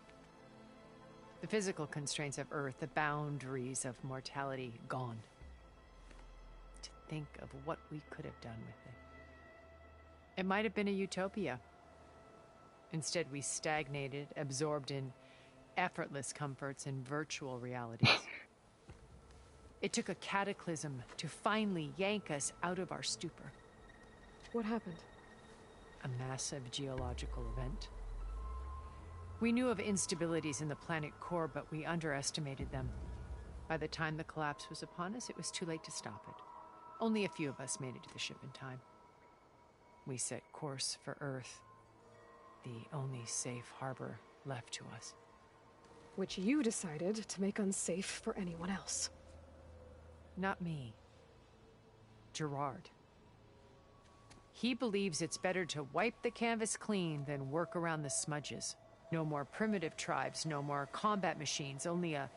The physical constraints of Earth, the boundaries of mortality, gone. To think of what we could have done with it. It might have been a utopia. Instead, we stagnated, absorbed in effortless comforts and virtual realities. It took a cataclysm to finally yank us out of our stupor. What happened? A massive geological event. We knew of instabilities in the planet core, but we underestimated them. By the time the collapse was upon us, it was too late to stop it. Only a few of us made it to the ship in time. We set course for Earth, the only safe harbor left to us. Which you decided to make unsafe for anyone else. Not me. Gerard. He believes it's better to wipe the canvas clean than work around the smudges. No more primitive tribes, no more combat machines, only a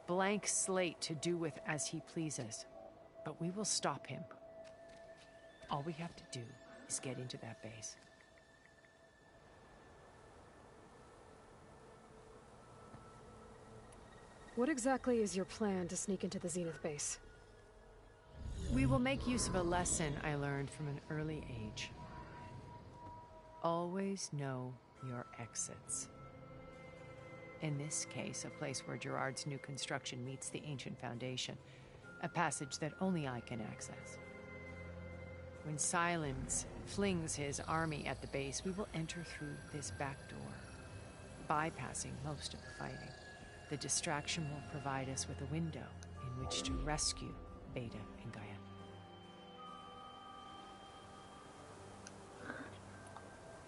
blank slate to do with as he pleases. But we will stop him. All we have to do is get into that base. What exactly is your plan to sneak into the Zenith base? We will make use of a lesson I learned from an early age. Always know your exits. In this case, a place where Gerard's new construction meets the ancient foundation, a passage that only I can access. When Silence flings his army at the base, we will enter through this back door, bypassing most of the fighting. The distraction will provide us with a window in which to rescue Beta and Gaia.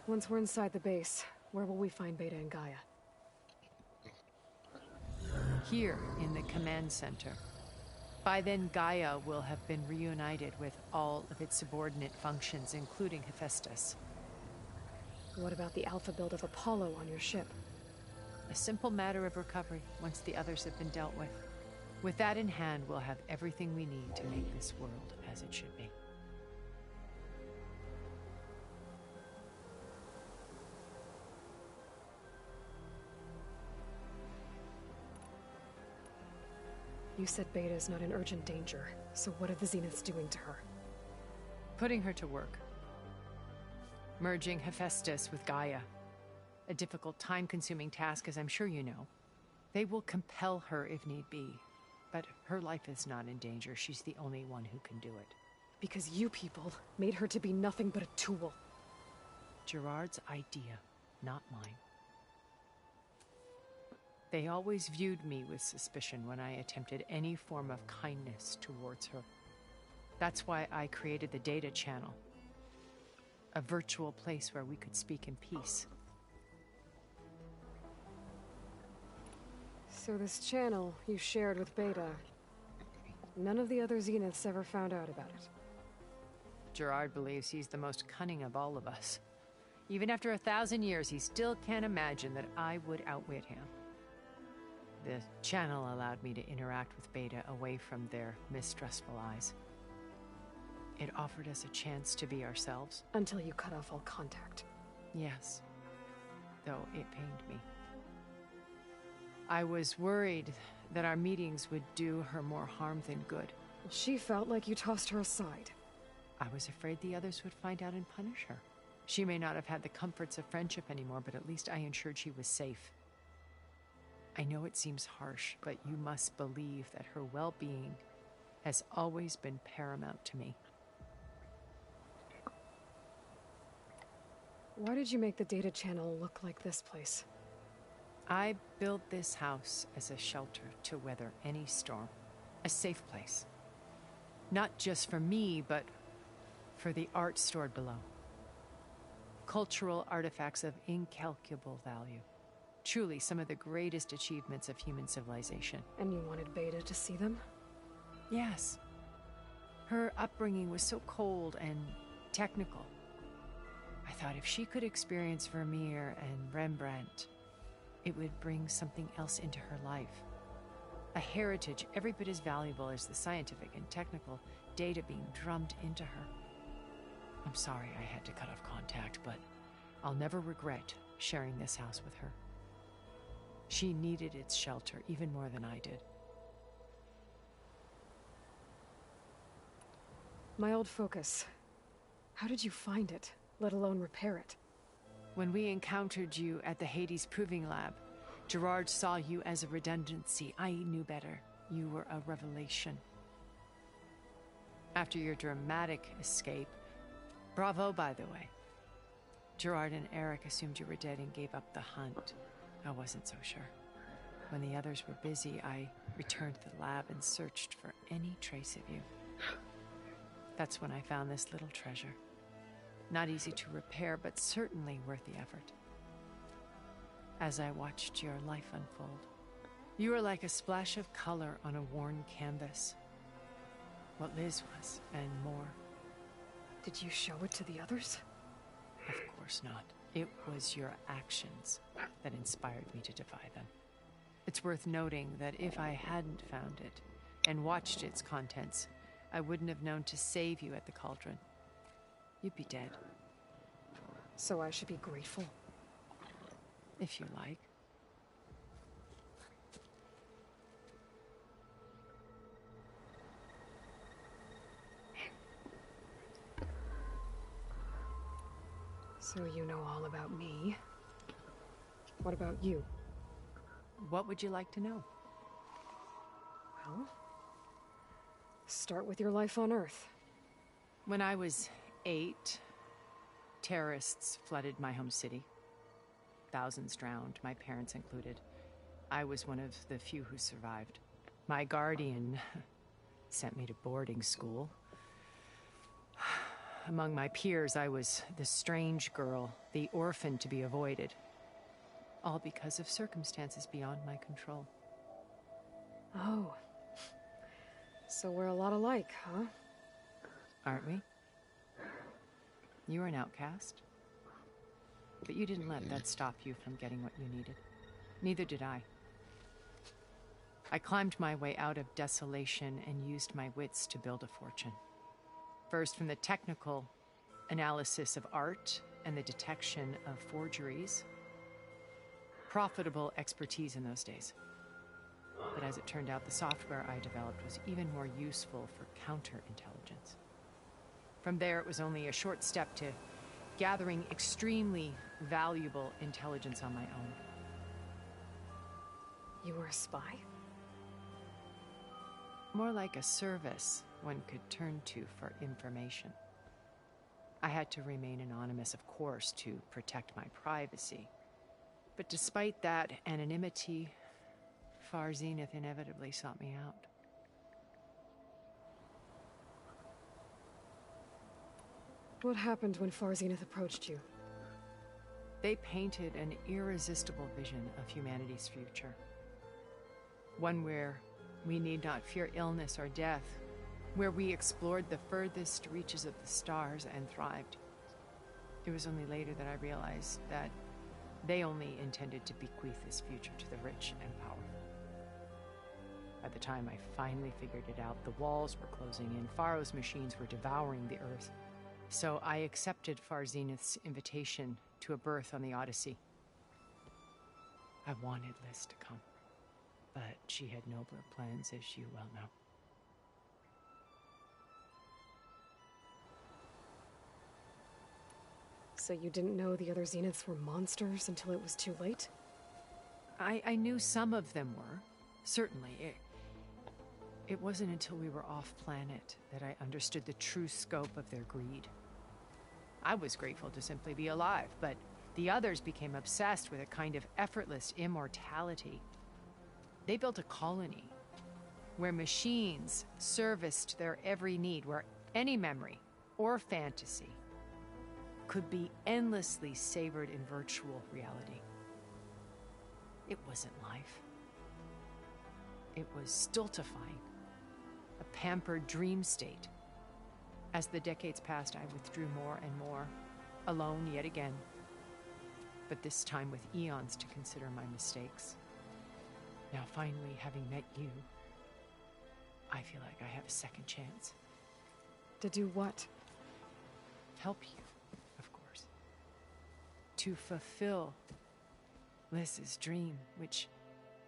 Once we're inside the base, where will we find Beta and Gaia? here in the command center. By then, Gaia will have been reunited with all of its subordinate functions, including Hephaestus. What about the alpha build of Apollo on your ship? A simple matter of recovery once the others have been dealt with. With that in hand, we'll have everything we need to make this world as it should be. You said Beta's not in urgent danger, so what are the Zeniths doing to her? Putting her to work. Merging Hephaestus with Gaia. A difficult, time-consuming task, as I'm sure you know. They will compel her if need be. But her life is not in danger. She's the only one who can do it. Because you people made her to be nothing but a tool. Gerard's idea, not mine. They always viewed me with suspicion when I attempted any form of kindness towards her. That's why I created the data channel. A virtual place where we could speak in peace. So this channel you shared with Beta, none of the other Zeniths ever found out about it? Gerard believes he's the most cunning of all of us. Even after 1,000 years, he still can't imagine that I would outwit him. The channel allowed me to interact with Beta away from their mistrustful eyes. It offered us a chance to be ourselves. Until you cut off all contact. Yes. Though it pained me. I was worried that our meetings would do her more harm than good. She felt like you tossed her aside. I was afraid the others would find out and punish her. She may not have had the comforts of friendship anymore, but at least I ensured she was safe. I know it seems harsh, but you must believe that her well-being has always been paramount to me. Why did you make the data channel look like this place? I built this house as a shelter to weather any storm. A safe place. Not just for me, but for the art stored below. Cultural artifacts of incalculable value. Truly some of the greatest achievements of human civilization. And you wanted Beta to see them? Yes. Her upbringing was so cold and technical. I thought if she could experience Vermeer and Rembrandt, it would bring something else into her life. A heritage every bit as valuable as the scientific and technical data being drummed into her. I'm sorry I had to cut off contact, but I'll never regret sharing this house with her. She needed its shelter even more than I did. My old focus. How did you find it, let alone repair it? When we encountered you at the Hades Proving Lab, Gerard saw you as a redundancy. I knew better. You were a revelation. After your dramatic escape, bravo, by the way. Gerard and Eric assumed you were dead and gave up the hunt. I wasn't so sure. When the others were busy, I returned to the lab and searched for any trace of you. That's when I found this little treasure. Not easy to repair, but certainly worth the effort. As I watched your life unfold, you were like a splash of color on a worn canvas. What Liz was, and more. Did you show it to the others? Of course not. It was your actions that inspired me to defy them. It's worth noting that if I hadn't found it and watched its contents, I wouldn't have known to save you at the cauldron. You'd be dead. So I should be grateful? If you like. So you know all about me. What about you? What would you like to know? Well, start with your life on Earth. When I was 8, terrorists flooded my home city. Thousands drowned, my parents included. I was one of the few who survived. My guardian sent me to boarding school. Among my peers, I was the strange girl, the orphan to be avoided. All because of circumstances beyond my control. Oh. So we're a lot alike, huh? Aren't we? You were an outcast. But you didn't let that stop you from getting what you needed. Neither did I. I climbed my way out of desolation and used my wits to build a fortune. First, from the technical analysis of art and the detection of forgeries. Profitable expertise in those days. But as it turned out, the software I developed was even more useful for counterintelligence. From there, it was only a short step to gathering extremely valuable intelligence on my own. You were a spy? More like a service one could turn to for information. I had to remain anonymous, of course, to protect my privacy. But despite that anonymity, Far Zenith inevitably sought me out. What happened when Far Zenith approached you? They painted an irresistible vision of humanity's future. One where we need not fear illness or death, where we explored the furthest reaches of the stars and thrived. It was only later that I realized that they only intended to bequeath this future to the rich and powerful. By the time I finally figured it out, the walls were closing in, Faro's machines were devouring the Earth. So I accepted Far Zenith's invitation to a berth on the Odyssey. I wanted Liz to come, but she had nobler plans, as you well know. So you didn't know the other Zeniths were monsters until it was too late? I knew some of them were, certainly. It wasn't until we were off-planet that I understood the true scope of their greed. I was grateful to simply be alive, but the others became obsessed with a kind of effortless immortality. They built a colony where machines serviced their every need, where any memory or fantasy could be endlessly savored in virtual reality. It wasn't life. It was stultifying, a pampered dream state. As the decades passed, I withdrew more and more, alone yet again, but this time with eons to consider my mistakes. Now finally, having met you, I feel like I have a second chance. To do what? Help you, of course. To fulfill Liz's dream, which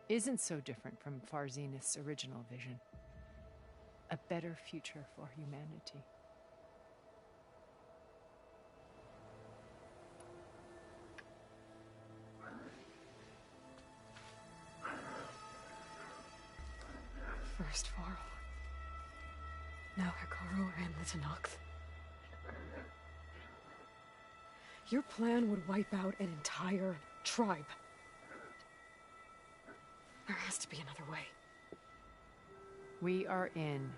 isn't so different from Far Zenith's original vision. A better future for humanity. First Faro, now Hekarro and the Tenakth. Your plan would wipe out an entire tribe. There has to be another way. We are in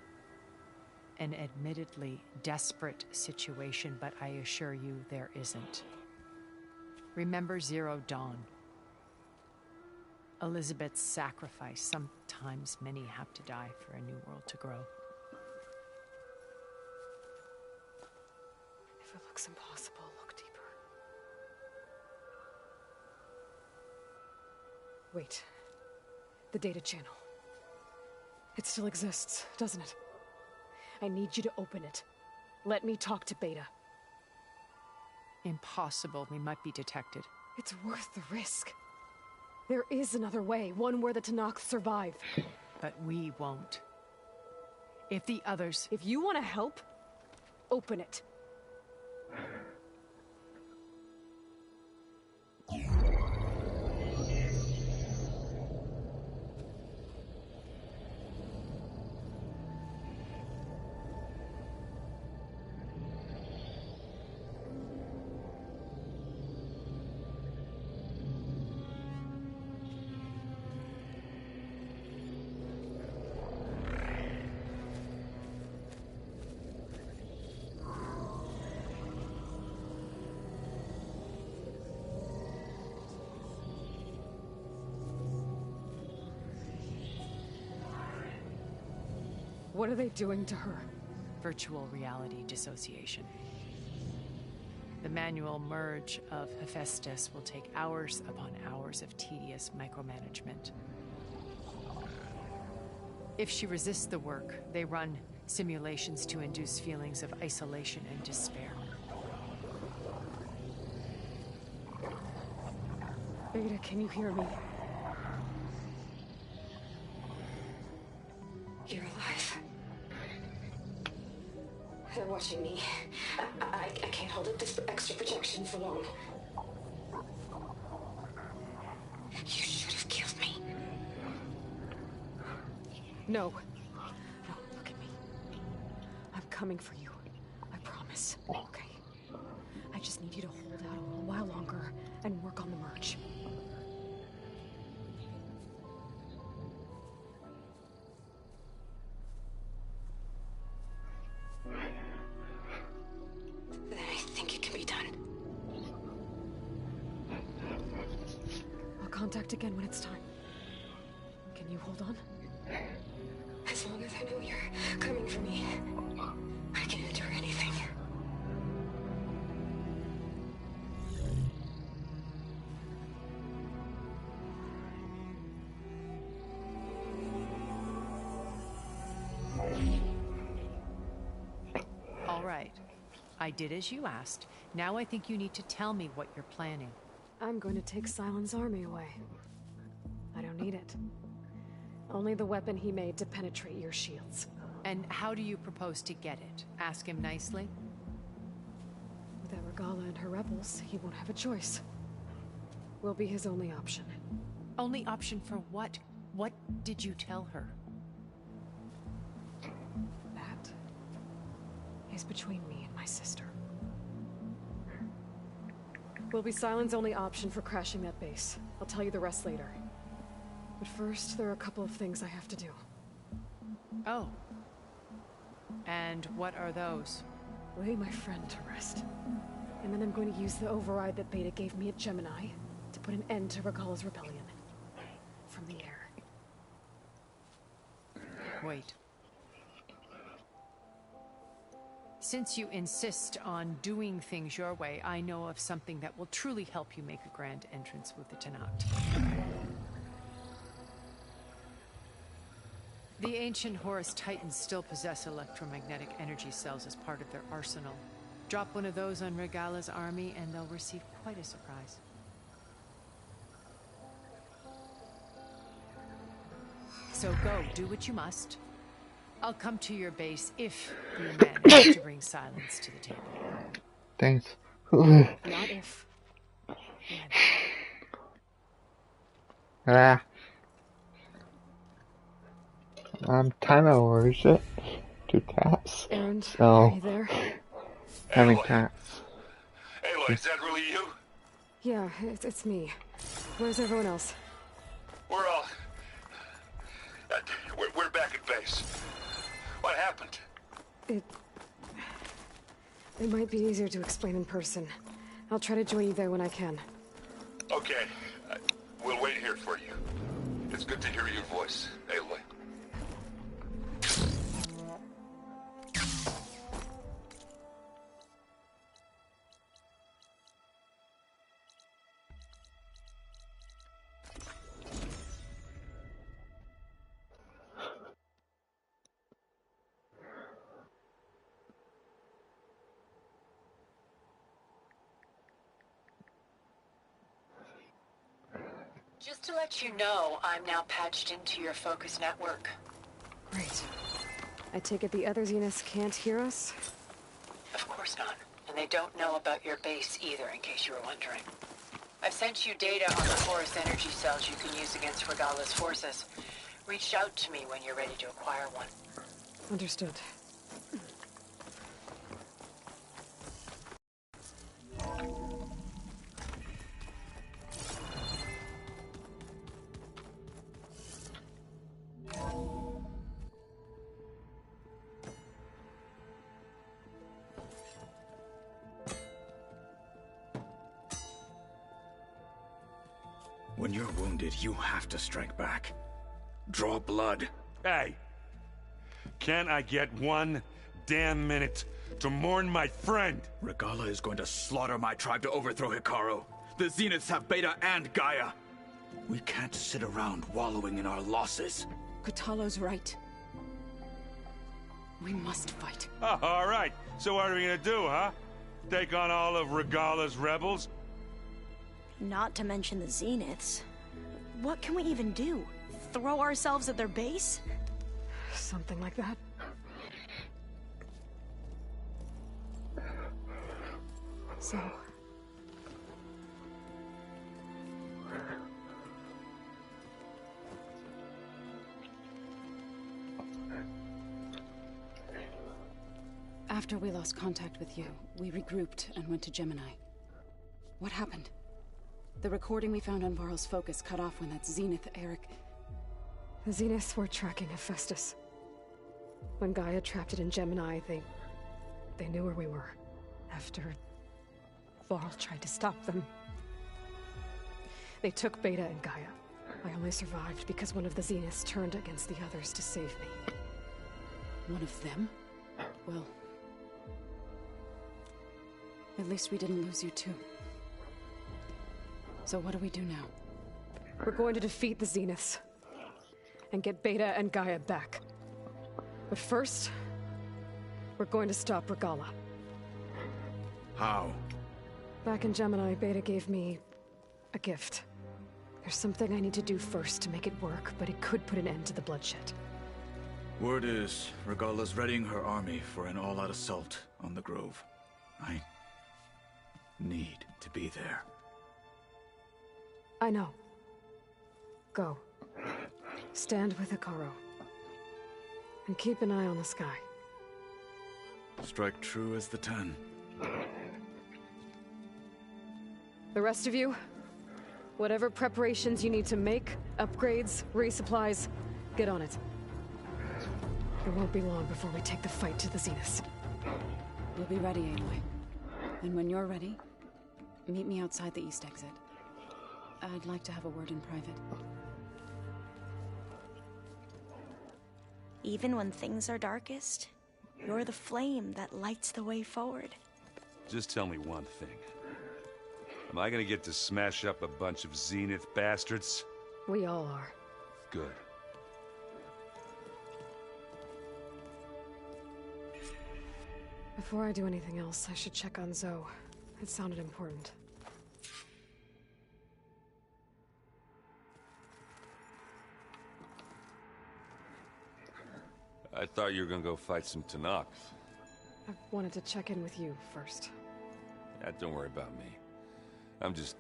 an admittedly desperate situation, but I assure you there isn't. Remember Zero Dawn. Elizabeth's sacrifice. Sometimes many have to die for a new world to grow. If it looks impossible, look deeper. Wait. The data channel. It still exists, doesn't it? I need you to open it. Let me talk to Beta. Impossible. We might be detected. It's worth the risk. There is another way, one where the Tenakth survive. But we won't. If the others... If you want to help, open it. What are they doing to her? Virtual reality dissociation. The manual merge of Hephaestus will take hours upon hours of tedious micromanagement. If she resists the work, they run simulations to induce feelings of isolation and despair. Beta, can you hear me? You're alive. They're watching me. I can't hold up this extra protection for long. You should have killed me. No. No, look at me. I'm coming for you. I promise. Okay? I just need you to hold out a little while longer and work on the merge. I think it can be done. I'll contact again when it's time. Can you hold on? As long as I know you're coming for me, I can endure anything. All right. I did as you asked. Now I think you need to tell me what you're planning. I'm going to take Sylens' army away. I don't need it. Only the weapon he made to penetrate your shields. And how do you propose to get it? Ask him nicely? Without Regalla and her rebels, he won't have a choice. We'll be his only option. Only option for what? What did you tell her? That is between me and my sister. Will be Sylens' only option for crashing that base. I'll tell you the rest later. But first, there are a couple of things I have to do. Oh. And what are those? Lay my friend to rest. And then I'm going to use the override that Beta gave me at Gemini to put an end to Regalla's rebellion. From the air. Wait. Since you insist on doing things your way, I know of something that will truly help you make a grand entrance with the Tenat. The ancient Horus Titans still possess electromagnetic energy cells as part of their arsenal. Drop one of those on Regalla's army and they'll receive quite a surprise. So go, do what you must. I'll come to your base if you manage to bring Sylens to the table. Thanks. Not if. Ah. I'm kind of allergic to cats. Erend, So, are you there? having cats. Aloy, is that really you? Yeah, it's me. Where's everyone else? We're all... we're back at base. What happened? It might be easier to explain in person. I'll try to join you there when I can. Okay. We'll wait here for you. It's good to hear your voice, Aloy. Just to let you know, I'm now patched into your focus network. Great. I take it the other Zeniths can't hear us? Of course not. And they don't know about your base either, in case you were wondering. I've sent you data on the Horus energy cells you can use against Regalla's forces. Reach out to me when you're ready to acquire one. Understood. When you're wounded, you have to strike back. Draw blood. Hey! Can I get one damn minute to mourn my friend? Regalla is going to slaughter my tribe to overthrow Hikaru. The Zeniths have Beta and Gaia. We can't sit around wallowing in our losses. Kotallo's right. We must fight. Oh, all right. So what are we gonna do, huh? Take on all of Regalla's rebels? Not to mention the Zeniths. What can we even do? Throw ourselves at their base? Something like that. So... After we lost contact with you, we regrouped and went to Gemini. What happened? The recording we found on Varl's focus cut off when that Zenith Eric... The Zeniths were tracking Hephaestus. When Gaia trapped it in Gemini, they knew where we were. After Varl tried to stop them. They took Beta and Gaia. I only survived because one of the Zeniths turned against the others to save me. One of them? Well... at least we didn't lose you too. So what do we do now? We're going to defeat the Zeniths. And get Beta and Gaia back. But first... we're going to stop Regalla. How? Back in Gemini, Beta gave me... a gift. There's something I need to do first to make it work, but it could put an end to the bloodshed. Word is, Regalla's readying her army for an all-out assault on the Grove. I need to be there. I know. Go. Stand with Hikaru. And keep an eye on the sky. Strike true as the 10. The rest of you, whatever preparations you need to make, upgrades, resupplies, get on it. It won't be long before we take the fight to the Zeniths. We'll be ready, Aloy. And when you're ready, meet me outside the east exit. I'd like to have a word in private. Even when things are darkest, you're the flame that lights the way forward. Just tell me one thing. Am I gonna get to smash up a bunch of Zenith bastards? We all are. Good. Before I do anything else, I should check on Zoe. It sounded important. I thought you were gonna go fight some Tenakth. I wanted to check in with you first. Yeah, don't worry about me. I'm just,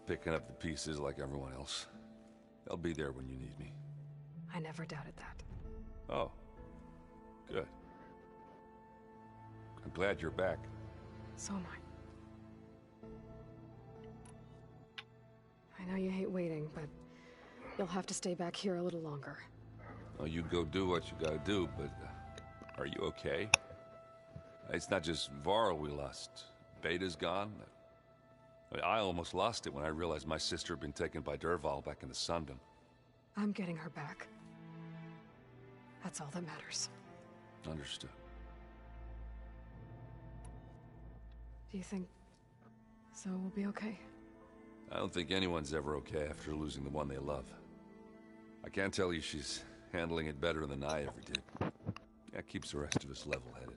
picking up the pieces like everyone else. I'll be there when you need me. I never doubted that. Oh. Good. I'm glad you're back. So am I. I know you hate waiting, but you'll have to stay back here a little longer. Well, you go do what you gotta do, but are you okay? It's not just Varl we lost. Beta's gone. I almost lost it when I realized my sister had been taken by Dervahl back in the Sundom. I'm getting her back. That's all that matters. Understood. Do you think Zoe will be okay? I don't think anyone's ever okay after losing the one they love. I can't tell you she's handling it better than I ever did. That keeps the rest of us level-headed.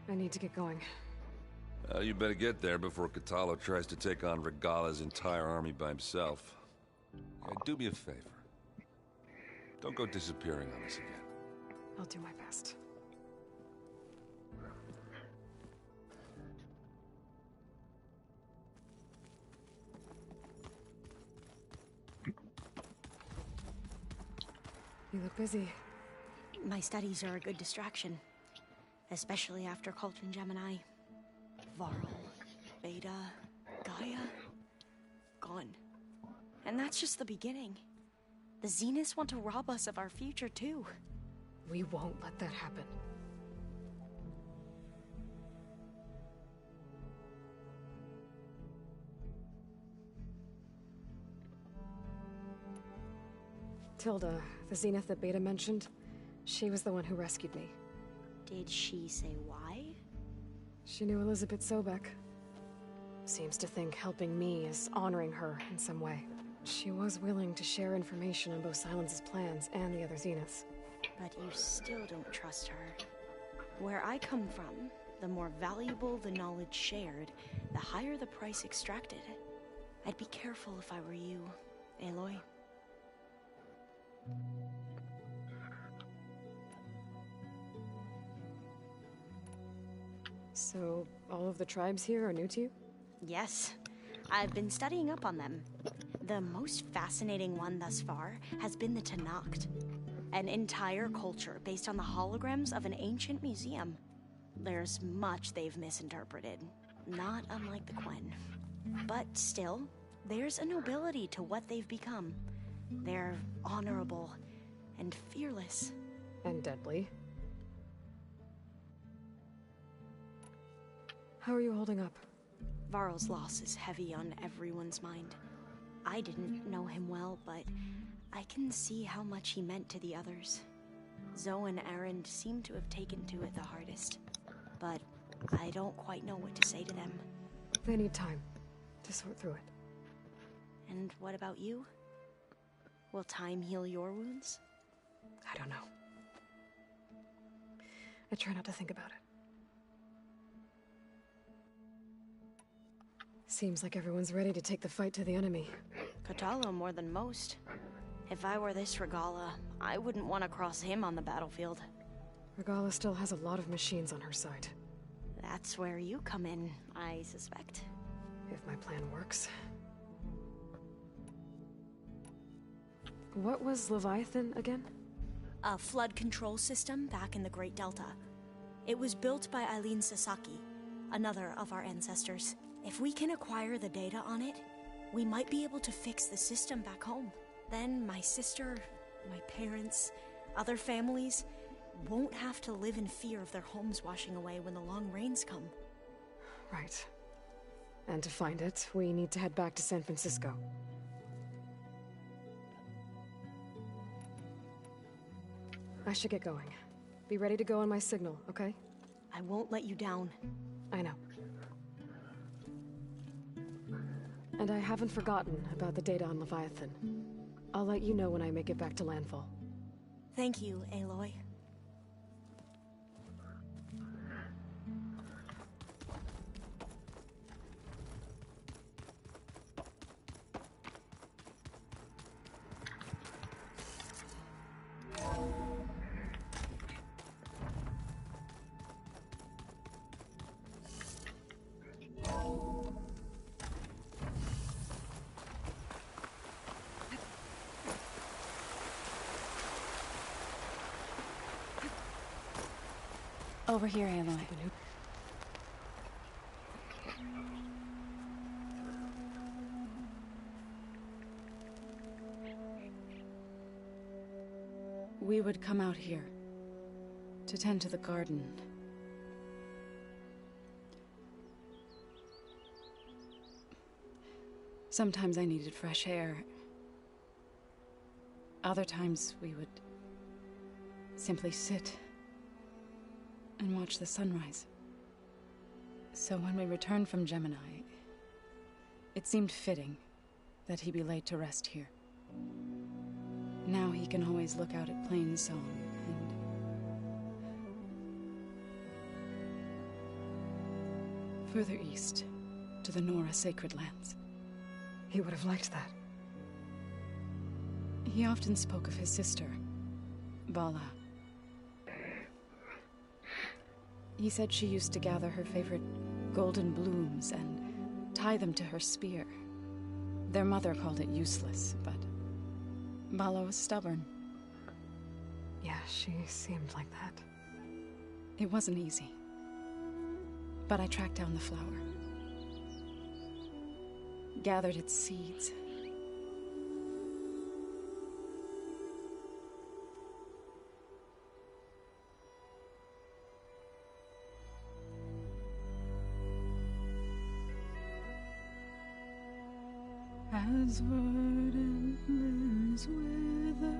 I need to get going. You better get there before Kotallo tries to take on Regalla's entire army by himself. Do me a favor. Don't go disappearing on us again. I'll do my best. You look busy. My studies are a good distraction. Especially after Cauldron Gemini. Varl, Beta, Gaia, gone. And that's just the beginning. The Zeniths want to rob us of our future too. We won't let that happen. Tilda, the Zenith that Beta mentioned, she was the one who rescued me. Did she say why? She knew Elizabeth Sobek. Seems to think helping me is honoring her in some way. She was willing to share information on both Silence's plans and the other Zeniths. But you still don't trust her. Where I come from, the more valuable the knowledge shared, the higher the price extracted. I'd be careful if I were you, Aloy. So, all of the tribes here are new to you? Yes. I've been studying up on them. The most fascinating one thus far has been the Tenakth, an entire culture based on the holograms of an ancient museum. There's much they've misinterpreted, not unlike the Quen. But still, there's a nobility to what they've become. They're honorable and fearless. And deadly. How are you holding up? Varl's loss is heavy on everyone's mind. I didn't know him well, but I can see how much he meant to the others. Zoe and Erend seem to have taken to it the hardest, but I don't quite know what to say to them. They need time to sort through it. And what about you? Will time heal your wounds? I don't know. I try not to think about it. Seems like everyone's ready to take the fight to the enemy. Kotallo more than most. If I were this Regalla, I wouldn't want to cross him on the battlefield. Regalla still has a lot of machines on her side. That's where you come in, I suspect. If my plan works. What was Leviathan again? A flood control system back in the Great Delta. It was built by Eileen Sasaki, another of our ancestors. If we can acquire the data on it, we might be able to fix the system back home. Then my sister, my parents, other families won't have to live in fear of their homes washing away when the long rains come. Right. And to find it, we need to head back to San Francisco. I should get going. Be ready to go on my signal, okay? I won't let you down. I know. And I haven't forgotten about the data on Leviathan. I'll let you know when I make it back to landfall. Thank you, Aloy. Over here, Aloy. We would come out here to tend to the garden. Sometimes I needed fresh air. Other times we would simply sit and watch the sunrise. So when we returned from Gemini, it seemed fitting that he be laid to rest here. Now he can always look out at Plainsong and... further east, to the Nora Sacred Lands. He would have liked that. He often spoke of his sister, Vala. He said she used to gather her favorite golden blooms and tie them to her spear. Their mother called it useless, but Vala was stubborn. Yeah, she seemed like that. It wasn't easy. But I tracked down the flower. Gathered its seeds. As word in leaves wither,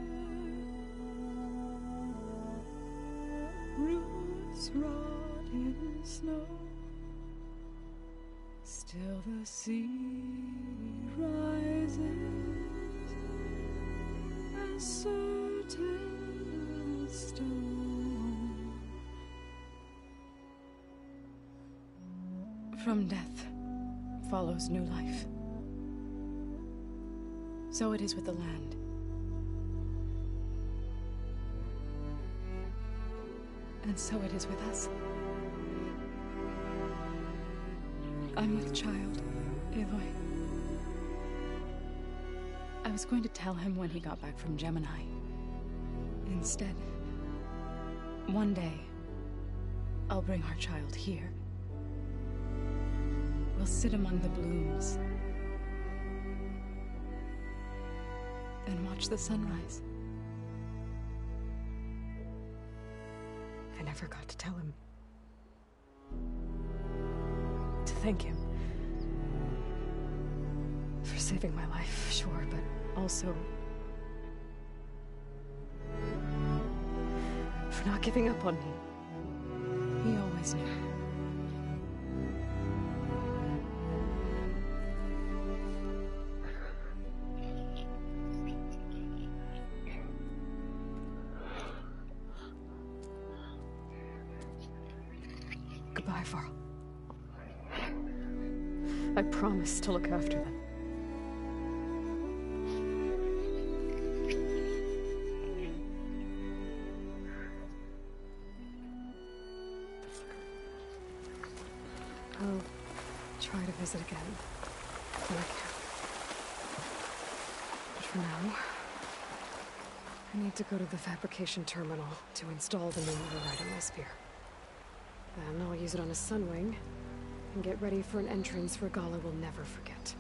roots rot in snow. Still the sea rises, as certain as stone. From death follows new life. So it is with the land. And so it is with us. I'm with child, Aloy. I was going to tell him when he got back from Gemini. Instead, one day, I'll bring our child here. We'll sit among the blooms and watch the sunrise. I never got to tell him. To thank him. For saving my life, sure, but also for not giving up on me. He always knew. Goodbye, Varl. I promise to look after them. I'll try to visit again when I can. But for now, I need to go to the fabrication terminal to install the new override on my sphere. Then I'll use it on a Sunwing and get ready for an entrance Regalla will never forget.